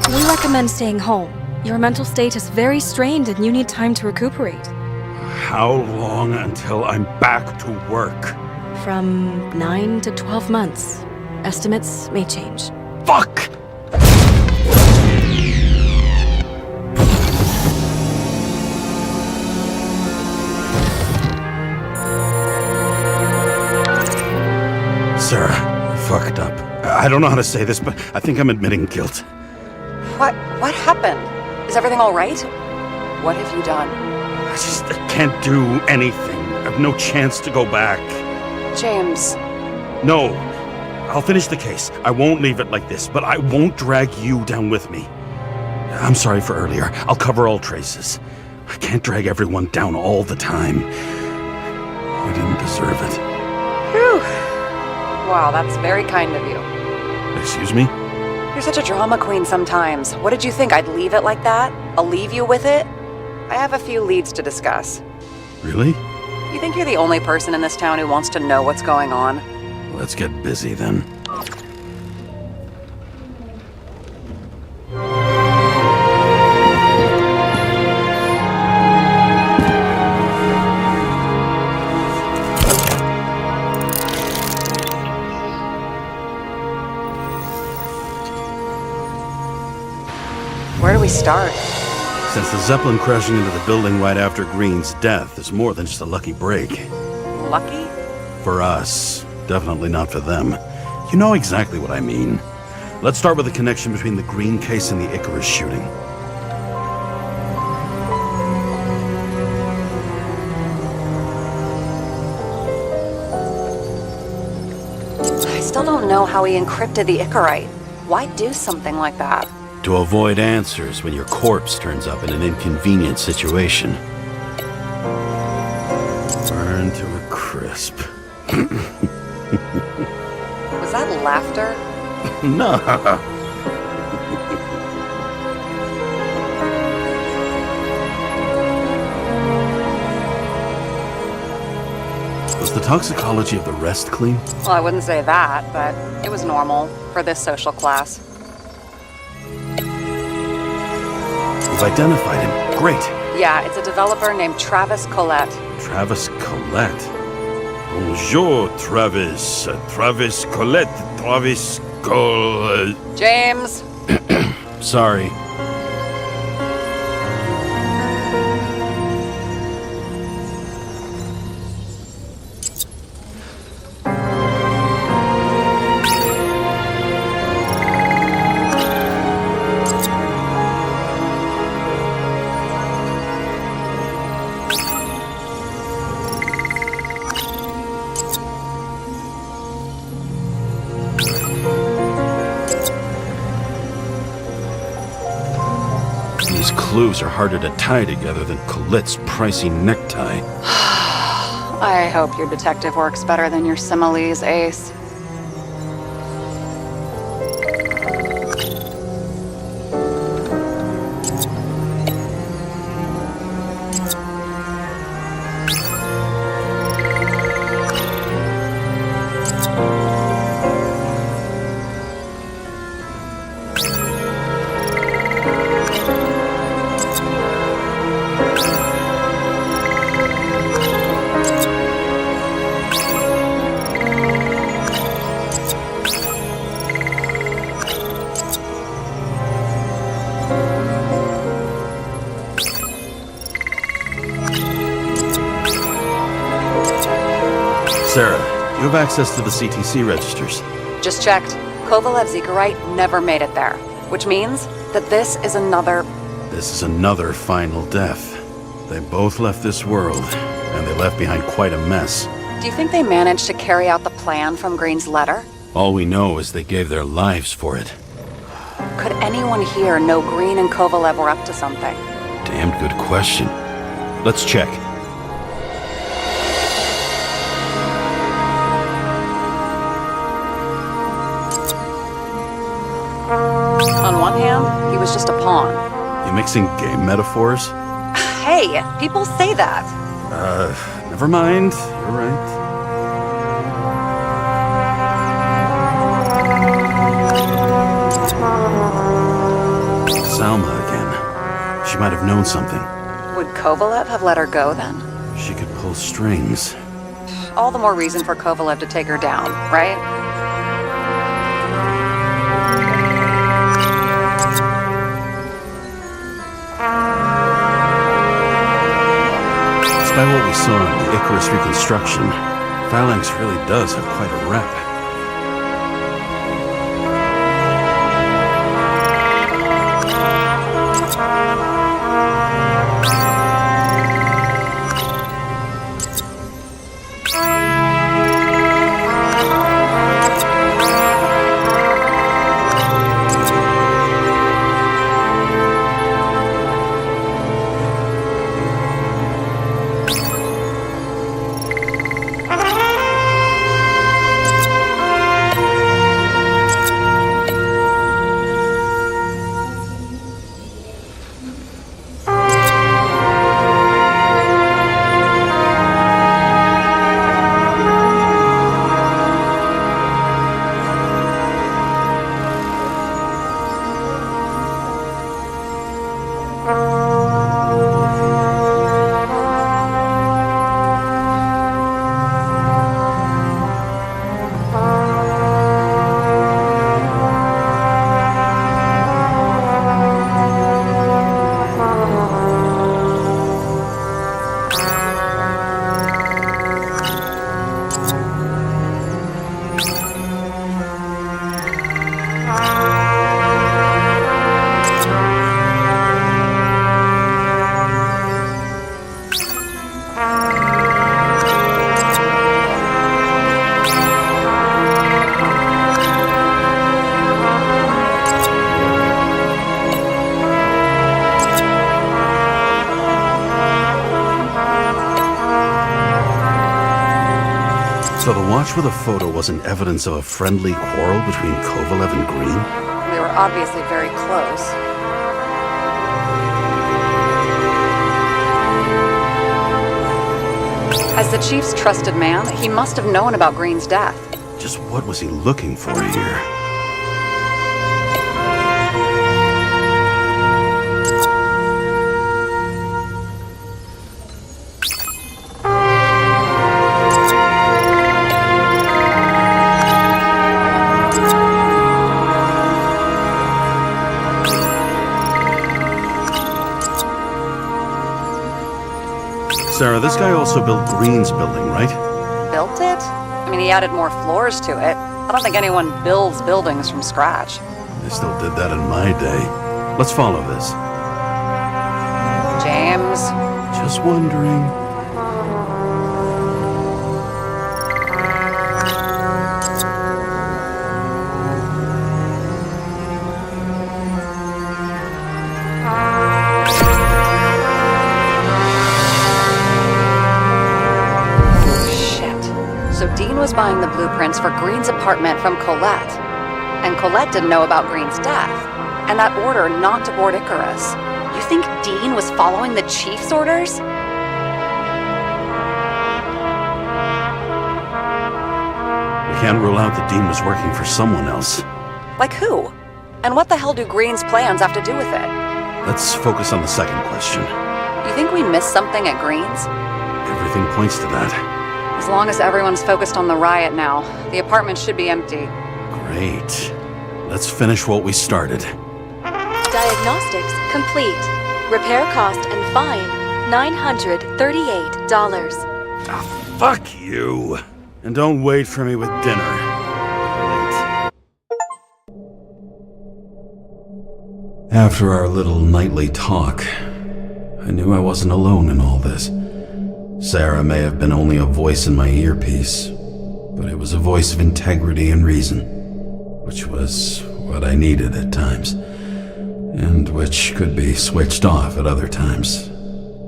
We recommend staying home. Your mental state is very strained and you need time to recuperate. How long until I'm back to work? From 9 to 12 months. Estimates may change. Fuck! Sarah, I fucked up. I don't know how to say this, but I think I'm admitting guilt. What happened? Is everything all right? What have you done? I can't do anything. I have no chance to go back. James. No. I'll finish the case. I won't leave it like this, but I won't drag you down with me. I'm sorry for earlier. I'll cover all traces. I can't drag everyone down all the time. I didn't deserve it. Whew. Wow, that's very kind of you. Excuse me? You're such a drama queen sometimes. What did you think, I'd leave it like that? I'll leave you with it? I have a few leads to discuss. Really? You think you're the only person in this town who wants to know what's going on? Let's get busy then. Where do we start? Since the Zeppelin crashing into the building right after Green's death is more than just a lucky break. Lucky? For us. Definitely not for them. You know exactly what I mean. Let's start with the connection between the Green case and the Icarus shooting. I still don't know how he encrypted the Icarite. Why do something like that? To avoid answers when your corpse turns up in an inconvenient situation. Burn to a crisp. Was that laughter? No. Was the toxicology of the rest clean? Well, I wouldn't say that, but it was normal for this social class. We've identified him. Great. Yeah, it's a developer named Travis Collette. Travis Collette. Bonjour, Travis. Travis Collette. Travis Collette. James! Sorry. clues are harder to tie together than Colette's pricey necktie. I hope your detective works better than your similes, Ace. Sarah, you have access to the CTC registers. Just checked. Kovalev Zekarite never made it there, which means that this is another final death. They both left this world, and they left behind quite a mess. Do you think they managed to carry out the plan from Green's letter? All we know is they gave their lives for it. Could anyone here know Green and Kovalev were up to something? Damned good question. Let's check. On one hand, he was just a pawn. You mixing game metaphors? Hey, people say that. Never mind. You're right. Salma again. She might have known something. Would Kovalev have let her go then? She could pull strings. All the more reason for Kovalev to take her down, right? By what we saw in the Icarus reconstruction, Phalanx really does have quite a rep. So the watch with a photo wasn't evidence of a friendly quarrel between Kovalev and Green? They were obviously very close. As the chief's trusted man, he must have known about Green's death. Just what was he looking for here? Sarah, this guy also built Green's building, right? Built it? I mean, he added more floors to it. I don't think anyone builds buildings from scratch. They still did that in my day. Let's follow this. James. Just wondering. buying the blueprints for Green's apartment from Colette. And Colette didn't know about Green's death, and that order not to board Icarus. You think Dean was following the chief's orders? We can't rule out that Dean was working for someone else. Like who? And what the hell do Green's plans have to do with it? Let's focus on the second question. You think we missed something at Green's? Everything points to that. As long as everyone's focused on the riot now, the apartment should be empty. Great. Let's finish what we started. Diagnostics complete. Repair cost and fine $938. Fuck you. And don't wait for me with dinner. Late. After our little nightly talk, I knew I wasn't alone in all this. Sarah may have been only a voice in my earpiece, but it was a voice of integrity and reason, which was what I needed at times, and which could be switched off at other times,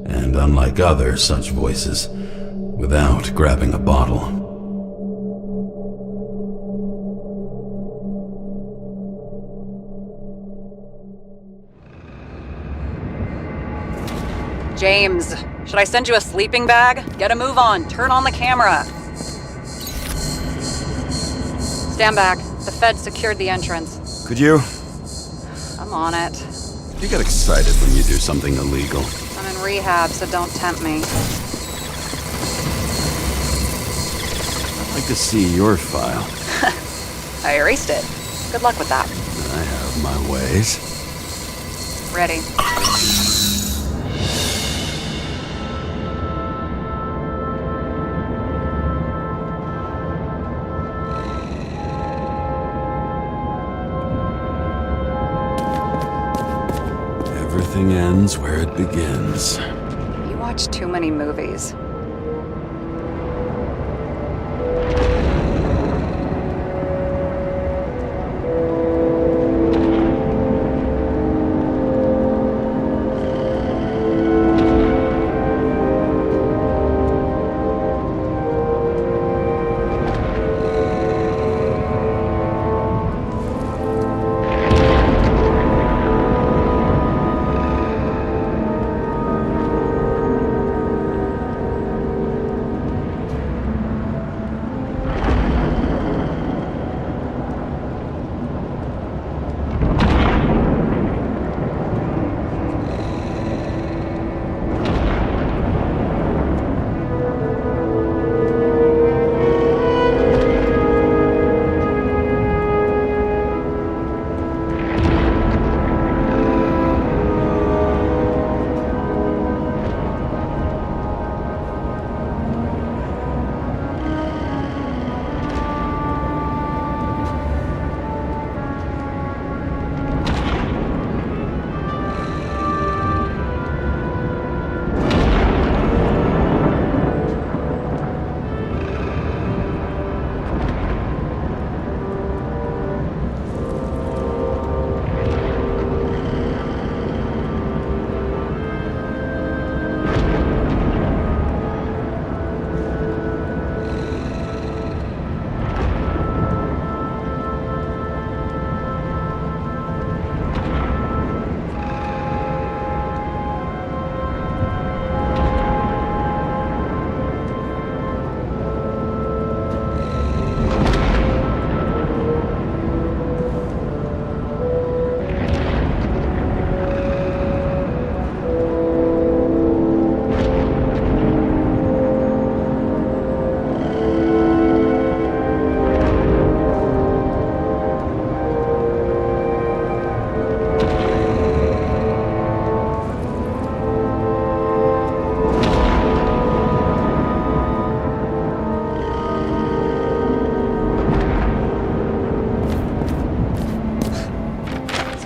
and unlike other such voices, without grabbing a bottle. James, should I send you a sleeping bag? Get a move on. Turn on the camera. Stand back. The feds secured the entrance. Could you? I'm on it. You get excited when you do something illegal. I'm in rehab, so don't tempt me. I'd like to see your file. I erased it. Good luck with that. I have my ways. Ready. Everything ends where it begins. You watch too many movies.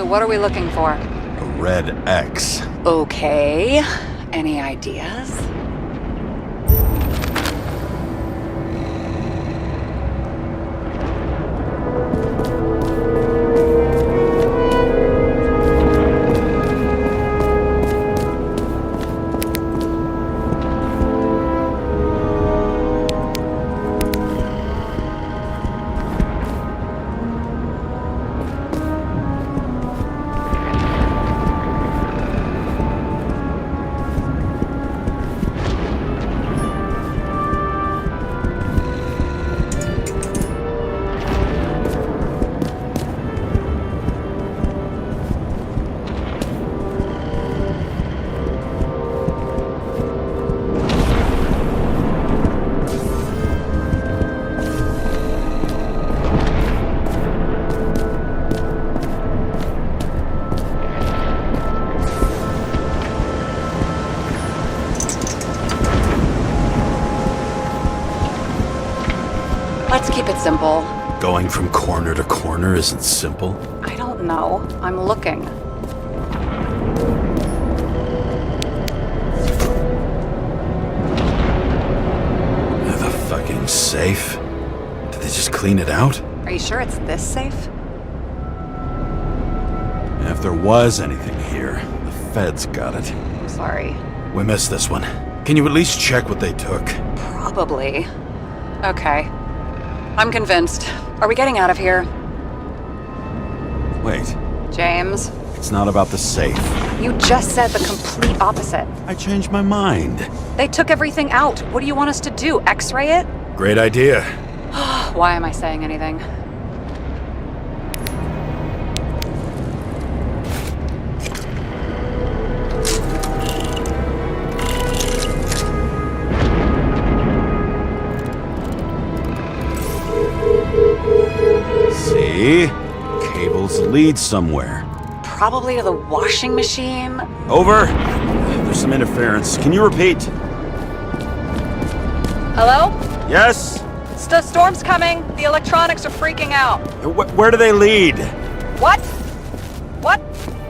What are we looking for? A red X. Okay. Any ideas? Let's keep it simple. Going from corner to corner isn't simple. I don't know. I'm looking. The fucking safe? Did they just clean it out? Are you sure it's this safe? If there was anything here, the feds got it. I'm sorry. We missed this one. Can you at least check what they took? Probably. Okay. I'm convinced. Are we getting out of here? Wait, James, it's not about the safe. you just said the complete opposite. I changed my mind. They took everything out. What do you want us to do? X-ray it? Great idea. Why am I saying anything? See? Cables lead somewhere. Probably to the washing machine. Over. There's some interference. Can you repeat? Hello? Yes? The storm's coming. The electronics are freaking out. Where do they lead? What? What?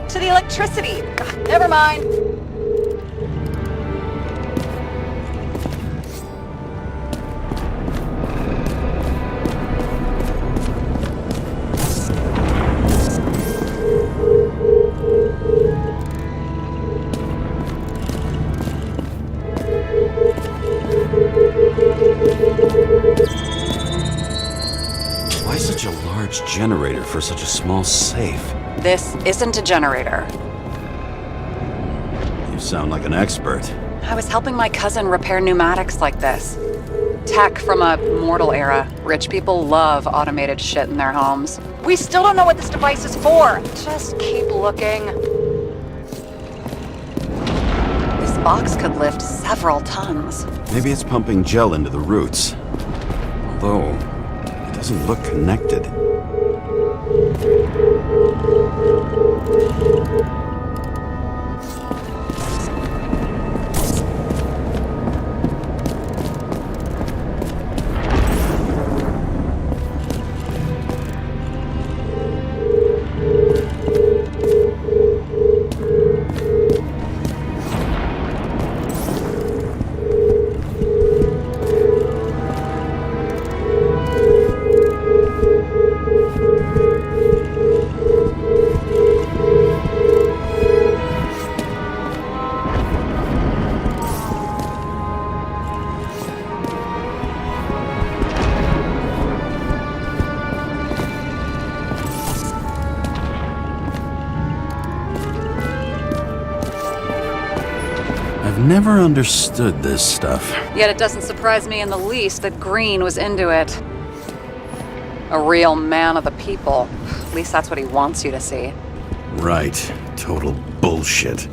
To the electricity. Ugh, never mind. Why such a large generator for such a small safe? This isn't a generator. You sound like an expert. I was helping my cousin repair pneumatics like this. Tech from a mortal era. Rich people love automated shit in their homes. We still don't know what this device is for. Just keep looking. This box could lift several tons. Maybe it's pumping gel into the roots. Although, it doesn't look connected. I've never understood this stuff. Yet it doesn't surprise me in the least that Green was into it. A real man of the people. At least that's what he wants you to see. Right. Total bullshit.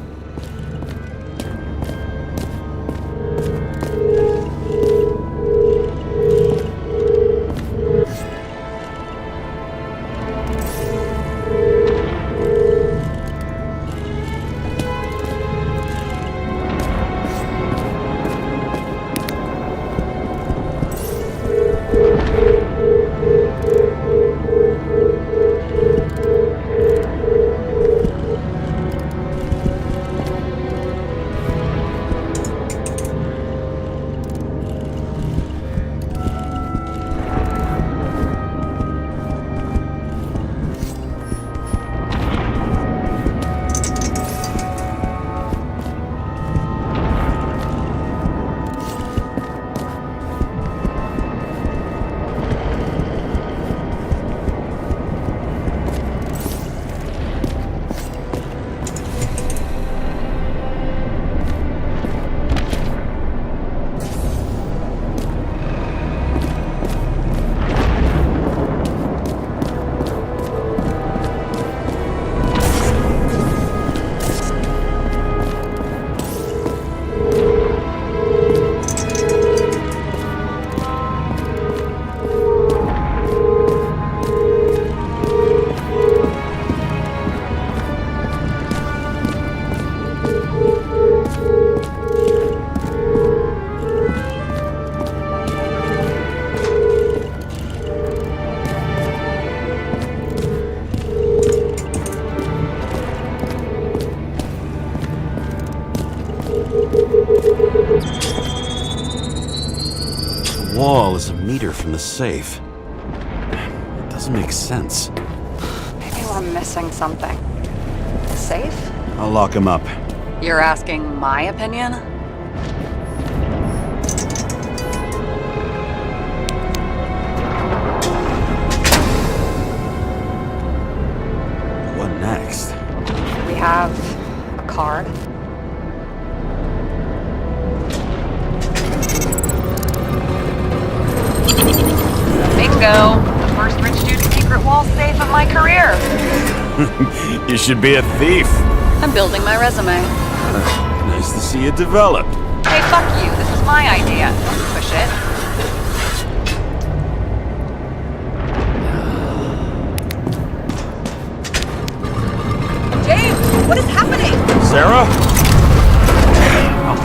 wall is a meter from the safe. It doesn't make sense. Maybe we're missing something. Safe? I'll lock him up. You're asking my opinion? What next? We have a card. Bingo! The first rich dude's secret wall safe of my career. You should be a thief. I'm building my resume. Nice to see it developed. Hey, fuck you. This is my idea. Don't push it. James, what is happening? Sarah? Oh,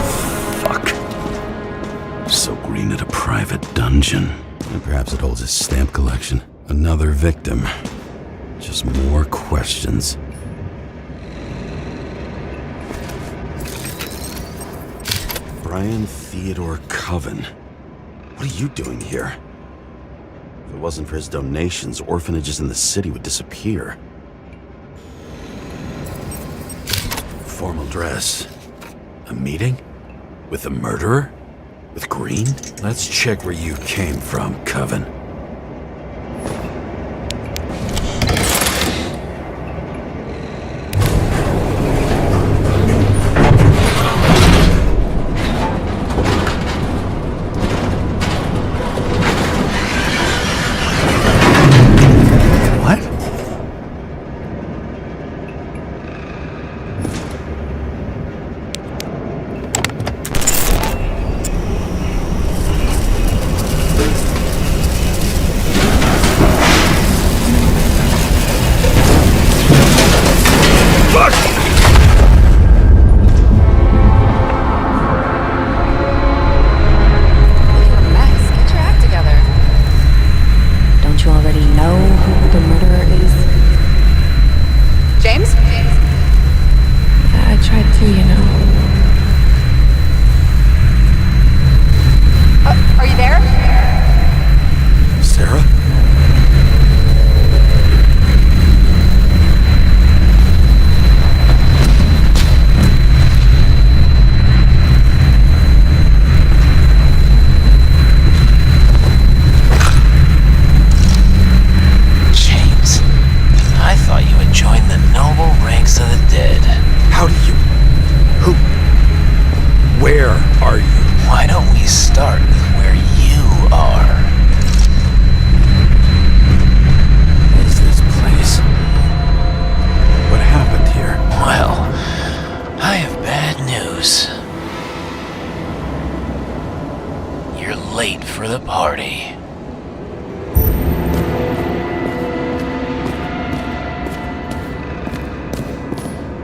fuck. So Green at a private dungeon. And perhaps it holds his stamp collection. Another victim. Just more questions. Brian Theodore Coven. What are you doing here? If it wasn't for his donations, orphanages in the city would disappear. Formal dress. A meeting? With the murderer? With Green? Let's check where you came from, Coven.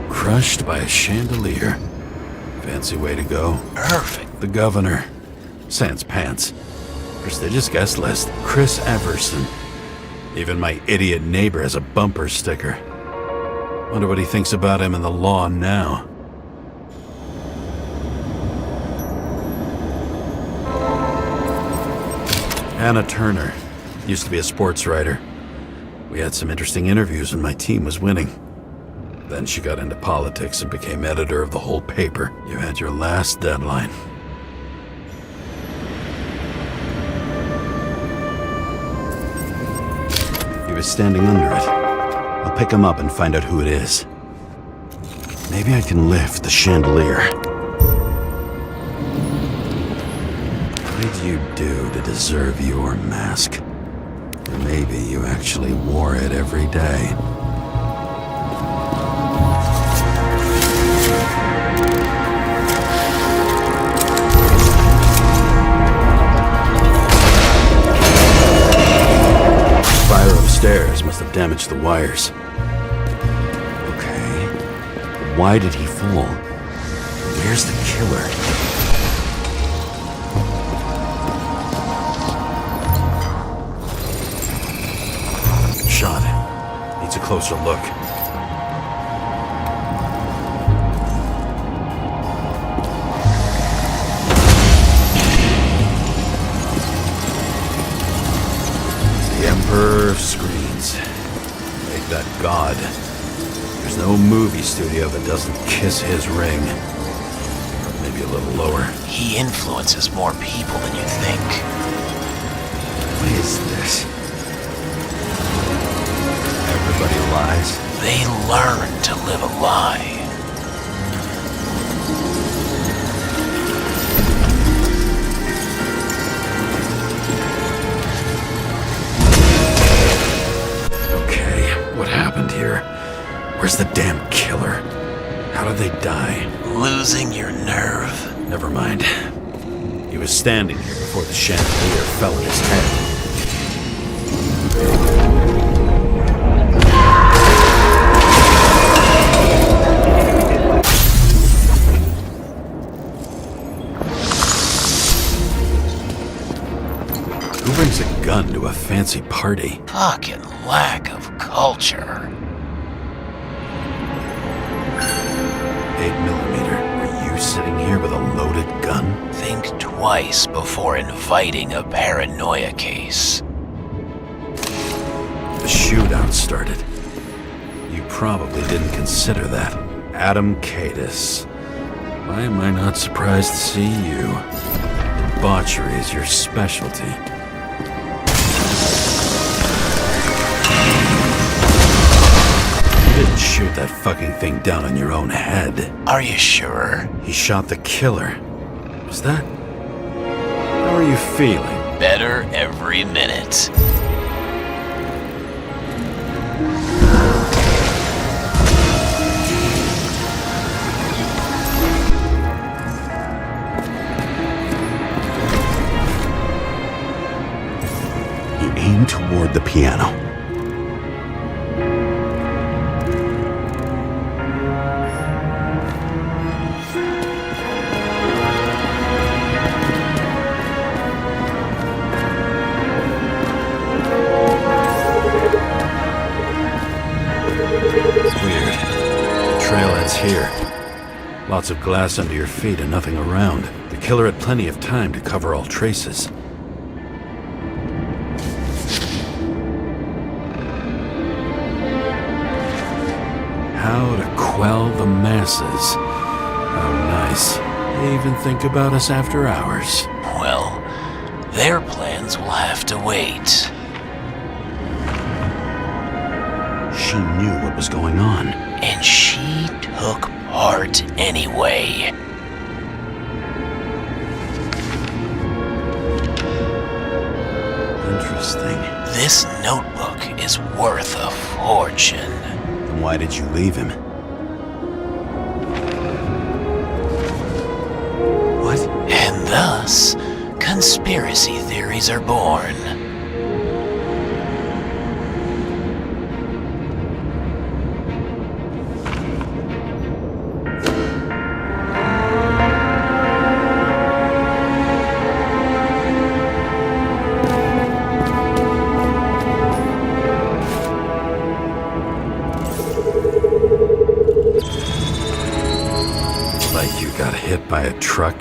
Crushed by a chandelier. Fancy way to go. Perfect. The governor. Sans pants. Prestigious guest list. Chris Everson. Even my idiot neighbor has a bumper sticker. Wonder what he thinks about him and the law now. Anna Turner. Used to be a sports writer. We had some interesting interviews when my team was winning. Then she got into politics and became editor of the whole paper. You had your last deadline. He was standing under it. I'll pick him up and find out who it is. Maybe I can lift the chandelier. What did you do to deserve your mask? Or maybe you actually wore it every day. Stairs must have damaged the wires. Okay. Why did he fall? Where's the killer? Shot. Needs a closer look. Emperor of screens. Make that god. There's no movie studio that doesn't kiss his ring. Or maybe a little lower. He influences more people than you think. What is this? Everybody lies? They learn to live a lie. What happened here? Where's the damn killer? How did they die? Losing your nerve? Never mind. He was standing here before the chandelier fell on his head. Who brings a gun to a fancy party? Fucking lack of culture. 8mm. Are you sitting here with a loaded gun? Think twice before inviting a paranoia case. The shootout started. You probably didn't consider that. Adam Cadis. Why am I not surprised to see you? Debauchery is your specialty. You didn't shoot that fucking thing down on your own head. Are you sure? He shot the killer. Was that... How are you feeling? Better every minute. He aimed toward the piano. Here. Lots of glass under your feet and nothing around. The killer had plenty of time to cover all traces. How to quell the masses. How nice. They even think about us after hours. Well, their plans will have to wait. She knew what was going on. And she took part anyway. Interesting. This notebook is worth a fortune. Then why did you leave him? What? And thus, conspiracy theories are born. Hit by a truck.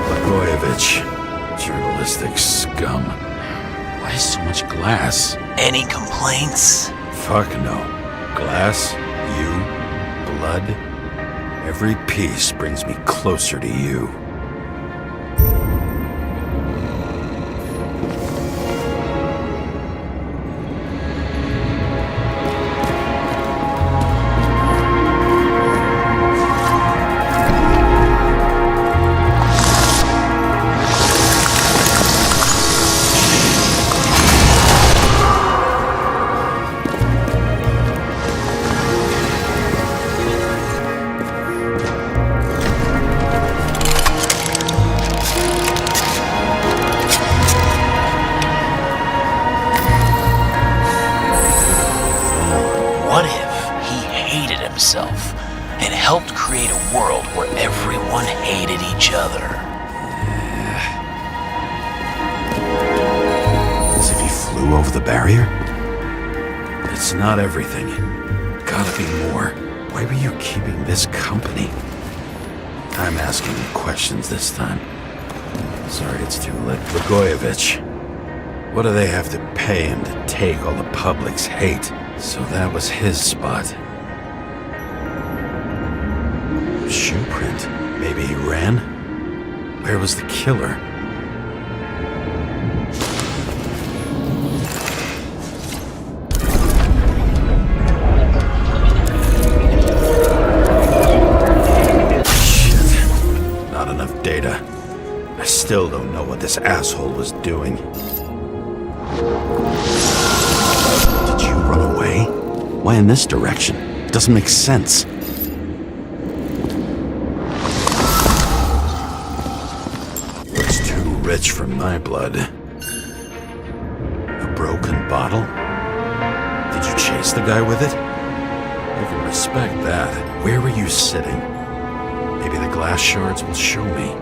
Blagojevich, journalistic scum. Why so much glass? Any complaints? Fuck no. Glass, you, blood. Every piece brings me closer to you. And helped create a world where everyone hated each other. As if he flew over the barrier? It's not everything. Gotta be more. Why were you keeping this company? I'm asking you questions this time. Sorry it's too late. Blagojevich. What do they have to pay him to take all the public's hate? So that was his spot. Shoe print. Maybe he ran? Where was the killer? Shit. Not enough data. I still don't know what this asshole was doing. Did you run away? Why in this direction? It doesn't make sense. Looks too rich for my blood. A broken bottle? Did you chase the guy with it? I can respect that. Where were you sitting? Maybe the glass shards will show me.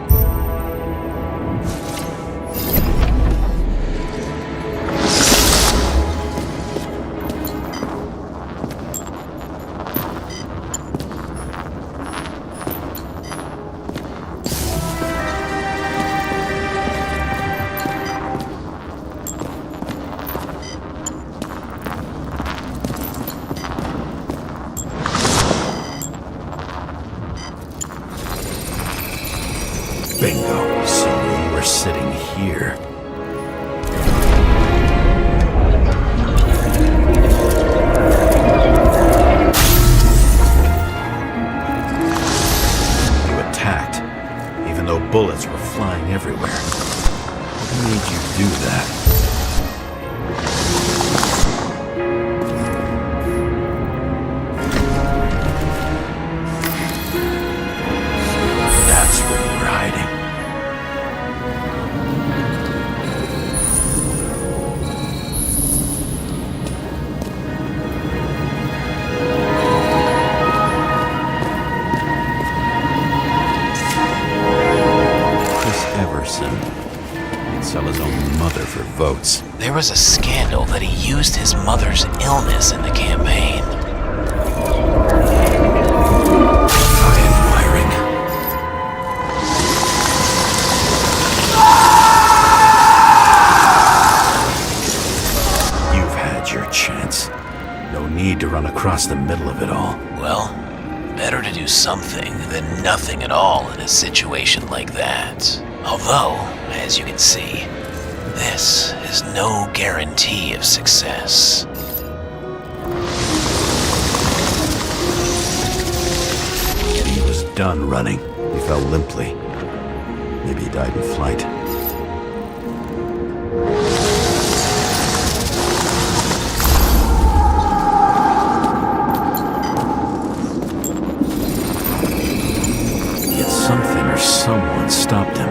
Bingo. So you were sitting here. You attacked, even though bullets were flying everywhere. What made you do that? That's where you were hiding. He'd sell his own mother for votes. There was a scandal that he used his mother's illness in the campaign. Fucking wiring. You've had your chance. No need to run across the middle of it all. Well, better to do something than nothing at all in a situation like that. Although, as you can see, this is no guarantee of success. He was done running. He fell limply. Maybe he died in flight. Yet something or someone stopped him.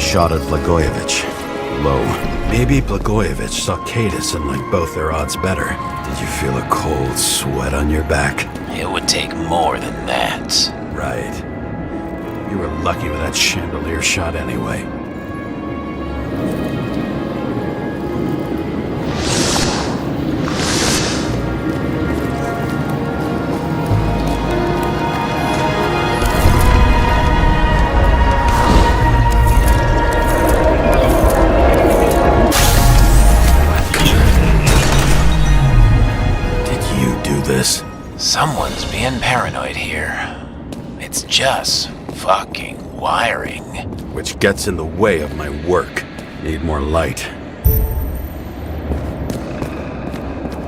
Shot at Blagojevich. Low. Maybe Blagojevich saw Cadis and liked both their odds better. Did you feel a cold sweat on your back? It would take more than that. Right. You were lucky with that chandelier shot anyway. Someone's being paranoid here. It's just fucking wiring. Which gets in the way of my work. Need more light.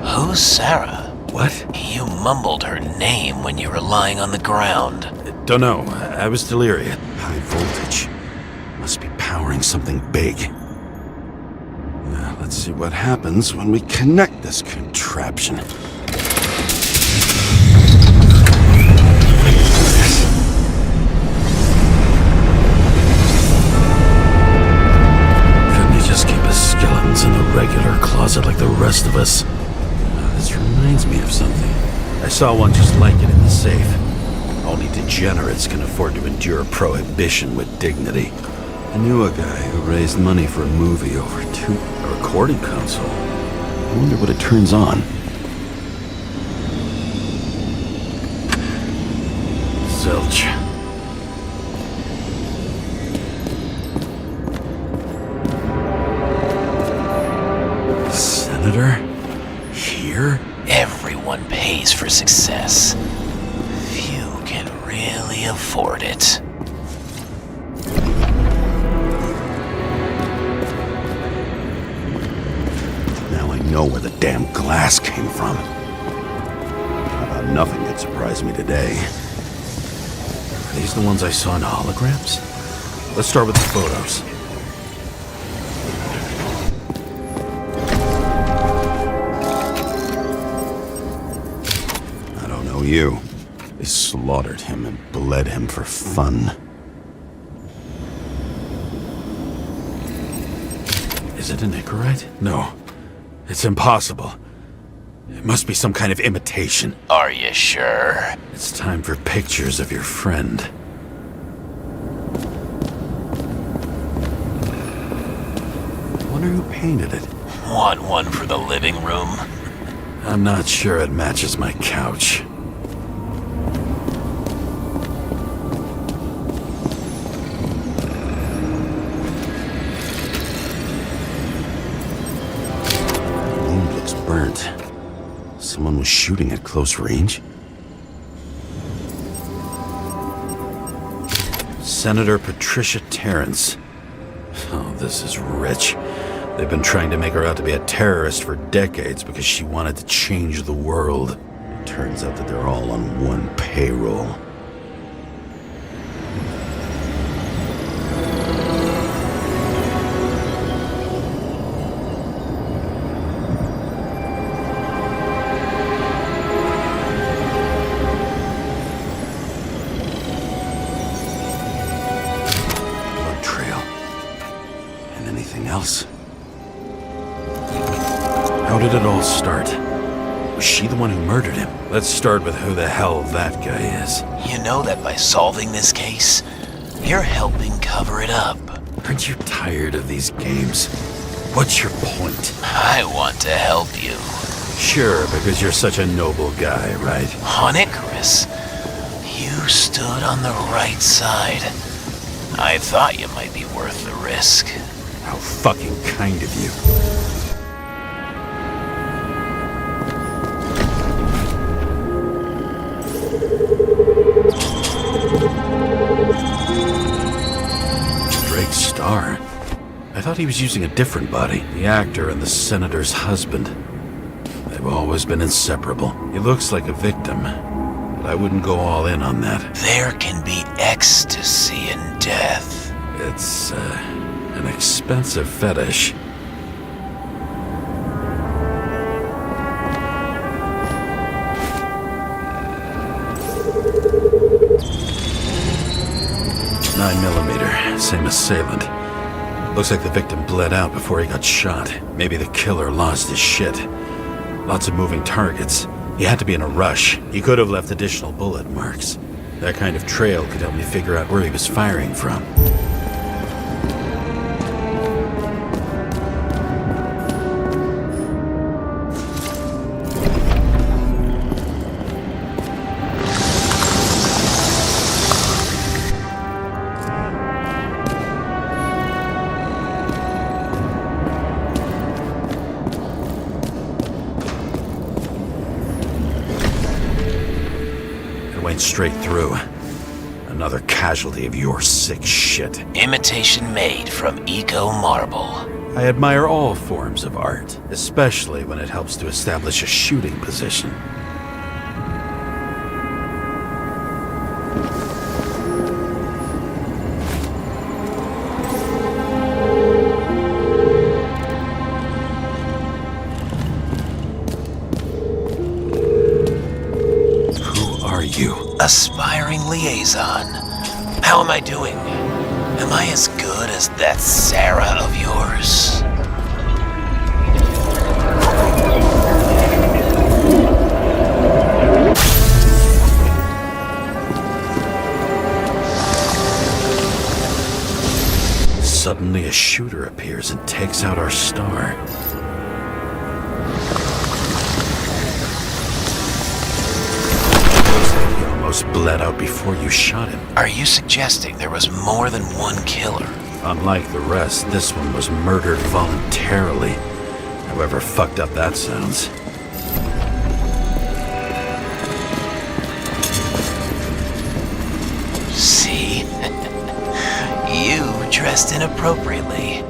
Who's Sarah? What? You mumbled her name when you were lying on the ground. Dunno. I was delirious. High voltage. Must be powering something big. Now, let's see what happens when we connect this contraption. rest of us. This reminds me of something. I saw one just like it in the safe. Only degenerates can afford to endure prohibition with dignity. I knew a guy who raised money for a movie over a recording console. I wonder what it turns on. Zilch. Senator? Here? Everyone pays for success. Few can really afford it. Now I know where the damn glass came from. I thought nothing could surprise me today. Are these the ones I saw in holograms? Let's start with the photos. I don't know you. They slaughtered him and bled him for fun. Is it an Icarite? No. It's impossible. It must be some kind of imitation. Are you sure? It's time for pictures of your friend. I wonder who painted it. Want one for the living room? I'm not sure it matches my couch. The wound looks burnt. Someone was shooting at close range? Senator Patricia Terrence. Oh, this is rich. They've been trying to make her out to be a terrorist for decades because she wanted to change the world. It turns out that they're all on one payroll. Blood trail. And anything else? How did it all start? Was she the one who murdered him? Let's start with who the hell that guy is. You know that by solving this case, you're helping cover it up. Aren't you tired of these games? What's your point? I want to help you. Sure, because you're such a noble guy, right? On Icarus, you stood on the right side. I thought you might be worth the risk. How fucking kind of you. Drake Starr? I thought he was using a different body. The actor and the senator's husband. They've always been inseparable. He looks like a victim, but I wouldn't go all in on that. There can be ecstasy in death. It's, an expensive fetish. .9mm, same assailant. Looks like the victim bled out before he got shot. Maybe the killer lost his shit. Lots of moving targets. He had to be in a rush. He could have left additional bullet marks. That kind of trail could help me figure out where he was firing from. Went straight through. Another casualty of your sick shit. Imitation made from Eco Marble. I admire all forms of art, especially when it helps to establish a shooting position. Aspiring liaison. How am I doing? Am I as good as that Sarah of yours? Suddenly a shooter appears and takes out our star. Looks like he almost bled out before you shot him. Are you suggesting there was more than one killer? Unlike the rest, this one was murdered voluntarily. However fucked up that sounds. See? You dressed inappropriately.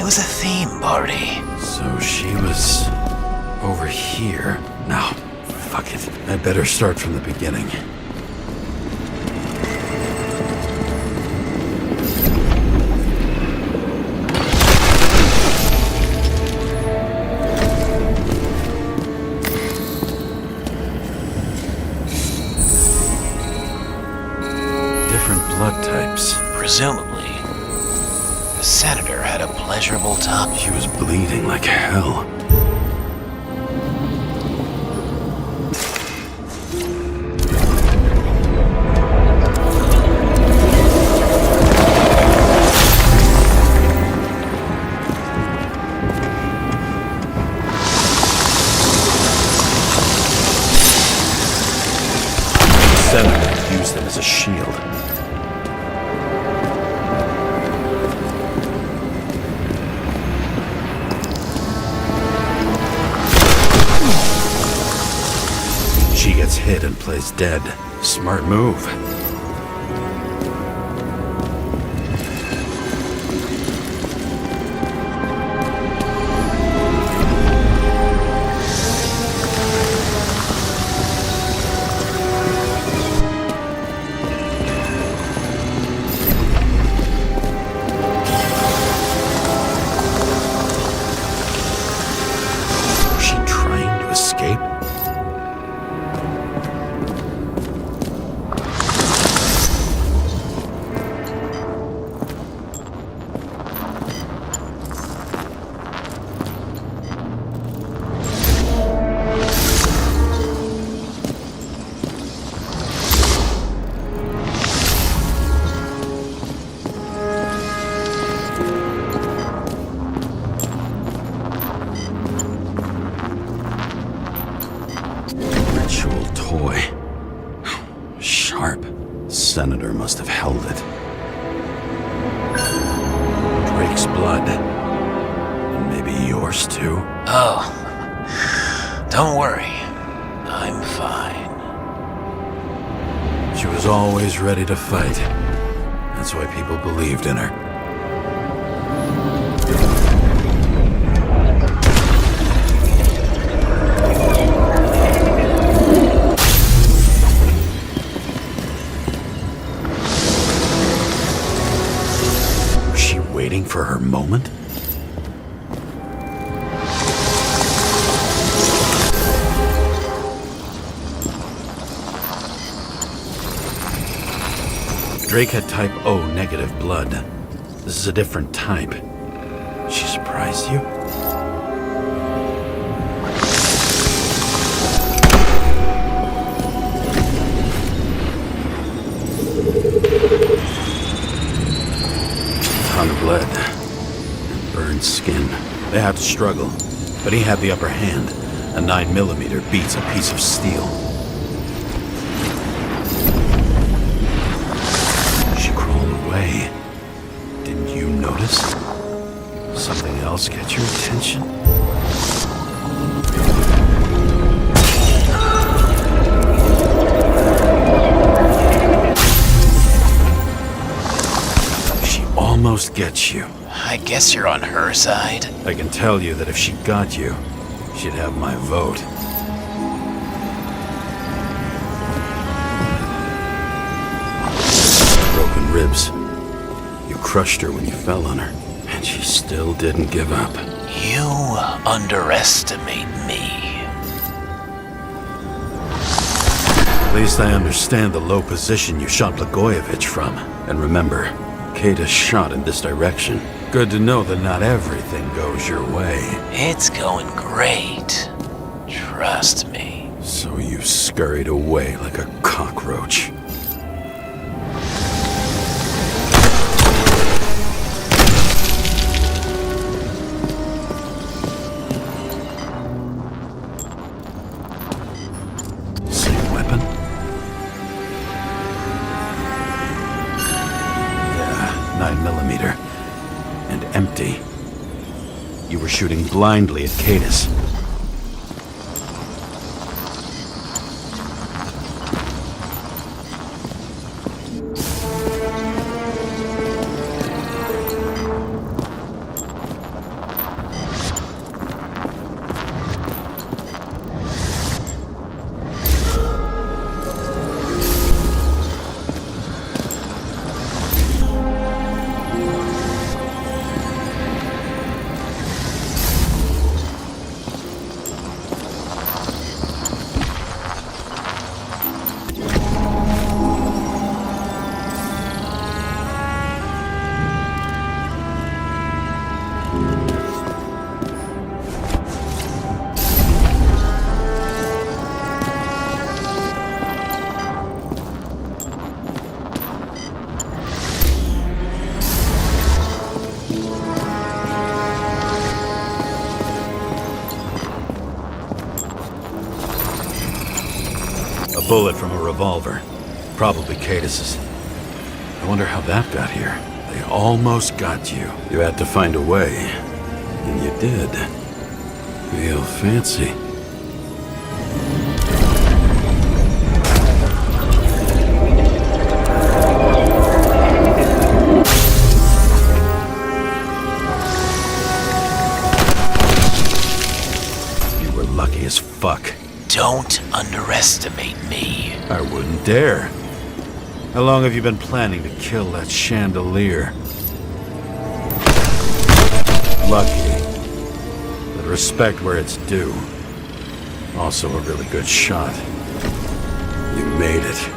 It was a theme party. So she was over here. Now, fuck it. I better start from the beginning. Different blood types. Presumably, the senator had a pleasurable time. She was bleeding like hell. The senator used them as a shield. She gets hit and plays dead. Smart move. Was she trying to escape? Ritual toy. Sharp. Senator must have held it. Drake's blood. And maybe yours too. Oh, don't worry. I'm fine. She was always ready to fight. That's why people believed in her. Was she waiting for her moment? Drake had type O negative blood. This is a different type. She surprised you? Ton of blood. And burned skin. They had to struggle. But he had the upper hand. A 9mm beats a piece of steel. Away. Didn't you notice? Something else get your attention? She almost gets you. I guess you're on her side. I can tell you that if she got you, she'd have my vote. Broken ribs. You crushed her when you fell on her, and she still didn't give up. You underestimate me. At least I understand the low position you shot Blagojevich from. And remember, Kata's shot in this direction. Good to know that not everything goes your way. It's going great. Trust me. So you scurried away like a 9mm. And empty. You were shooting blindly at Cadus. A bullet from a revolver. Probably Cadus's. I wonder how that got here. They almost got you. You had to find a way. And you did. Real fancy. You were lucky as fuck. Don't underestimate me. I wouldn't dare. How long have you been planning to kill that chandelier? Lucky. But respect where it's due. Also a really good shot. You made it.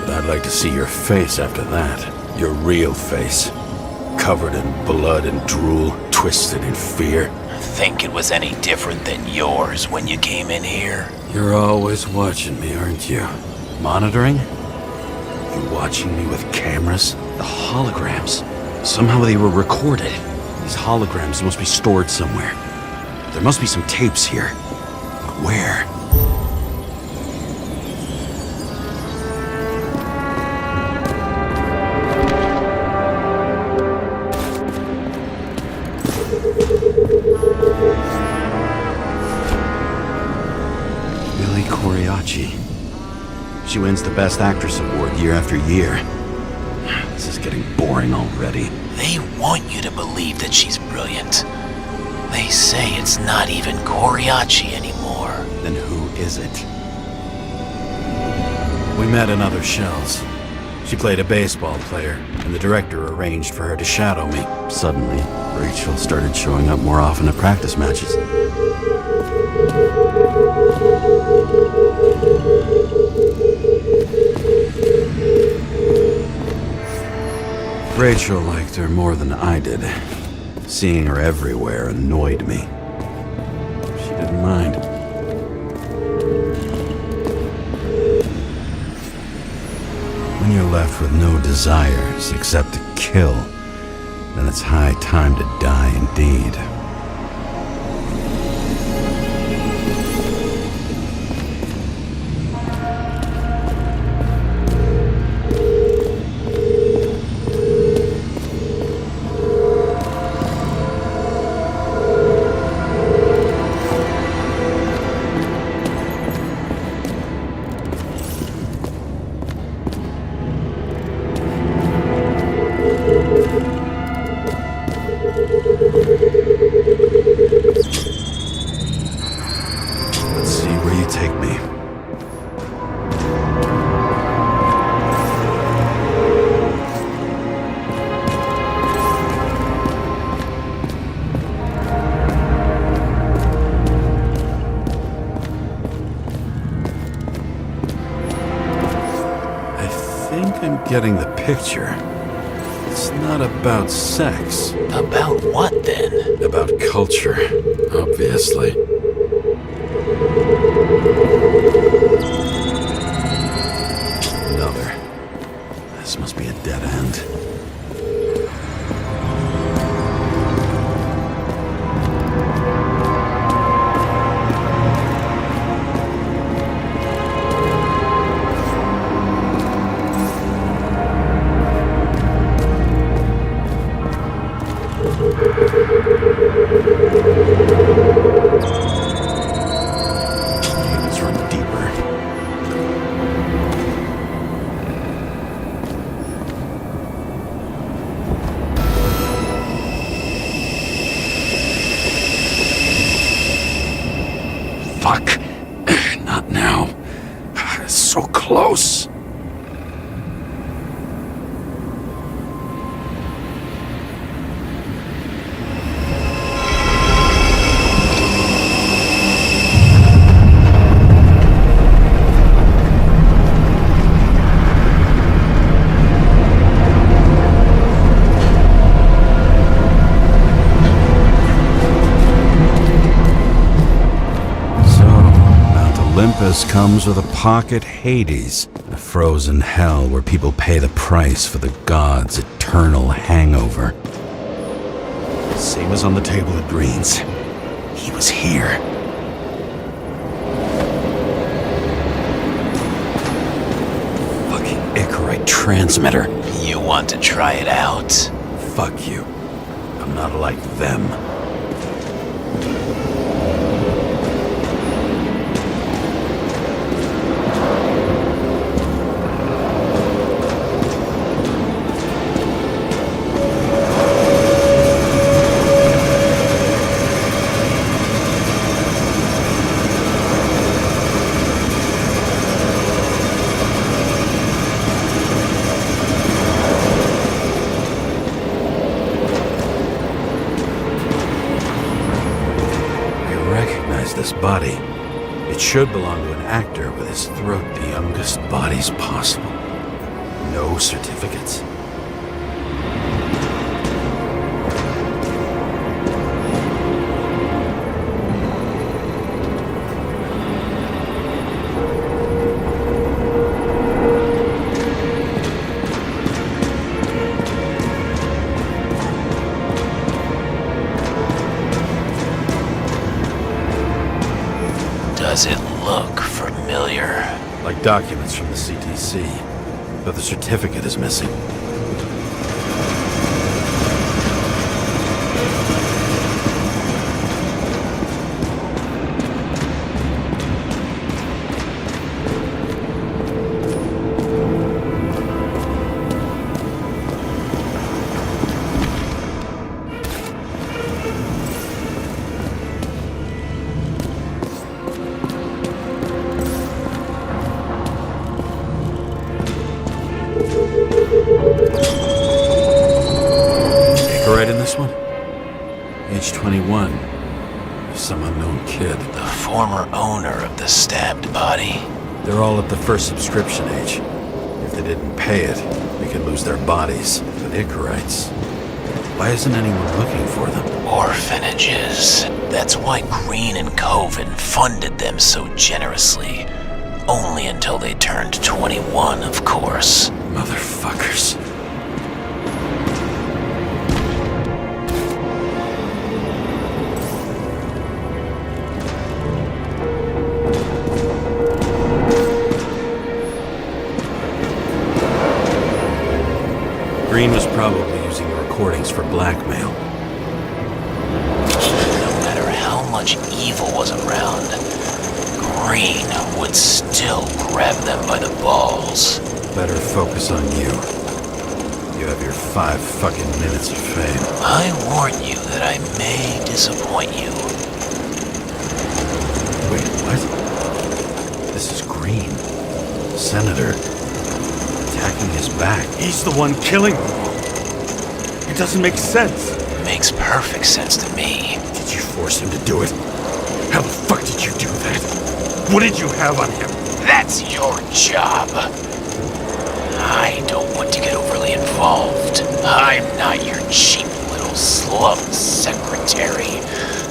But I'd like to see your face after that. Your real face. Covered in blood and drool, twisted in fear. Think it was any different than yours when you came in here? You're always watching me, aren't you? Monitoring? You watching me with cameras? The holograms. Somehow they were recorded. These holograms must be stored somewhere. There must be some tapes here. But where? Billy Coriacci. She wins the Best Actress award year after year. This is getting boring already. They want you to believe that she's brilliant. They say it's not even Coriacci anymore. Then who is it? We met in other shells. She played a baseball player, and the director arranged for her to shadow me. Suddenly, Rachel started showing up more often at practice matches. Rachel liked her more than I did. Seeing her everywhere annoyed me. She didn't mind. When you're left with no desires except to kill, then it's high time to die indeed. Let's see where you take me. I think I'm getting the picture. It's not about sex. About what then? About culture, obviously. Another. This must be a dead end. close! Olympus comes with a pocket Hades, a frozen hell where people pay the price for the gods' eternal hangover. Same as on the table at Green's. He was here. Fucking Icarite transmitter. You want to try it out? Fuck you. I'm not like them. This body. It should belong to an actor with his throat the youngest bodies possible. No certificates. Does it look familiar? Like documents from the CTC, but the certificate is missing. Right in this one? Age 21. Some unknown kid. The former owner of the stabbed body. They're all at the first subscription age. If they didn't pay it, they could lose their bodies. But Icarites, why isn't anyone looking for them? Orphanages. That's why Green and Coven funded them so generously. Only until they turned 21, of course. Motherfuckers. Green was probably using the recordings for blackmail. No matter how much evil was around, Green would still grab them by the balls. Better focus on you. You have your 5 fucking minutes of fame. I warn you that I may disappoint you. Wait, what? This is Green. Senator. Attacking his back. He's the one killing them all. It doesn't make sense. Makes perfect sense to me. Did you force him to do it? How the fuck did you do that? What did you have on him? That's your job. I don't want to get overly involved. I'm not your cheap little slum secretary,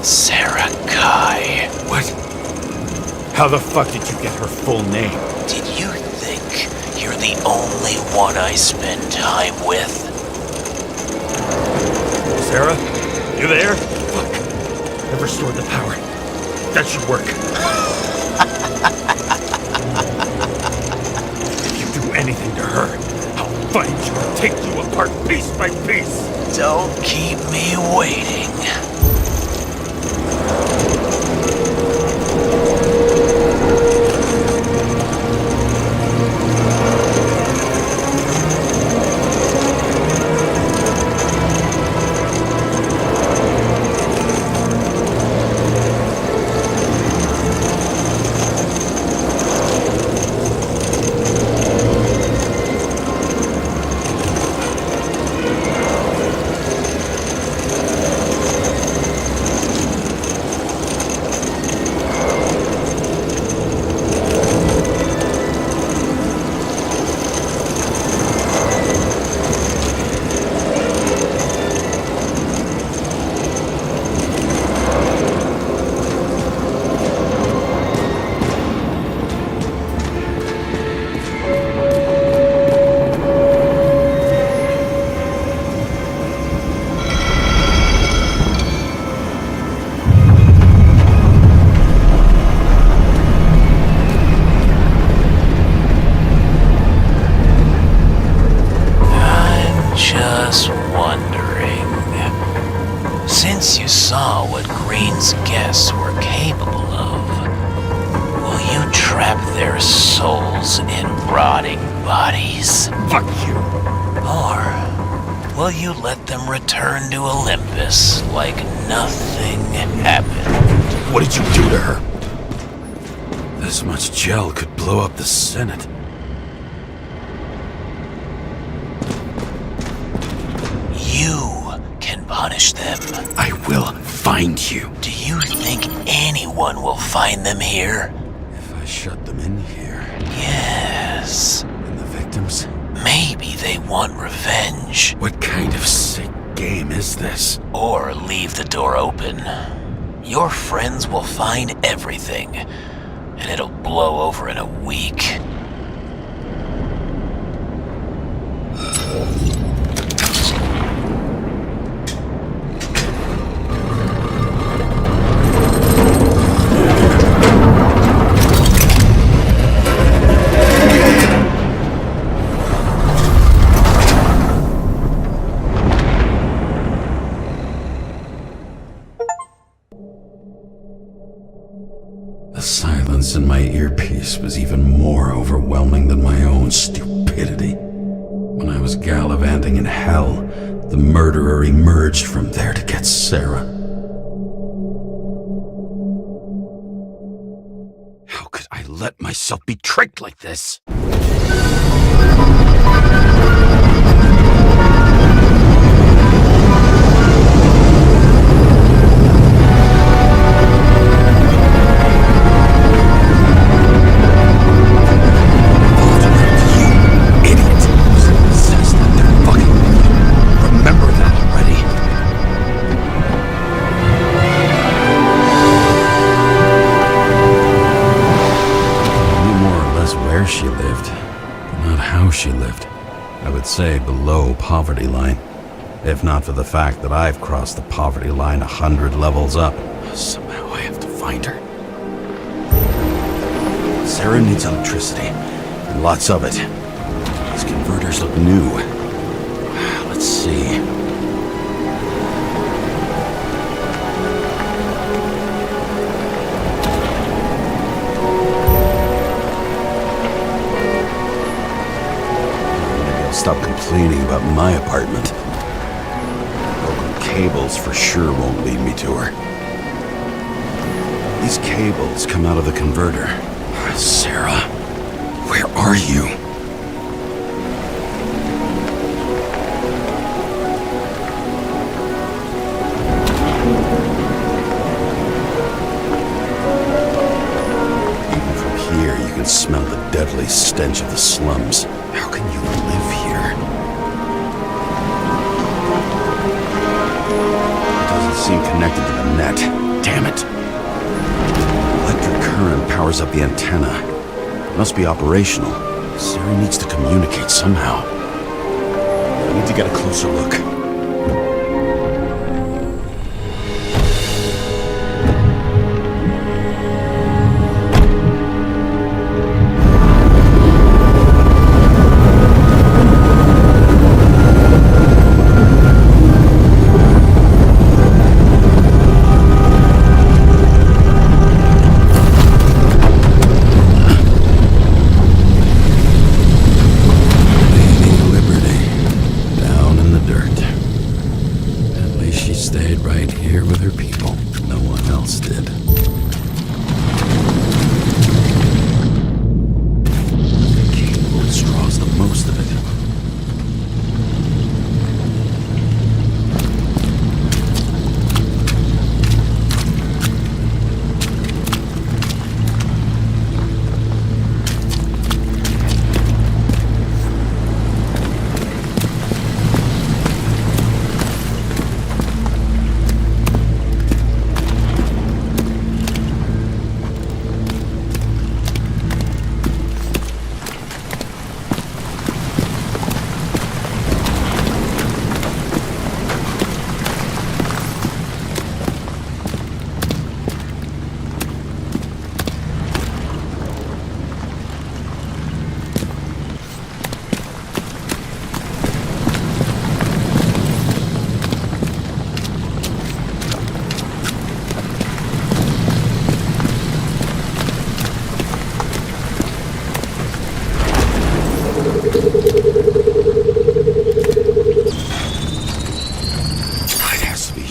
Sarah Kai. What? How the fuck did you get her full name? Did you think you're the only one I spend time with? Sarah? You there? Look, I've restored the power. That should work. If you do anything to her, I'll find you and take you apart piece by piece. Don't keep me waiting. saw what Green's guests were capable of, will you trap their souls in rotting bodies? Fuck you! Or will you let them return to Olympus like nothing happened? What did you do to her? This much gel could blow up the Senate. You can punish them. I will find you. Do you think anyone will find them here? If I shut them in here. Yes. And the victims? Maybe they want revenge. What kind of sick game is this? Or leave the door open. Your friends will find everything, and it'll blow over in a week. The silence in my earpiece was even more overwhelming than my own stupidity. When I was gallivanting in hell, the murderer emerged from there to get Sarah. How could I let myself be tricked like this? She lived, but not how she lived. I would say below poverty line, if not for the fact that I've crossed the poverty line 100 levels up. Somehow I have to find her. Sarah needs electricity, and lots of it. These converters look new. Let's see. Stop complaining about my apartment. Broken cables for sure won't lead me to her. These cables come out of the converter. Sarah, where are you? Even from here, you can smell the deadly stench of the slums. How can you live here? It doesn't seem connected to the net. Damn it. Electric current powers up the antenna. It must be operational. Sarah needs to communicate somehow. I need to get a closer look.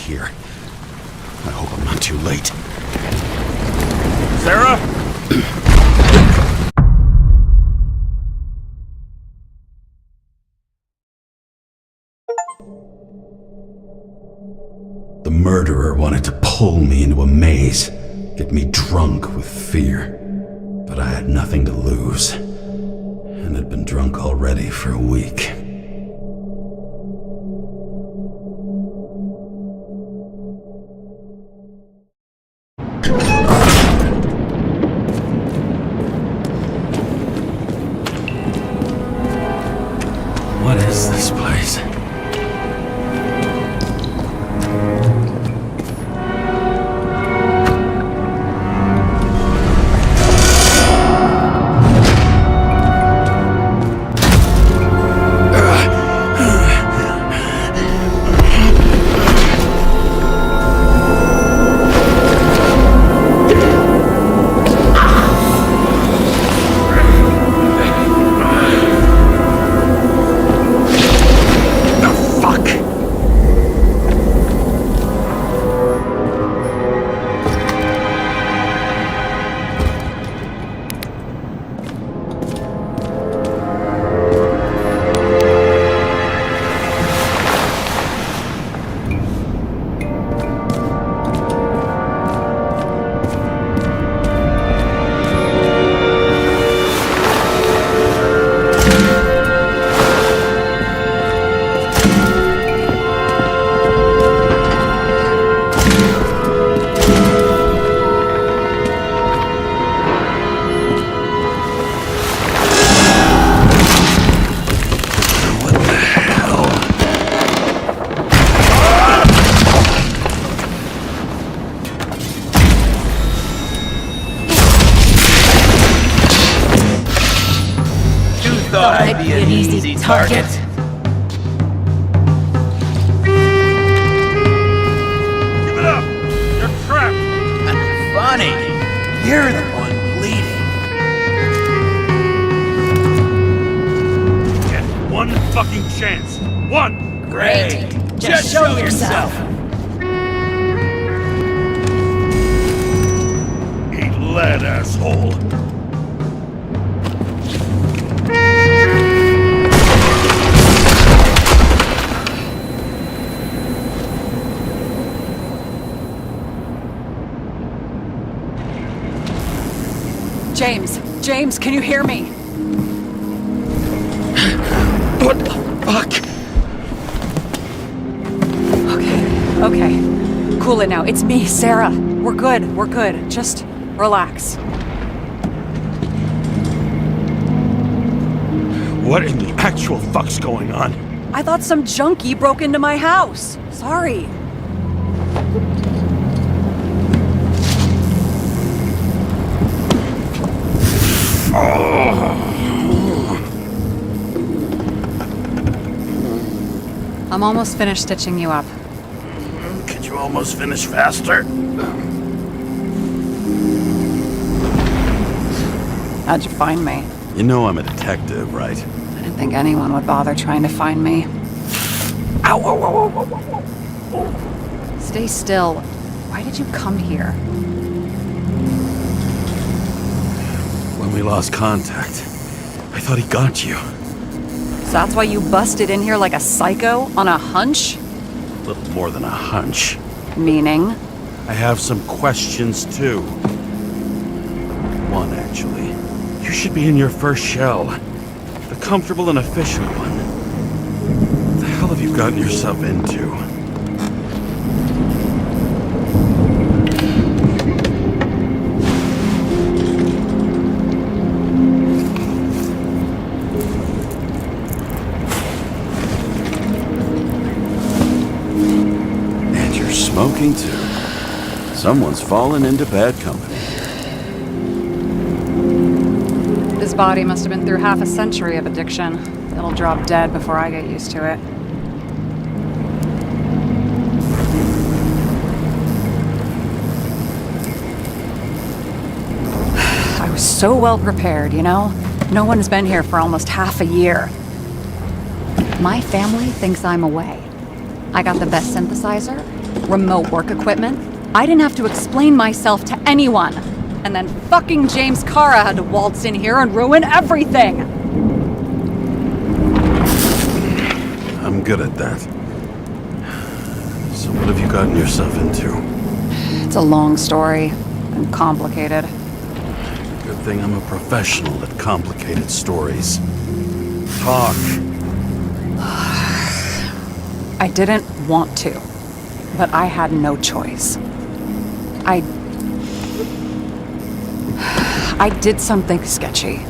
here. I hope I'm not too late. Sarah? The murderer wanted to pull me into a maze, get me drunk with fear. But I had nothing to lose, and had been drunk already for a week. What is this place? Thought I'd be an easy target. Give it up! You're trapped! Funny. You're the one bleeding. Get one fucking chance. One! Great. Just show yourself. Eat lead, asshole. James, can you hear me? What the fuck? Okay. Cool it now. It's me, Sarah. We're good. Just relax. What in the actual fuck's going on? I thought some junkie broke into my house. Sorry. I'm almost finished stitching you up. Could you almost finish faster? How'd you find me? You know I'm a detective, right? I didn't think anyone would bother trying to find me. Ow, whoa, whoa, whoa, whoa, whoa. Stay still. Why did you come here? When we lost contact, I thought he got you. So that's why you busted in here like a psycho on a hunch? A little more than a hunch. Meaning? I have some questions, too. One, actually. You should be in your first shell. The comfortable and efficient one. What the hell have you gotten yourself into? And you're smoking, too. Someone's fallen into bad company. This body must have been through half a century of addiction. It'll drop dead before I get used to it. I was so well prepared, you know? No one's been here for almost half a year. My family thinks I'm away. I got the best synthesizer, remote work equipment. I didn't have to explain myself to anyone. And then fucking James Kara had to waltz in here and ruin everything. I'm good at that. So what have you gotten yourself into? It's a long story and complicated. Good thing I'm a professional at complicated stories. Talk. I didn't want to, but I had no choice. I did something sketchy,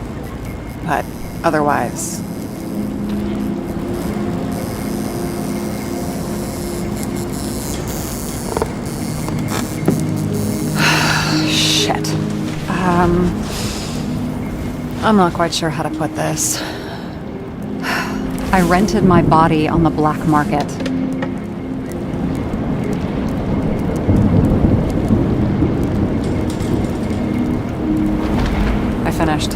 but otherwise... Shit. I'm not quite sure how to put this. I rented my body on the black market. I finished.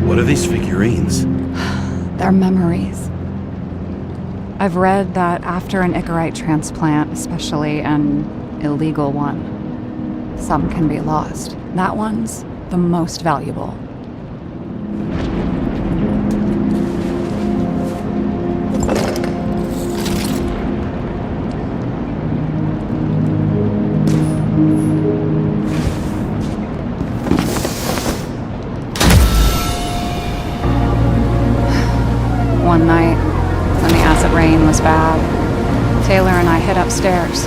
What are these figurines? They're memories. I've read that after an Icarite transplant, especially an illegal one, some can be lost. That one's the most valuable. One night, when the acid rain was bad, Taylor and I hid upstairs,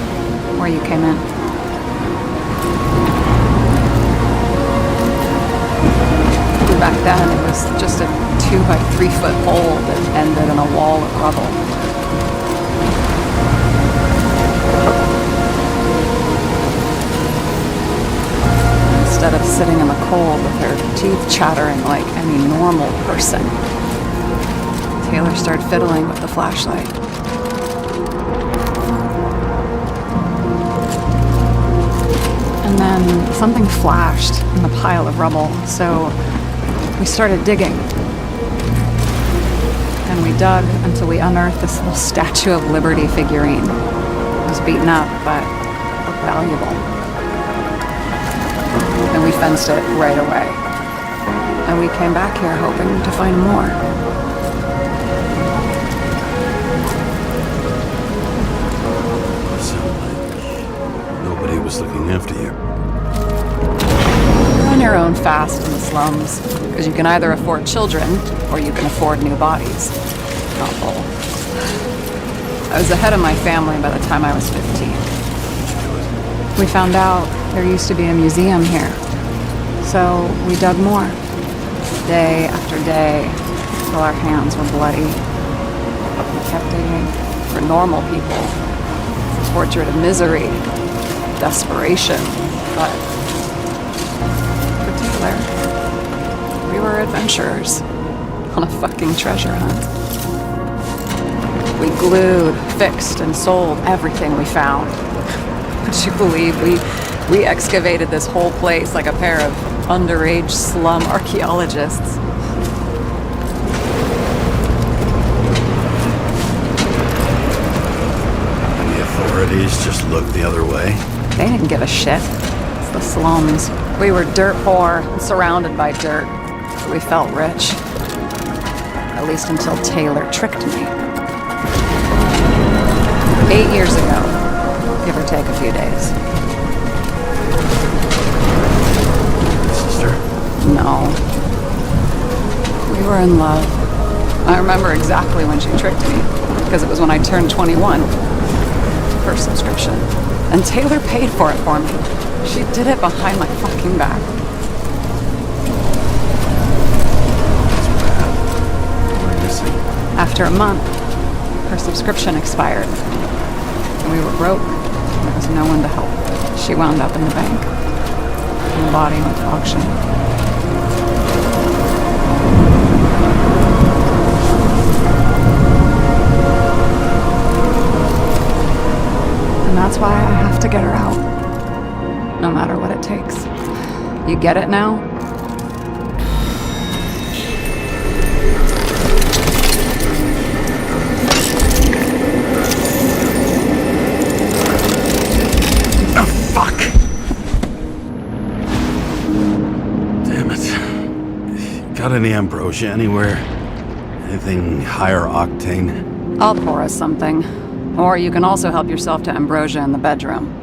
where you came in. Back then, it was just a 2 by 3 foot hole that ended in a wall of rubble. Instead of sitting in the cold with her teeth chattering like any normal person, Taylor started fiddling with the flashlight. And then something flashed in the pile of rubble, so we started digging. And we dug until we unearthed this little Statue of Liberty figurine. It was beaten up, but looked valuable. And we fenced it right away. And we came back here hoping to find more. Nobody was looking after you. You're on your own fast in the slums, because you can either afford children, or you can afford new bodies. Not both. I was ahead of my family by the time I was 15. We found out there used to be a museum here, so we dug more. Day after day, till our hands were bloody. We kept digging for normal people, tortured of misery, desperation, but for Taylor, we were adventurers on a fucking treasure hunt. We glued, fixed, and sold everything we found. Would you believe we excavated this whole place like a pair of underage slum archaeologists? The authorities just looked the other way. They didn't give a shit. It's the slums. We were dirt poor and surrounded by dirt, but we felt rich. At least until Taylor tricked me. 8 years ago, give or take a few days. Sister? No. We were in love. I remember exactly when she tricked me, because it was when I turned 21. First subscription. And Taylor paid for it for me. She did it behind my fucking back. After a month, her subscription expired. We were broke. There was no one to help. She wound up in the bank. And the body went to auction. And that's why I have to get her out. No matter what it takes. You get it now? Got any ambrosia anywhere? Anything higher octane? I'll pour us something. Or you can also help yourself to ambrosia in the bedroom.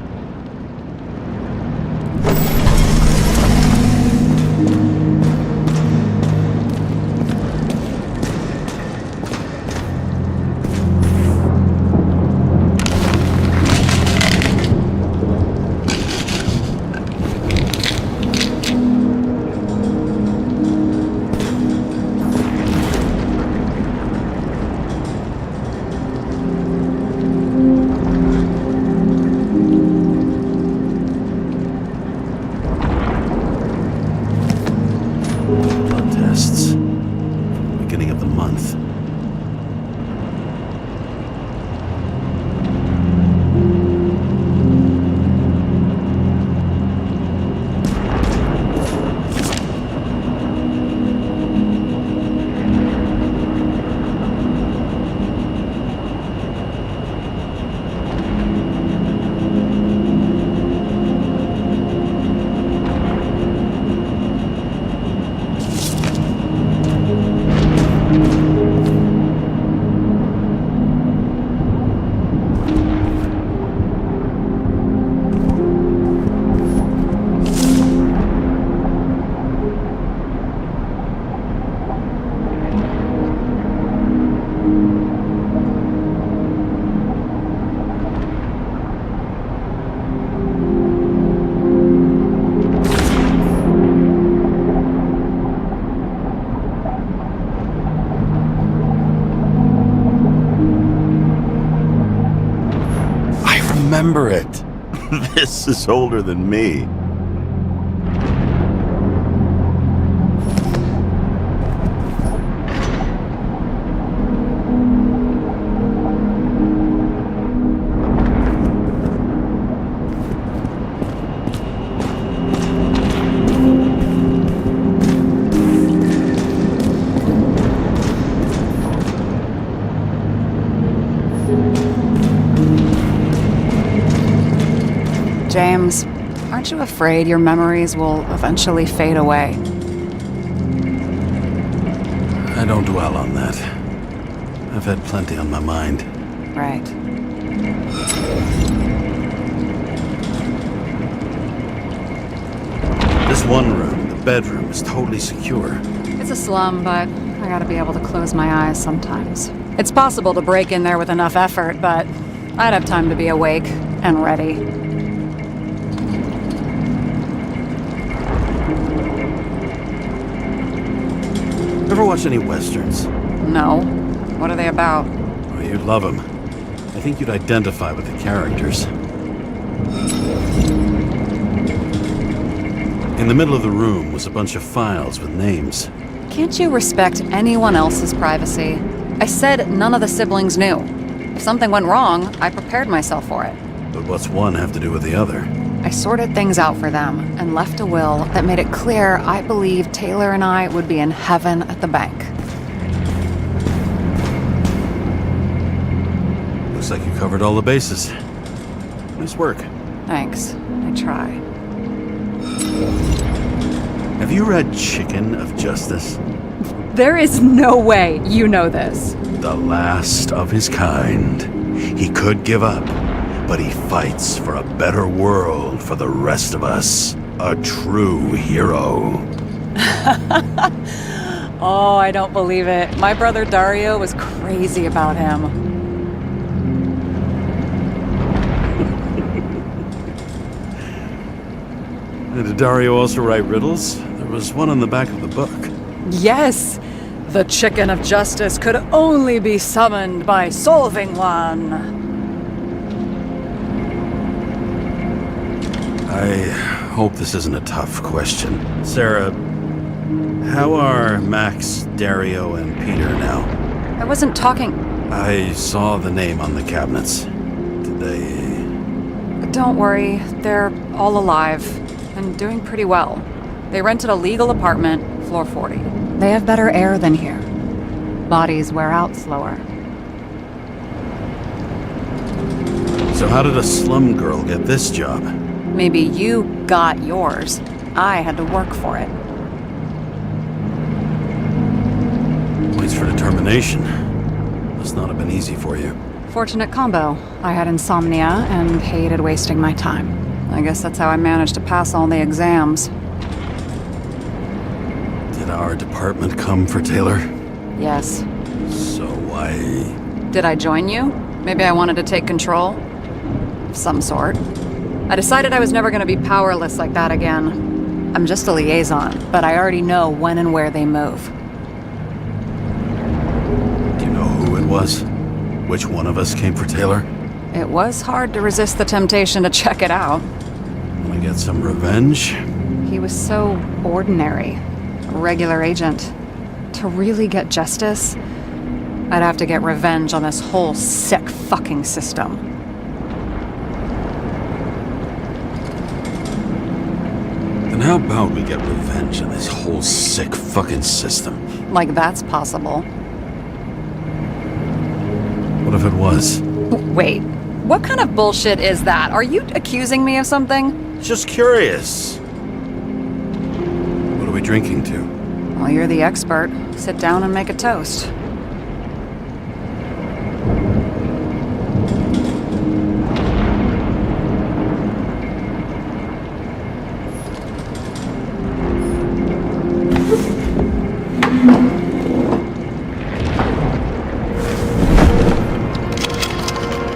Remember it. This is older than me. James, aren't you afraid your memories will eventually fade away? I don't dwell on that. I've had plenty on my mind. Right. This one room, the bedroom, is totally secure. It's a slum, but I gotta be able to close my eyes sometimes. It's possible to break in there with enough effort, but I'd have time to be awake and ready. Ever watch any westerns? No. What are they about? Oh, you'd love them. I think you'd identify with the characters. In the middle of the room was a bunch of files with names. Can't you respect anyone else's privacy? I said none of the siblings knew. If something went wrong, I prepared myself for it. But what's one have to do with the other? I sorted things out for them and left a will that made it clear I believed Taylor and I would be in heaven at the bank. Looks like you covered all the bases. Nice work. Thanks. I try. Have you read Chicken of Justice? There is no way you know this. The last of his kind. He could give up, but he fights for a better world for the rest of us. A true hero. Oh, I don't believe it. My brother Dario was crazy about him. Did Dario also write riddles? There was one on the back of the book. Yes! The chicken of justice could only be summoned by solving one. I hope this isn't a tough question. Sarah, how are Max, Dario, and Peter now? I wasn't talking. I saw the name on the cabinets. Did they... Don't worry, they're all alive and doing pretty well. They rented a legal apartment, floor 40. They have better air than here. Bodies wear out slower. So how did a slum girl get this job? Maybe you got yours. I had to work for it. Points for determination. Must not have been easy for you. Fortunate combo. I had insomnia and hated wasting my time. I guess that's how I managed to pass all the exams. Did our department come for Taylor? Yes. So why... Did I join you? Maybe I wanted to take control? Of some sort. I decided I was never going to be powerless like that again. I'm just a liaison, but I already know when and where they move. Do you know who it was? Which one of us came for Taylor? It was hard to resist the temptation to check it out. Want to get some revenge? He was so ordinary. A regular agent. To really get justice, I'd have to get revenge on this whole sick fucking system. Then how about we get revenge on this whole sick fucking system? Like that's possible. What if it was? Wait, what kind of bullshit is that? Are you accusing me of something? Just curious. What are we drinking to? Well, you're the expert. Sit down and make a toast.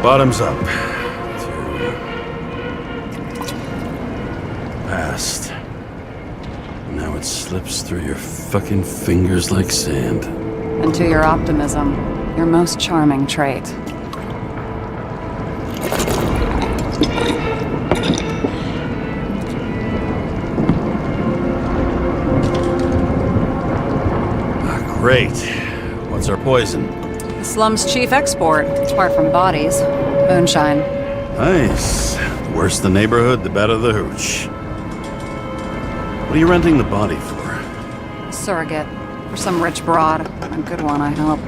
Bottoms up. Past. Now it slips through your fucking fingers like sand. And to your optimism, your most charming trait. Great. What's our poison? The slum's chief export, apart from bodies. Moonshine. Nice. The worse the neighborhood, the better the hooch. What are you renting the body for? Surrogate. For some rich broad. A good one, I hope.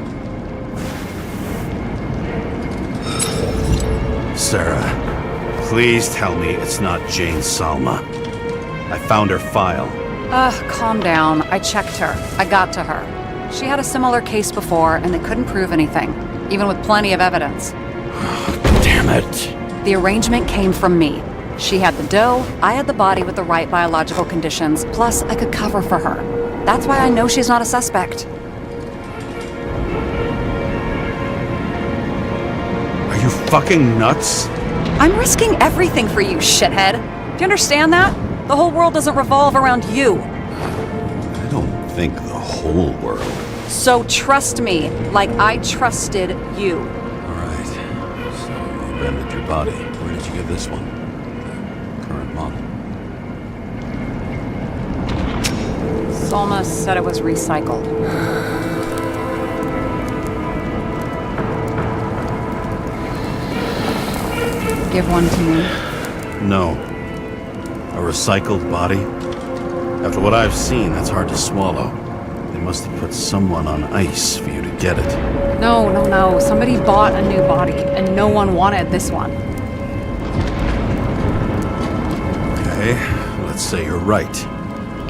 Sarah, please tell me it's not Jane Salma. I found her file. Calm down. I checked her. I got to her. She had a similar case before, and they couldn't prove anything, even with plenty of evidence. Damn it. The arrangement came from me. She had the dough, I had the body with the right biological conditions, plus I could cover for her. That's why I know she's not a suspect. Are you fucking nuts? I'm risking everything for you, shithead. Do you understand that? The whole world doesn't revolve around you. I don't think the whole world. So trust me, like I trusted you. Alright. So you rented your body. Where did you get this one? The current model. Salma said it was recycled. Give one to me. No. A recycled body? After what I've seen, that's hard to swallow. They must have put someone on ice for you to get it. No. Somebody bought a new body, and no one wanted this one. Okay, let's say you're right.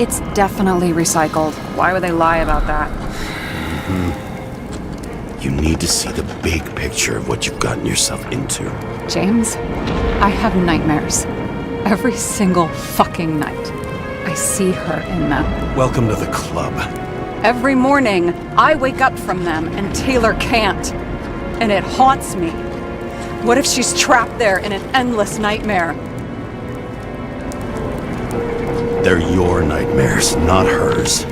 It's definitely recycled. Why would they lie about that? You need to see the big picture of what you've gotten yourself into. James, I have nightmares. Every single fucking night. I see her in them. Welcome to the club. Every morning, I wake up from them and Taylor can't. And it haunts me. What if she's trapped there in an endless nightmare? They're your nightmares, not hers.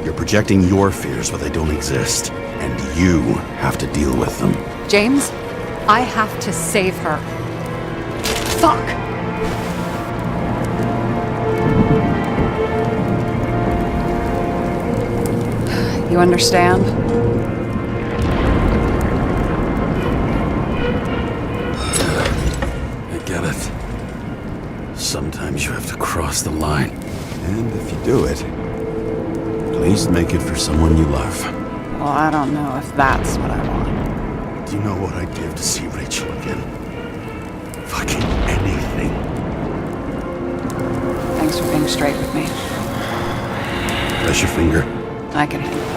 You're projecting your fears where they don't exist, and you have to deal with them. James, I have to save her. Fuck! You understand? I get it. Sometimes you have to cross the line. And if you do it, at least make it for someone you love. Well, I don't know if that's what I want. Do you know what I'd give to see Rachel again? Fucking anything. Thanks for being straight with me. Press your finger. I can handle it.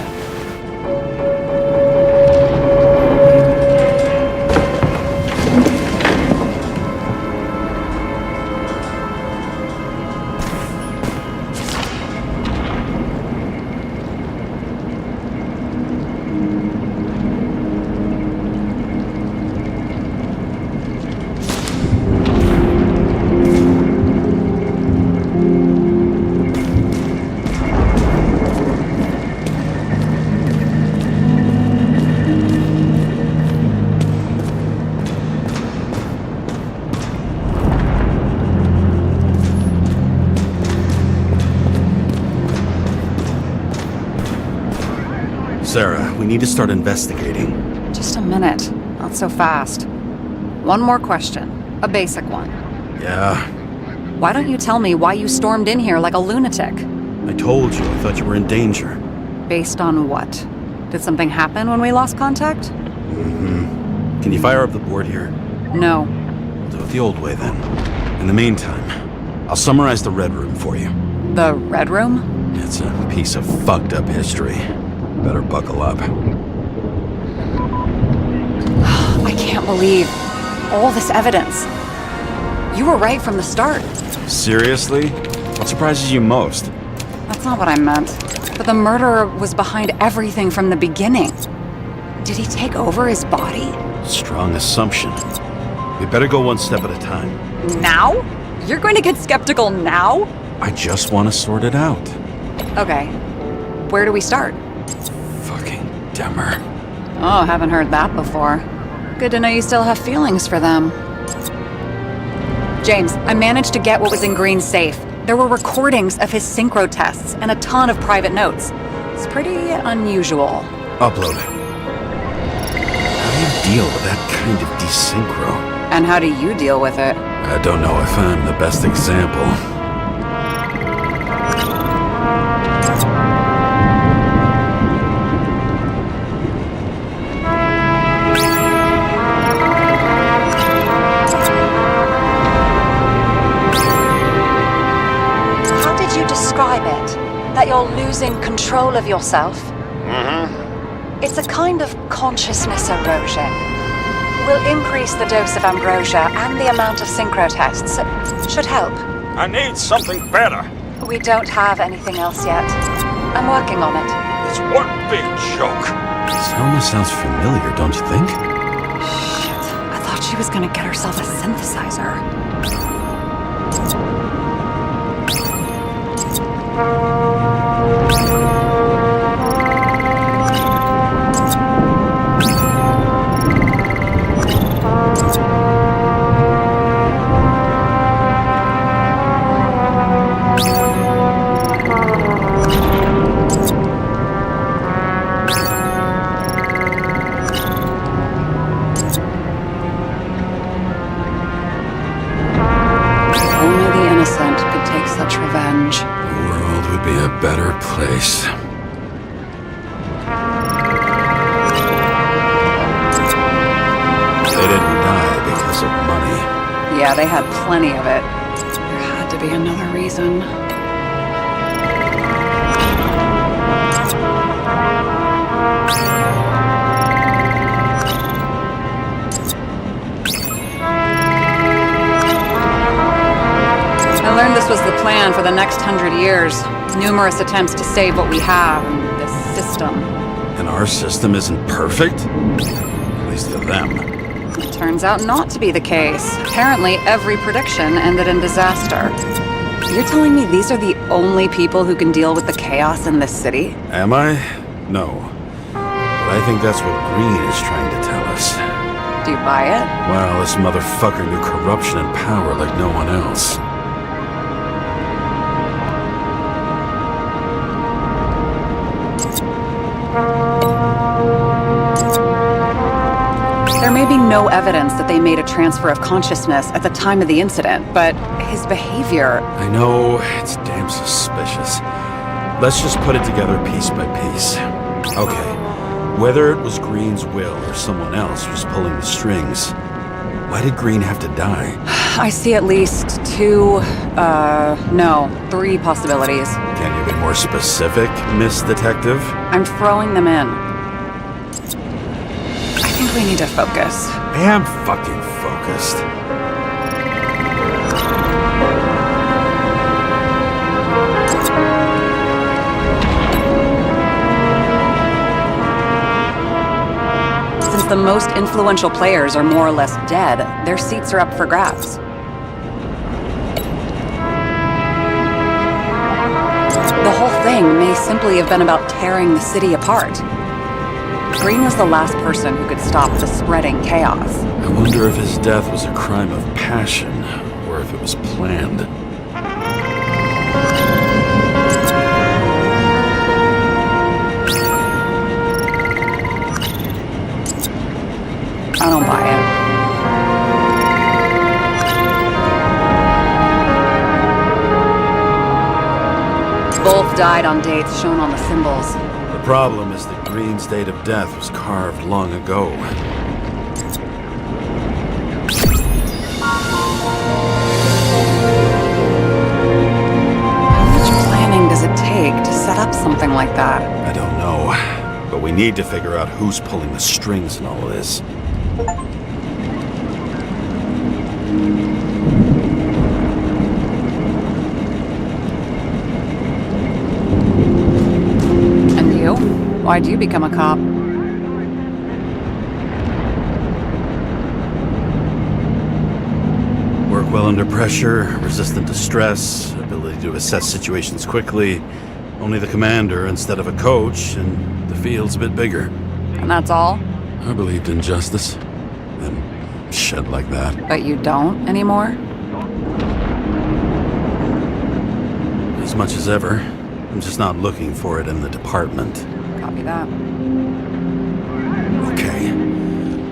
Sarah, we need to start investigating. Just a minute. Not so fast. One more question. A basic one. Yeah, Why don't you tell me why you stormed in here like a lunatic? I told you. I thought you were in danger. Based on what? Did something happen when we lost contact? Mm-hmm. Can you fire up the board here? No. We'll do it the old way then. In the meantime, I'll summarize the Red Room for you. The Red Room? It's a piece of fucked up history. Better buckle up. I can't believe all this evidence. You were right from the start. Seriously? What surprises you most? That's not what I meant. But the murderer was behind everything from the beginning. Did he take over his body? Strong assumption. We better go one step at a time. Now? You're going to get skeptical now? I just want to sort it out. Okay. Where do we start? Fucking Demmer. Oh, haven't heard that before. Good to know you still have feelings for them. James, I managed to get what was in Green's safe. There were recordings of his synchro tests and a ton of private notes. It's pretty unusual. Upload. How do you deal with that kind of desynchro? And how do you deal with it? I don't know if I'm the best example. How did you describe it? That you're losing control of yourself? Mm-hmm. It's a kind of consciousness erosion. We'll increase the dose of ambrosia and the amount of synchro tests. Should help. I need something better. We don't have anything else yet. I'm working on it. It's one big joke. Selma sounds familiar, don't you think? Shit. I thought she was gonna get herself a synthesizer. Only the innocent could take such revenge. The world would be a better place. They didn't die because of money. Yeah, they had plenty of it. There had to be another reason. I learned this was the plan plan for the next 100 years. Numerous attempts to save what we have in this system. And our system isn't perfect? At least for them. It turns out not to be the case. Apparently, every prediction ended in disaster. You're telling me these are the only people who can deal with the chaos in this city? Am I? No. But I think that's what Green is trying to tell us. Do you buy it? Well, this motherfucker knew corruption and power like no one else. There may be no evidence that they made a transfer of consciousness at the time of the incident, but his behavior... I know, it's damn suspicious. Let's just put it together piece by piece. Okay, whether it was Green's will or someone else who's pulling the strings, why did Green have to die? I see at least three possibilities. Can you be more specific, Miss Detective? I'm throwing them in. I think we need to focus. I am fucking focused. Since the most influential players are more or less dead, their seats are up for grabs. The whole thing may simply have been about tearing the city apart. Green was the last person who could stop the spreading chaos. I wonder if his death was a crime of passion, or if it was planned. I don't buy it. Both died on dates shown on the symbols. The problem is that Green's date of death was carved long ago. How much planning does it take to set up something like that? I don't know, but we need to figure out who's pulling the strings in all of this. And you? Why'd you become a cop? Work well under pressure, resistant to stress, ability to assess situations quickly. Only the commander instead of a coach, and the field's a bit bigger. And that's all? I believed in justice. And shit like that. But you don't anymore? As much as ever. I'm just not looking for it in the department. Copy that. Okay.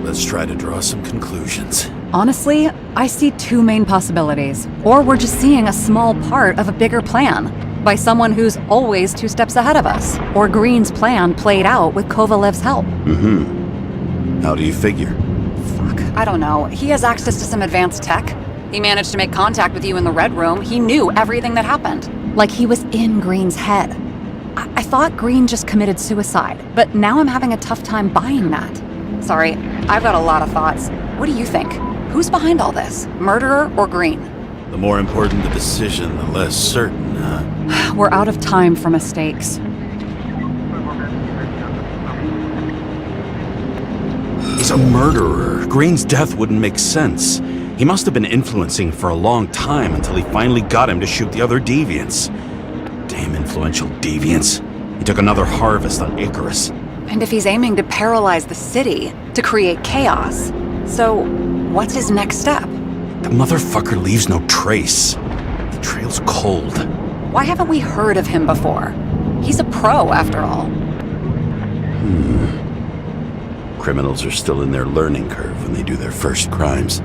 Let's try to draw some conclusions. Honestly, I see two main possibilities. Or we're just seeing a small part of a bigger plan by someone who's always 2 steps ahead of us. Or Green's plan played out with Kovalev's help. How do you figure? Fuck, I don't know. He has access to some advanced tech. He managed to make contact with you in the Red Room. He knew everything that happened. Like he was in Green's head. I thought Green just committed suicide, but now I'm having a tough time buying that. Sorry, I've got a lot of thoughts. What do you think? Who's behind all this? Murderer or Green? The more important the decision, the less certain, huh? We're out of time for mistakes. He's a murderer. Green's death wouldn't make sense. He must have been influencing for a long time until he finally got him to shoot the other deviants. Damn influential deviants. He took another harvest on Icarus. And if he's aiming to paralyze the city, to create chaos, so what's his next step? The motherfucker leaves no trace. The trail's cold. Why haven't we heard of him before? He's a pro, after all. Criminals are still in their learning curve when they do their first crimes.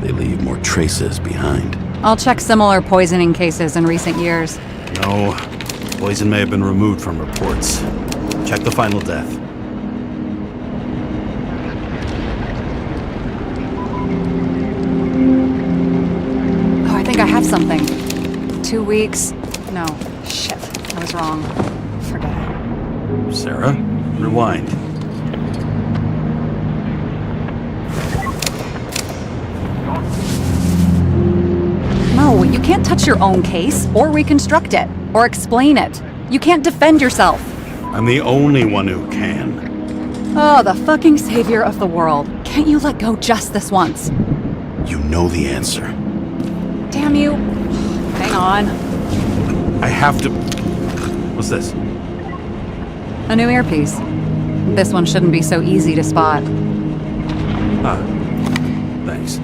They leave more traces behind. I'll check similar poisoning cases in recent years. No, poison may have been removed from reports. Check the final death. Oh, I think I have something. 2 weeks. No, shit. I was wrong. Forget it. Sarah, rewind. No, You can't touch your own case, or reconstruct it, or explain it. You can't defend yourself. I'm the only one who can. Oh, the fucking savior of the world. Can't you let go just this once? You know the answer. Damn you. Hang on. I have to... What's this? A new earpiece. This one shouldn't be so easy to spot. Ah, thanks.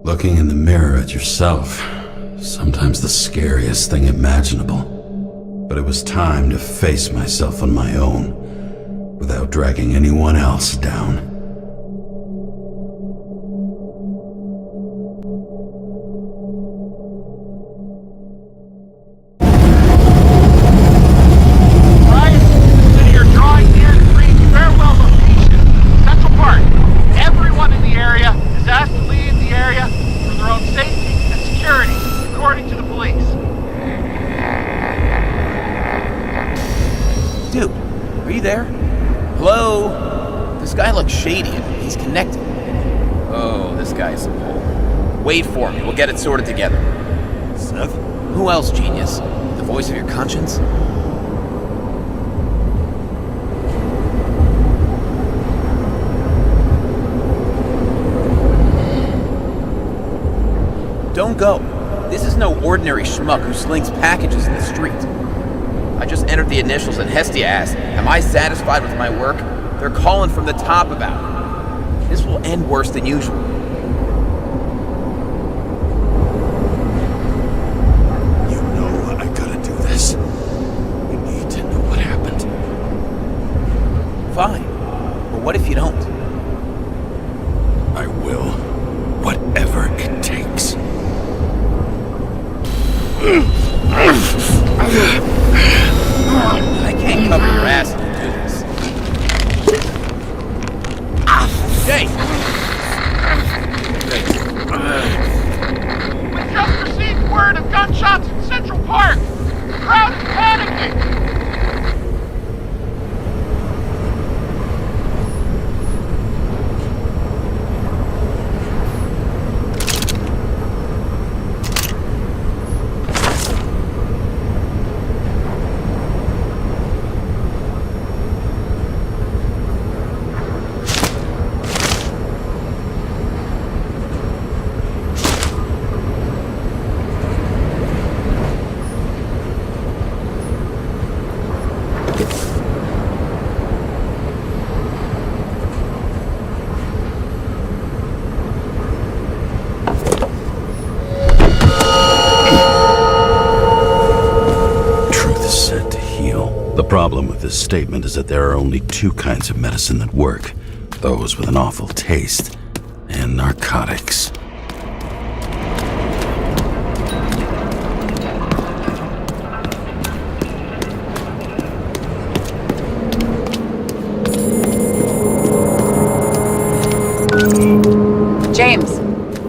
Looking in the mirror at yourself, sometimes the scariest thing imaginable. But it was time to face myself on my own, without dragging anyone else down. Shady. He's connected. Oh, this guy's a bull. Wait for me. We'll get it sorted together. Seth? Who else, genius? The voice of your conscience? Don't go. This is no ordinary schmuck who slings packages in the street. I just entered the initials and Hestia asked, am I satisfied with my work? They're calling from the top about it. This will end worse than usual. You know I gotta do this. You need to know what happened. Fine. But what if you don't? I will. Whatever it takes. I can't cover your ass if you do this. Jay! We just received word of gunshots in Central Park! The crowd is panicking! The problem with this statement is that there are only two kinds of medicine that work. Those with an awful taste, and narcotics. James,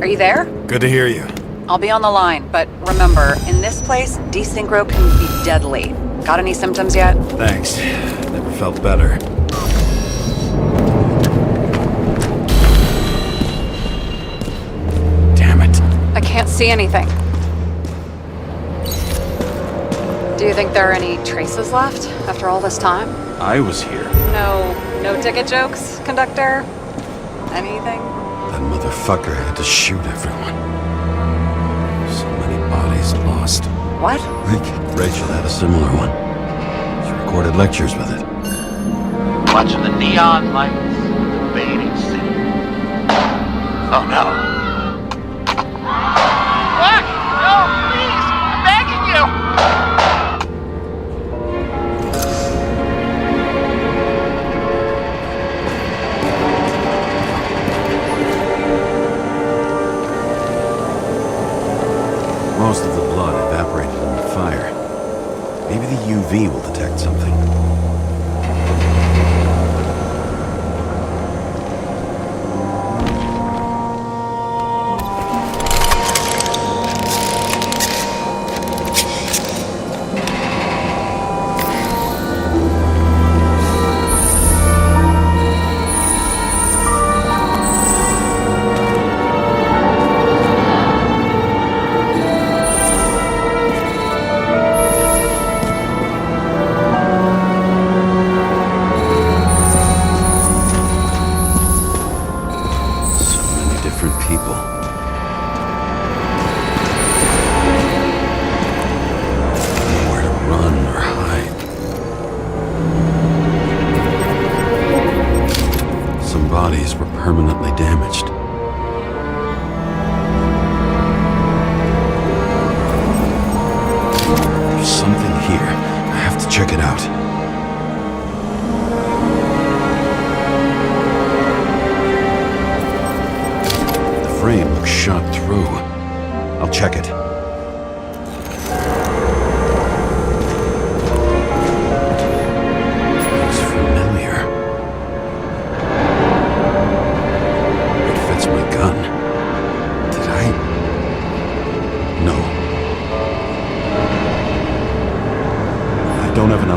are you there? Good to hear you. I'll be on the line, but remember, in this place, desynchro can be deadly. Got any symptoms yet? Thanks. Never felt better. see anything. Do you think there are any traces left after all this time? I was here. No ticket jokes, conductor? Anything? That motherfucker had to shoot everyone. So many bodies lost. What? Rachel had a similar one. She recorded lectures with it. Watching the neon lights, the fading city. Oh no. Fuck! No, please! I'm begging you! Most of the blood evaporated in the fire. Maybe the UV will detect something. Bodies were permanently damaged. There's something here. I have to check it out. The frame looks shot through. I'll check it.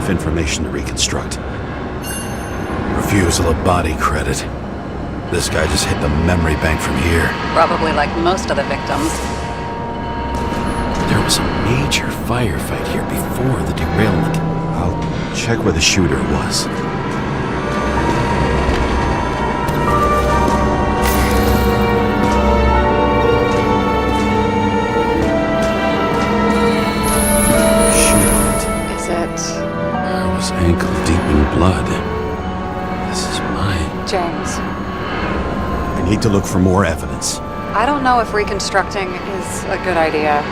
Information to reconstruct. Refusal of body credit. This guy just hit the memory bank from here. Probably like most of the victims. There was a major firefight here before the derailment. I'll check where the shooter was. Ankle deep in blood. This is mine. James. I need to look for more evidence. I don't know if reconstructing is a good idea.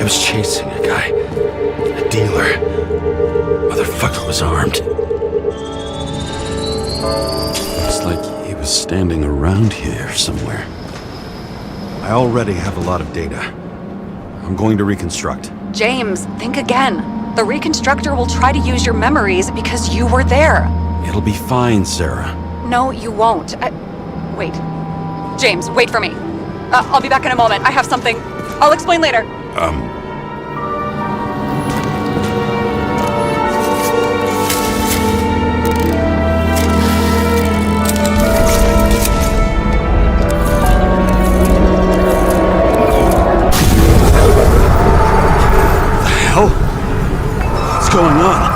Chasing a guy. A dealer. Motherfucker was armed. Looks like he was standing around here somewhere. I already have a lot of data. I'm going to reconstruct. James, think again. The reconstructor will try to use your memories because you were there. It'll be fine, Sarah. No, you won't. Wait. James, wait for me. I'll be back in a moment. I have something. I'll explain later. What's going on?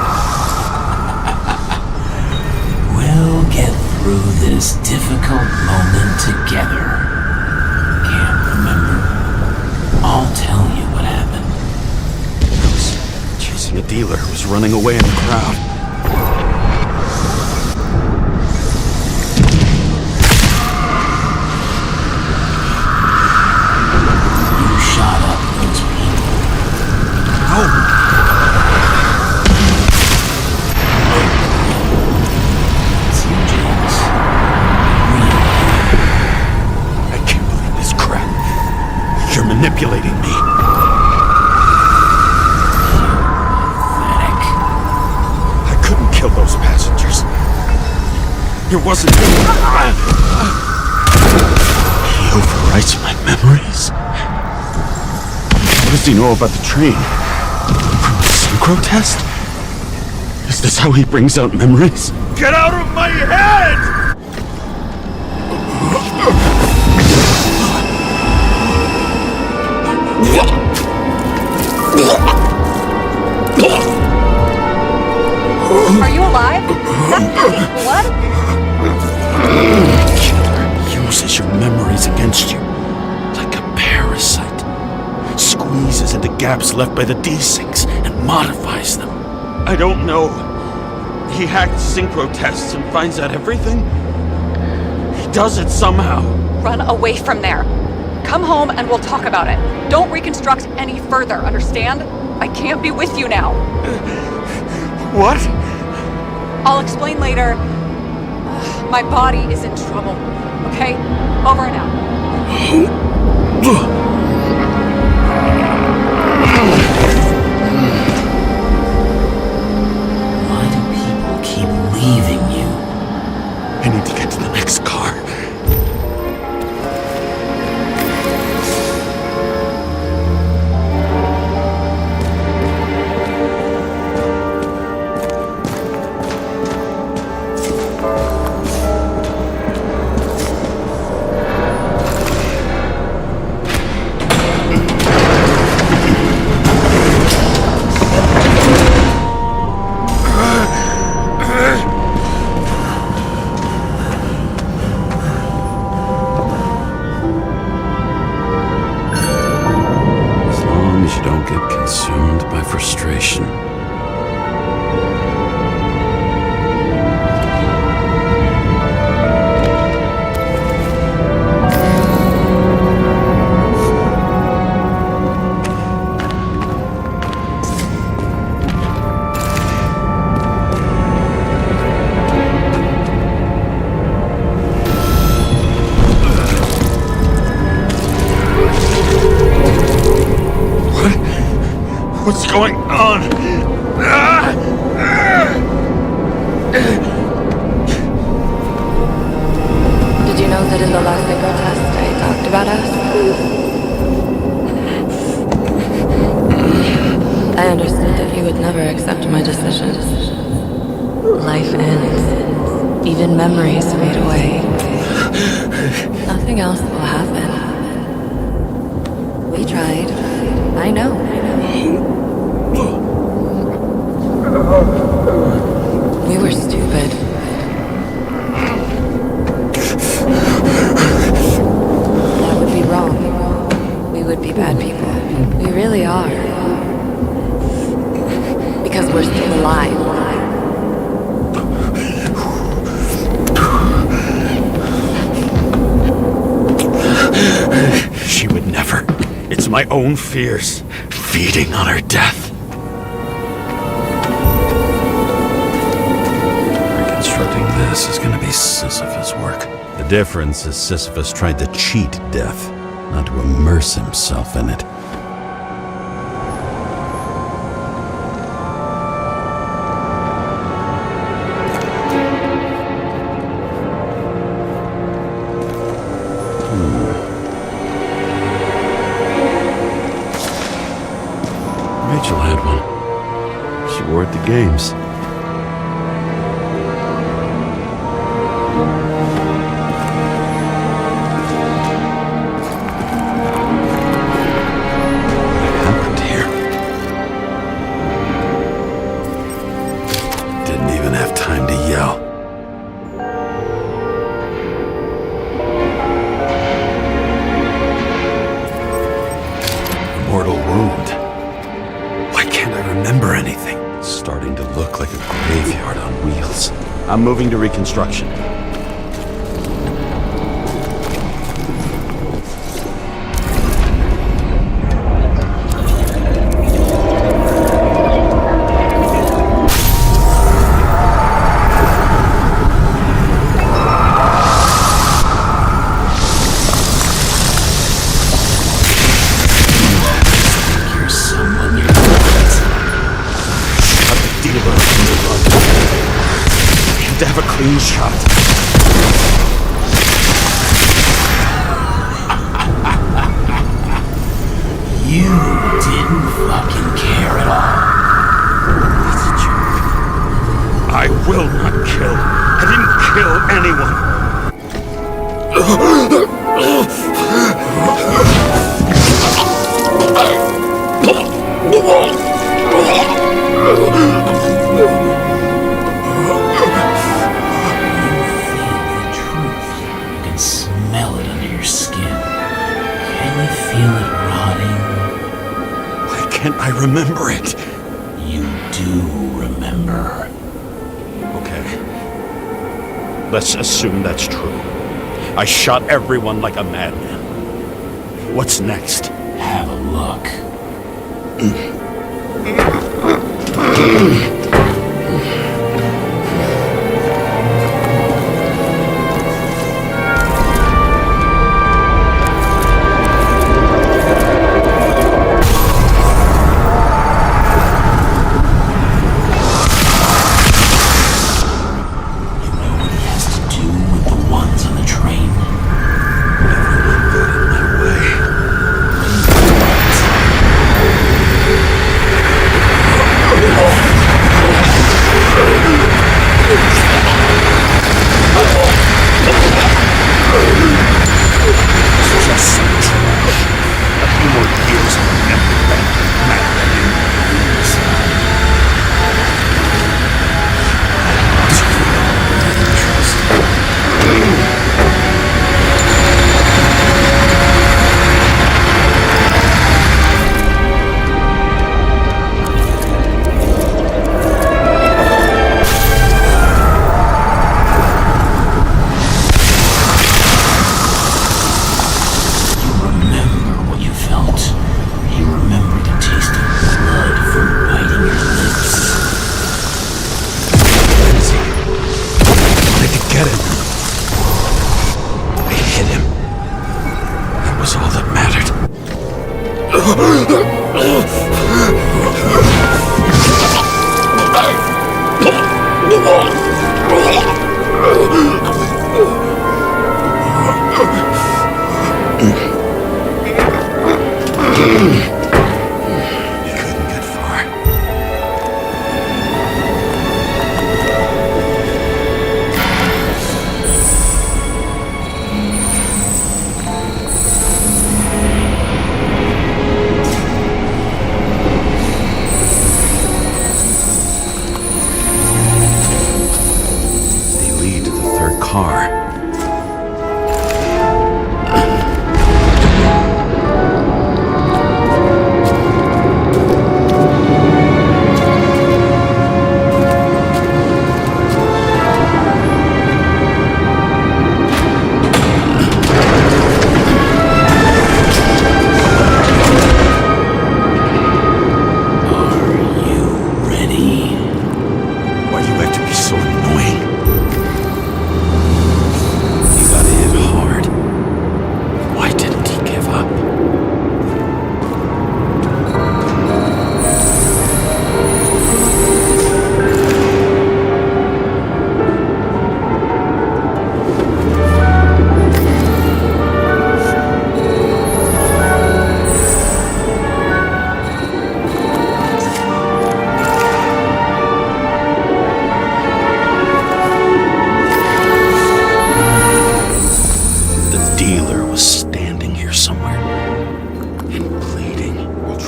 We'll get through this difficult moment together. Can't remember? I'll tell you what happened. I was chasing a dealer who was running away in the crowd. You shot up those people. No! manipulating me. I couldn't kill those passengers. It wasn't... He overwrites my memories? What does he know about the train? From the synchro test? Is this how he brings out memories? Get out of my head! Are you alive? Is that pink blood? Killer uses your memories against you like a parasite. Squeezes into gaps left by the D-Syncs and modifies them. I don't know. He hacked synchro tests and finds out everything? He does it somehow. Run away from there. Come home and we'll talk about it. Don't reconstruct any further, understand? I can't be with you now. What? I'll explain later. My body is in trouble. Okay? Over and out. Why do people keep leaving you? I need to get to the next car. Consumed by frustration. What's going on? Did you know that in the last synchro test I talked about us? I understood that you would never accept my decisions. Life ends. Even memories fade away. Nothing else will happen. We tried. I know. We were stupid. That would be wrong. We would be bad people. We really are. Because we're still alive. She would never. It's my own fears feeding on her death. Reconstructing this is going to be Sisyphus work. The difference is Sisyphus tried to cheat death, not to immerse himself in it. Rachel had one. She wore it to games. What happened here? Didn't even have time to yell. A mortal wound. Why can't I remember anything? It's starting to look like a graveyard on wheels. I'm moving to reconstruction. clean shot. You didn't fucking care at all. That's a joke. I will not kill. I didn't kill anyone. You can smell it under your skin. Can you feel it rotting? Why can't I remember it? You do remember. Okay. Let's assume that's true. I shot everyone like a madman. What's next? Have a look.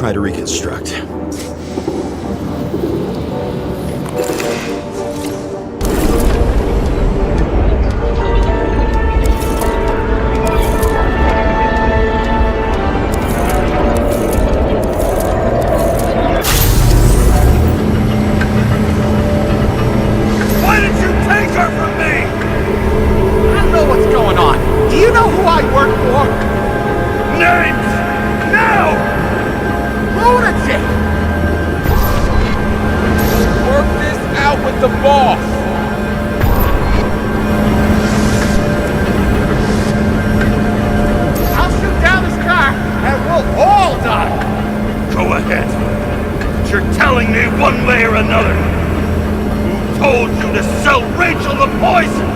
Try to reconstruct. Why did you take her from me? I don't know what's going on. Do you know who I work for? Names! Now! Lunatic! Work this out with the boss! I'll shoot down this car and we'll all die! Go ahead. But you're telling me one way or another. Who told you him to sell Rachel the poison!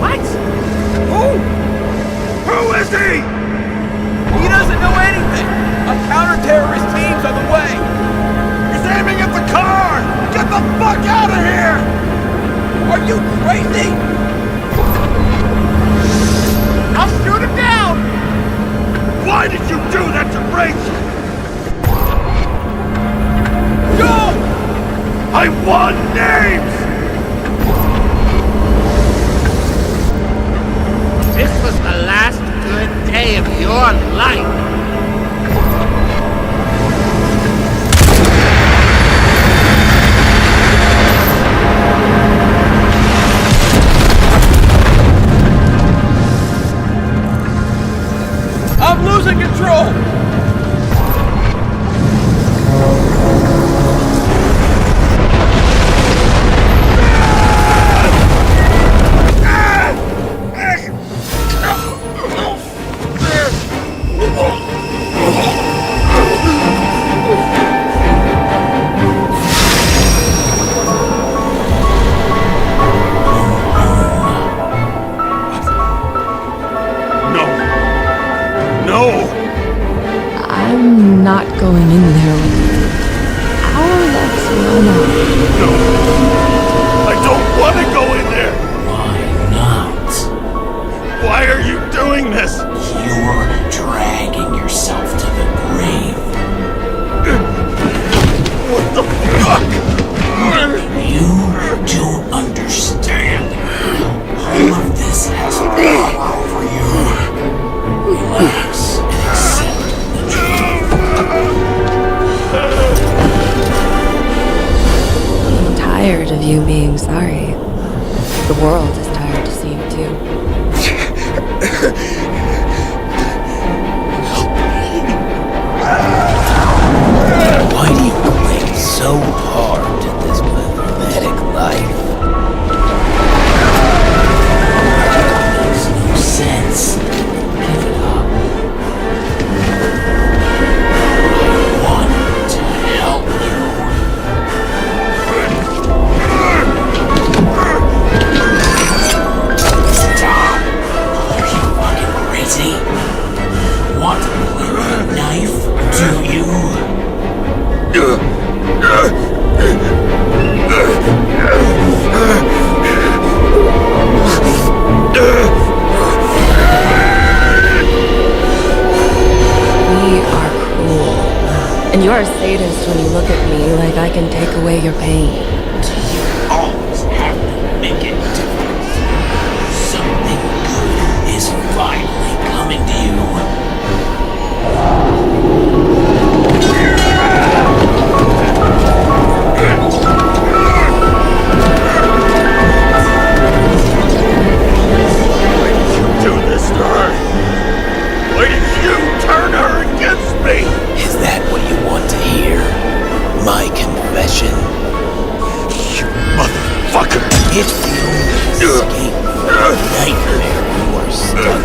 What? Who is he? He doesn't know anything! A counter-terrorist team's on the way! He's aiming at the car! Get the fuck out of here! Are you crazy? I'll shoot him down! Why did you do that to Rachel? Go! I want names! This was the last good day of your life. I'm losing control! I'm not going in there with you. Our luck's run out. No! I don't want to go in there! Why not? Why are you doing this? You're dragging yourself to the grave. What the fuck? You don't understand. All of this has gone over you. Relax and accept the truth. I'm tired of you being sorry. The world is tired to see you too. Why do you cling so hard to this pathetic life? It makes no sense. Give it up. I want to help you. Stop! Are you fucking crazy? Want to play with a knife? Do you? We are cruel. And you're a sadist when you look at me like I can take away your pain. Always have to make it difficult. Something good is finally coming to you. Do this to her? Why did you turn her against me? Is that what you want to hear? My confession? You motherfucker! It's the only escape from the nightmare you are stuck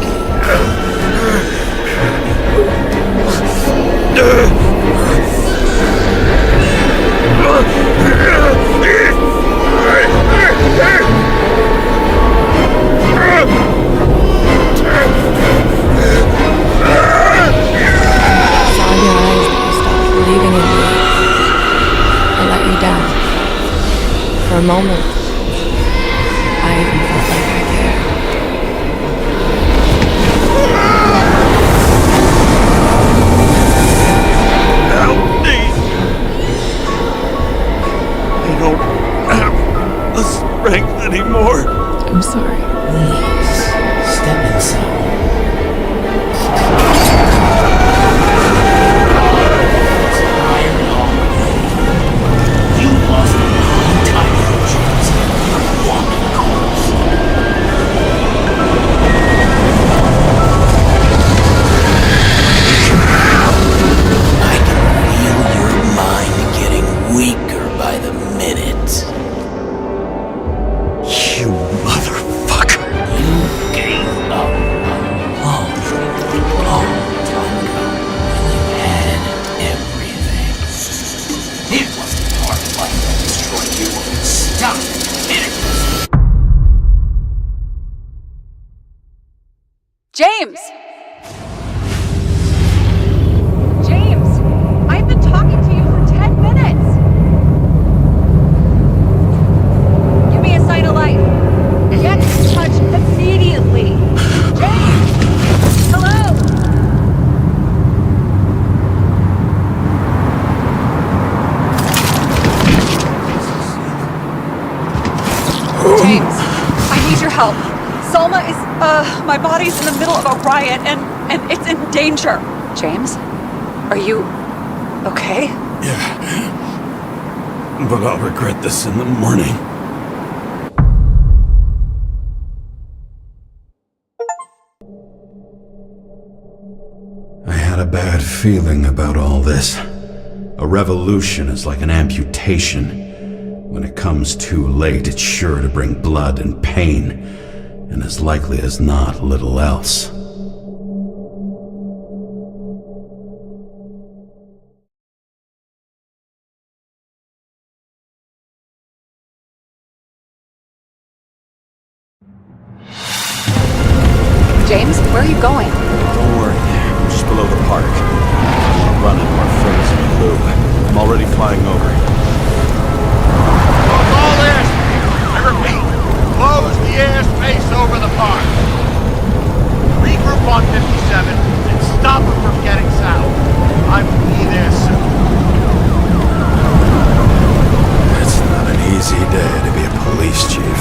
Believing in me. I let you down. For a moment, I even felt like I cared. My body's in the middle of a riot and it's in danger. James? Are you okay? Yeah. But I'll regret this in the morning. I had a bad feeling about all this. A revolution is like an amputation. When it comes too late, it's sure to bring blood and pain, and as likely as not, little else. James, where are you going? Don't worry, I'm just below the park. I'll run into our friends in blue. I'm already flying over. Close all airspace. I repeat, close the airspace over the park. Regroup on 57 and stop them from getting south. I will be there soon. It's not an easy day to be a police chief.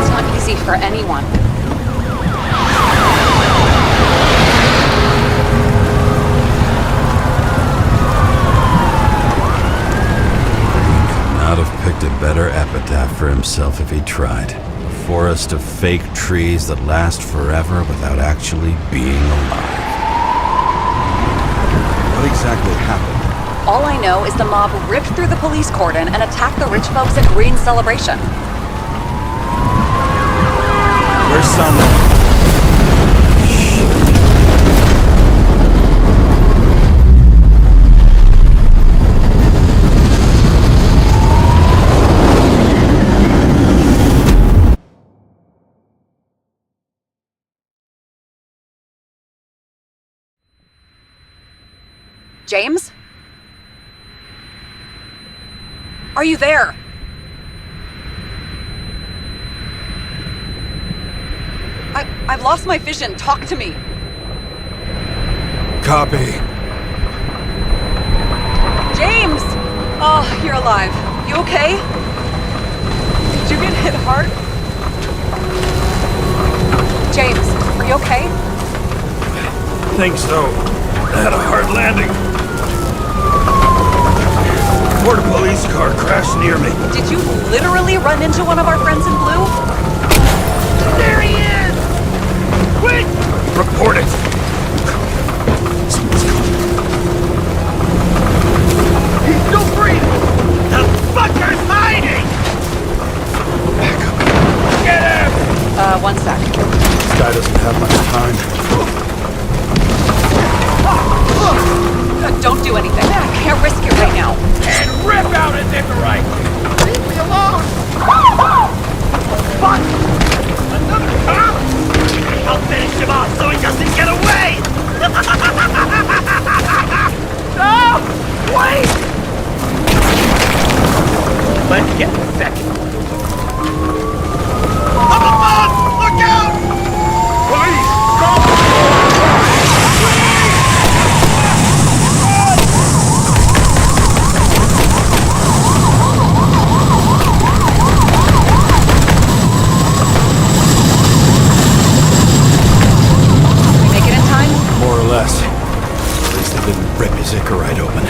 It's not easy for anyone. Not have picked a better epitaph for himself if he tried. A forest of fake trees that last forever without actually being alive. What exactly happened? All I know is the mob ripped through the police cordon and attacked the rich folks at Green Celebration. Where's Salma? James? Are you there? I've lost my vision. Talk to me. Copy. James! Oh, you're alive. You okay? Did you get hit hard? James, are you okay? I think so. I had a hard landing. Border police car crashed near me. Did you literally run into one of our friends in blue? There he is! Quick! Report it. Someone's coming. He's still breathing! The fucker's hiding! Back up. Get him! 1 sec. This guy doesn't have much time. Don't do anything. I can't risk it right now. And rip out his Icarite! Leave me alone! Fuck! Another cop? I'll finish him off so he doesn't get away! No! Wait! Let's get the second. Up above! Look out! Police! Go! More or less. At least they didn't rip his Icarite open.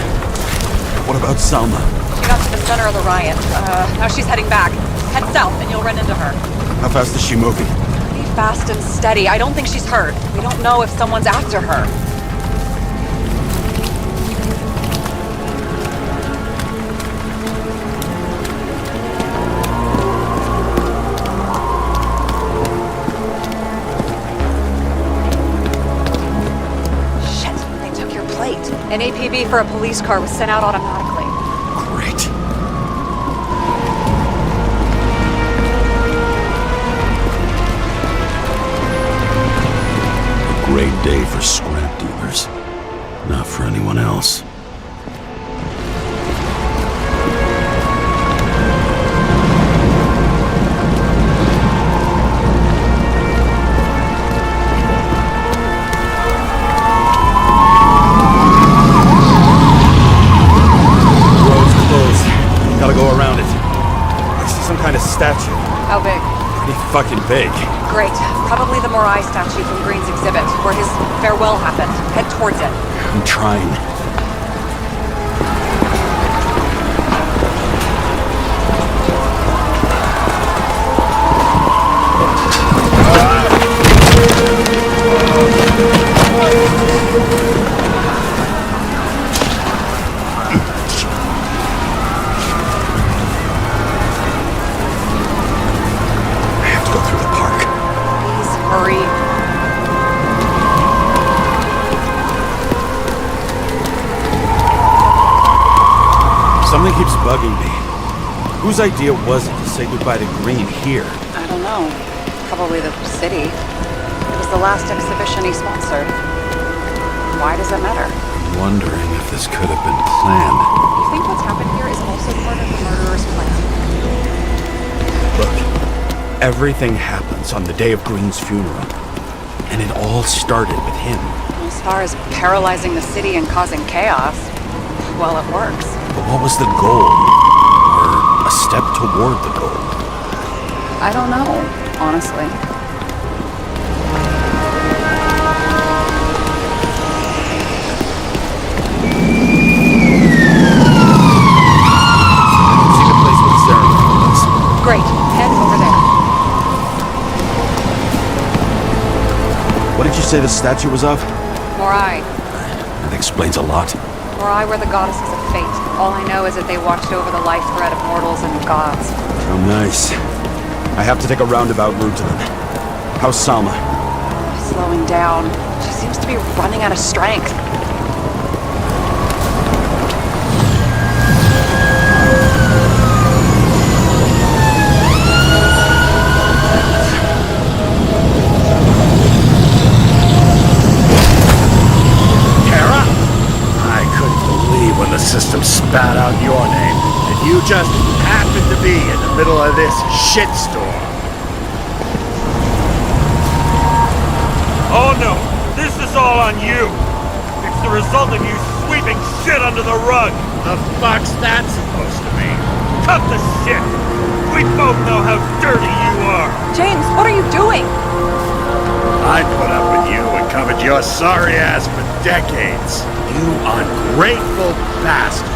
What about Salma? She got to the center of the riot. Now she's heading back. Head south and you'll run into her. How fast is she moving? Be fast and steady. I don't think she's hurt. We don't know if someone's after her. An APB for a police car was sent out automatically. Great. A great day for scrap dealers. Not for anyone else. Gotta go around it. I see some kind of statue. How big? Pretty fucking big. Great. Probably the Morai statue from Green's exhibit, where his farewell happened. Head towards it. I'm trying. Hurry. Something keeps bugging me. Whose idea was it to say goodbye to Green here? I don't know. Probably the city. It was the last exhibition he sponsored. Why does it matter? I'm wondering if this could have been planned. You think what's happened here is also part of the murderer's plan? Look, everything happens on the day of Green's funeral. And it all started with him. As far as paralyzing the city and causing chaos, well, it works. But what was the goal? Or a step toward the goal? I don't know, honestly. See the place with ceremony was. Great. Head over there. What did you say the statue was of? Morai. That explains a lot. Morai were the goddesses of fate. All I know is that they watched over the life thread of mortals and gods. Oh, nice. I have to take a roundabout route to them. How's Salma? Slowing down. She seems to be running out of strength. When the system spat out your name, and you just happened to be in the middle of this shitstorm. Oh no, this is all on you. It's the result of you sweeping shit under the rug. The fuck's that supposed to mean? Cut the shit. We both know how dirty you are. James, what are you doing? I put up with you and covered your sorry ass for decades. You ungrateful bastard.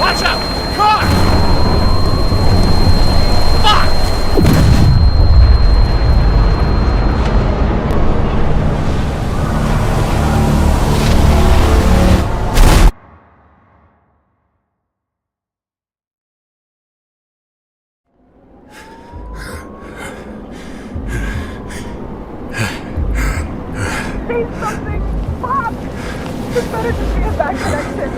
Watch out! Car! Fuck! Say something! Stop! It's better to see a back connection.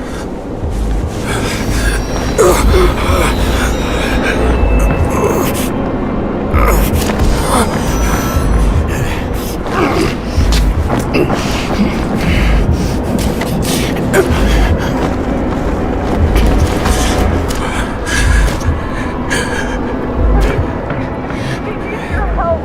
He needs your help.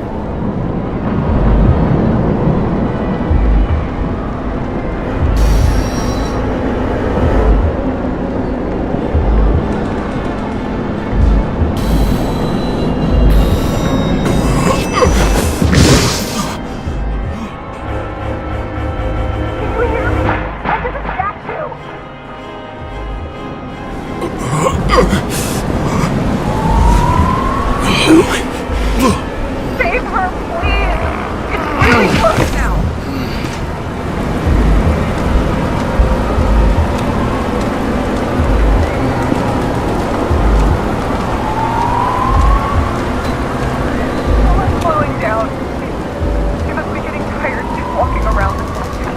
Save her, please! It's really close now! Someone's slowing down. She must be getting tired just walking around the statue.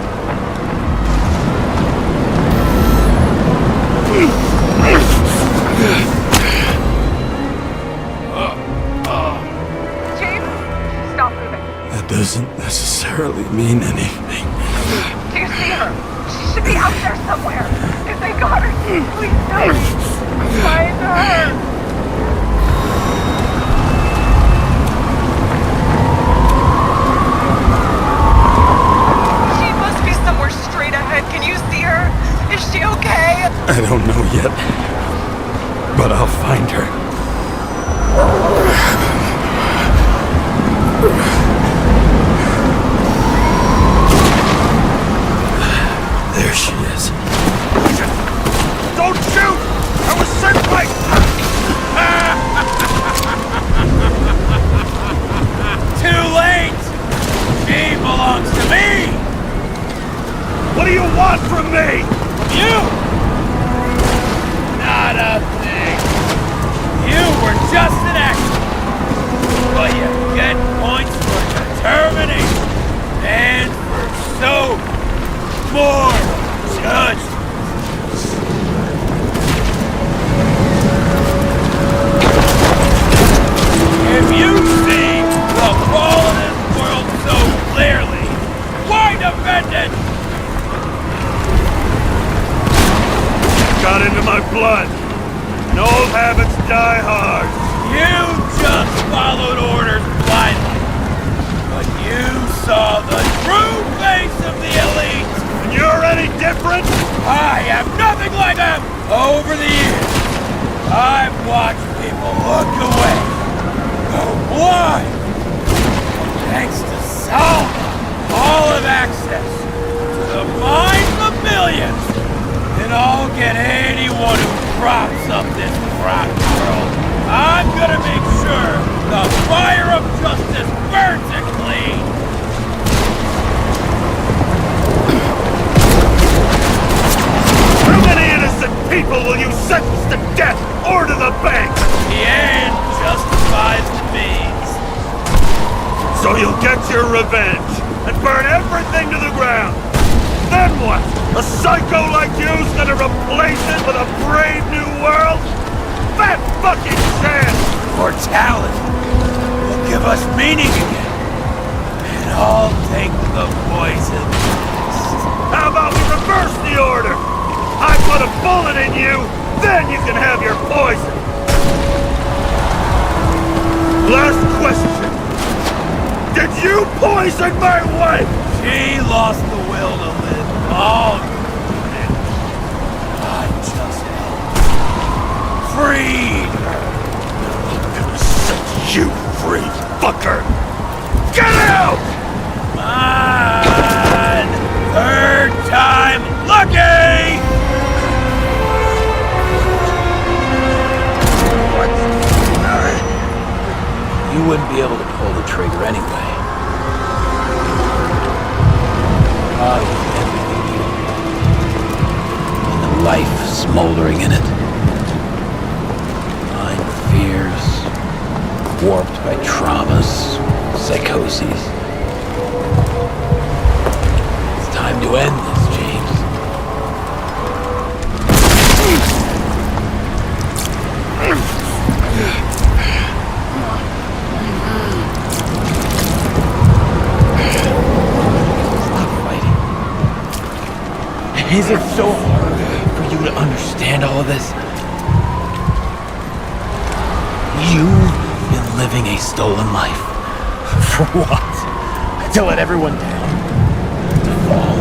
James, stop moving. That doesn't necessarily mean anything. Do you see her? She should be out there somewhere. If they got her, please no. Find her. I don't know yet, but I'll find her. There she is. Don't shoot! I was sent by... Too late! She belongs to me! What do you want from me? You! Not a thing. You were just an accident. But you get points for determination. And for so more judgment. If you see the fall of this world so clearly, why defend it? Got into my blood. And old habits die hard. You just followed orders blindly. But you saw the true face of the elite. And you're any different? I am nothing like them. Over the years, I've watched people look away, go blind. Thanks to Salva, all have access to the minds of millions. And I'll get anyone who props up this rotten world. I'm gonna make sure the fire of justice burns it clean. How many innocent people will you sentence to death or to the bank? The end justifies the means. So you'll get your revenge and burn everything to the ground. Then what? A psycho like you's gonna replace it with a brave new world? That fucking chance! Mortality will give us meaning again. And I'll take the poison. How about we reverse the order? I put a bullet in you, then you can have your poison. Last question. Did you poison my wife? She lost the will to live. Oh, I just freed her. Set you free, fucker! Get out! On third time lucky! You wouldn't be able to pull the trigger anyway. I envy you. And the life smoldering in it. Blind fears, warped by traumas, psychoses. It's time to end this, James. Is it so hard for you to understand all of this? You've been living a stolen life. For what? To let everyone down? To fall?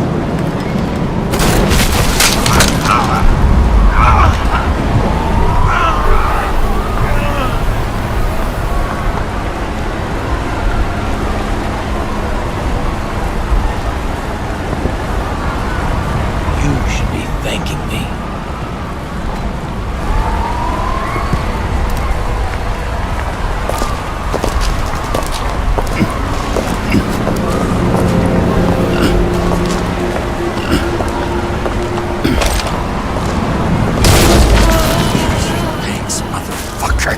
Thanking me. Thanks, motherfucker.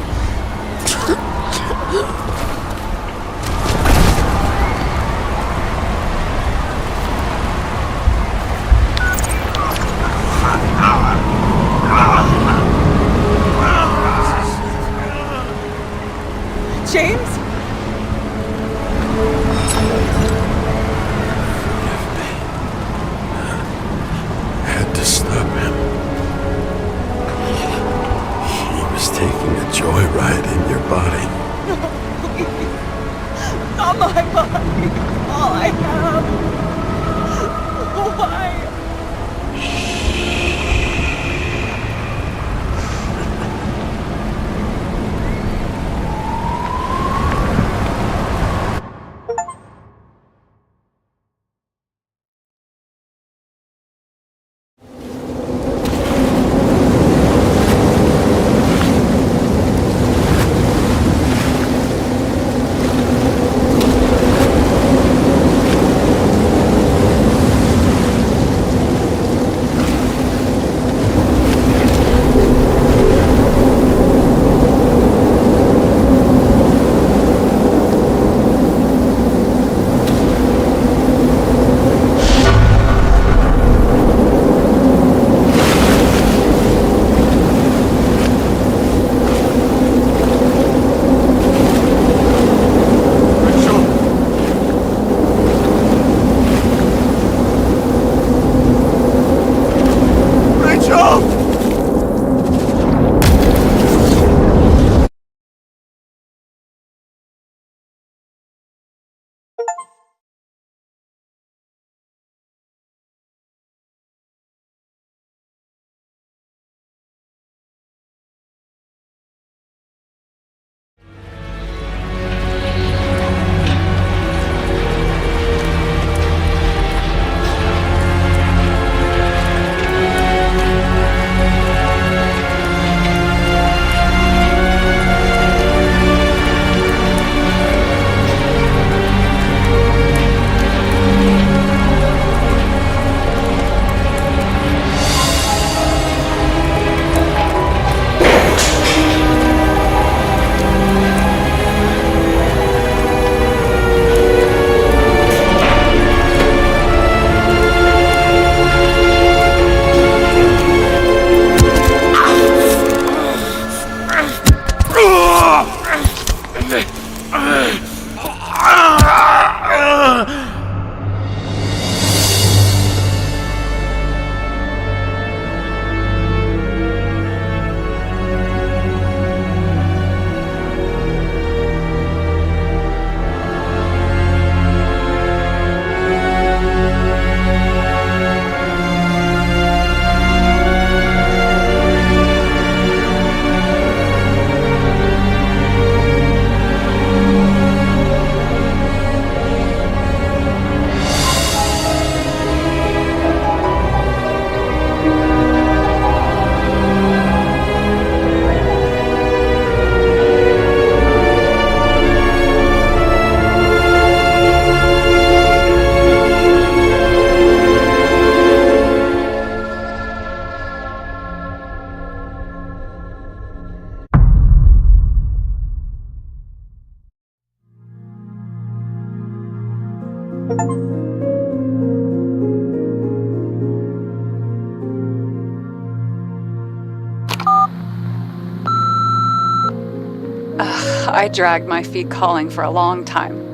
I dragged my feet calling for a long time.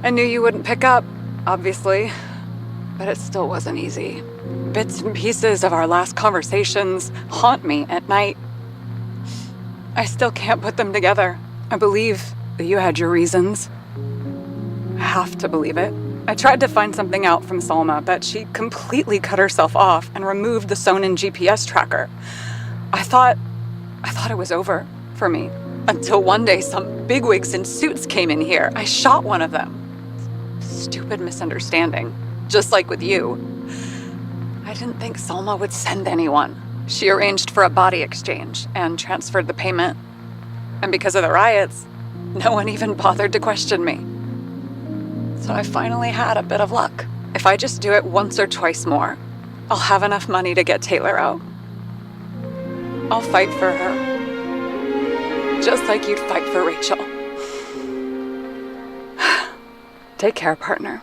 I knew you wouldn't pick up, obviously, but it still wasn't easy. Bits and pieces of our last conversations haunt me at night. I still can't put them together. I believe that you had your reasons. I have to believe it. I tried to find something out from Salma, but she completely cut herself off and removed the Sonin GPS tracker. I thought it was over for me. Until one day some bigwigs in suits came in here. I shot one of them. Stupid misunderstanding, just like with you. I didn't think Salma would send anyone. She arranged for a body exchange and transferred the payment. And because of the riots, no one even bothered to question me. So I finally had a bit of luck. If I just do it once or twice more, I'll have enough money to get Taylor out. I'll fight for her. Just like you'd fight for Rachel. Take care, partner.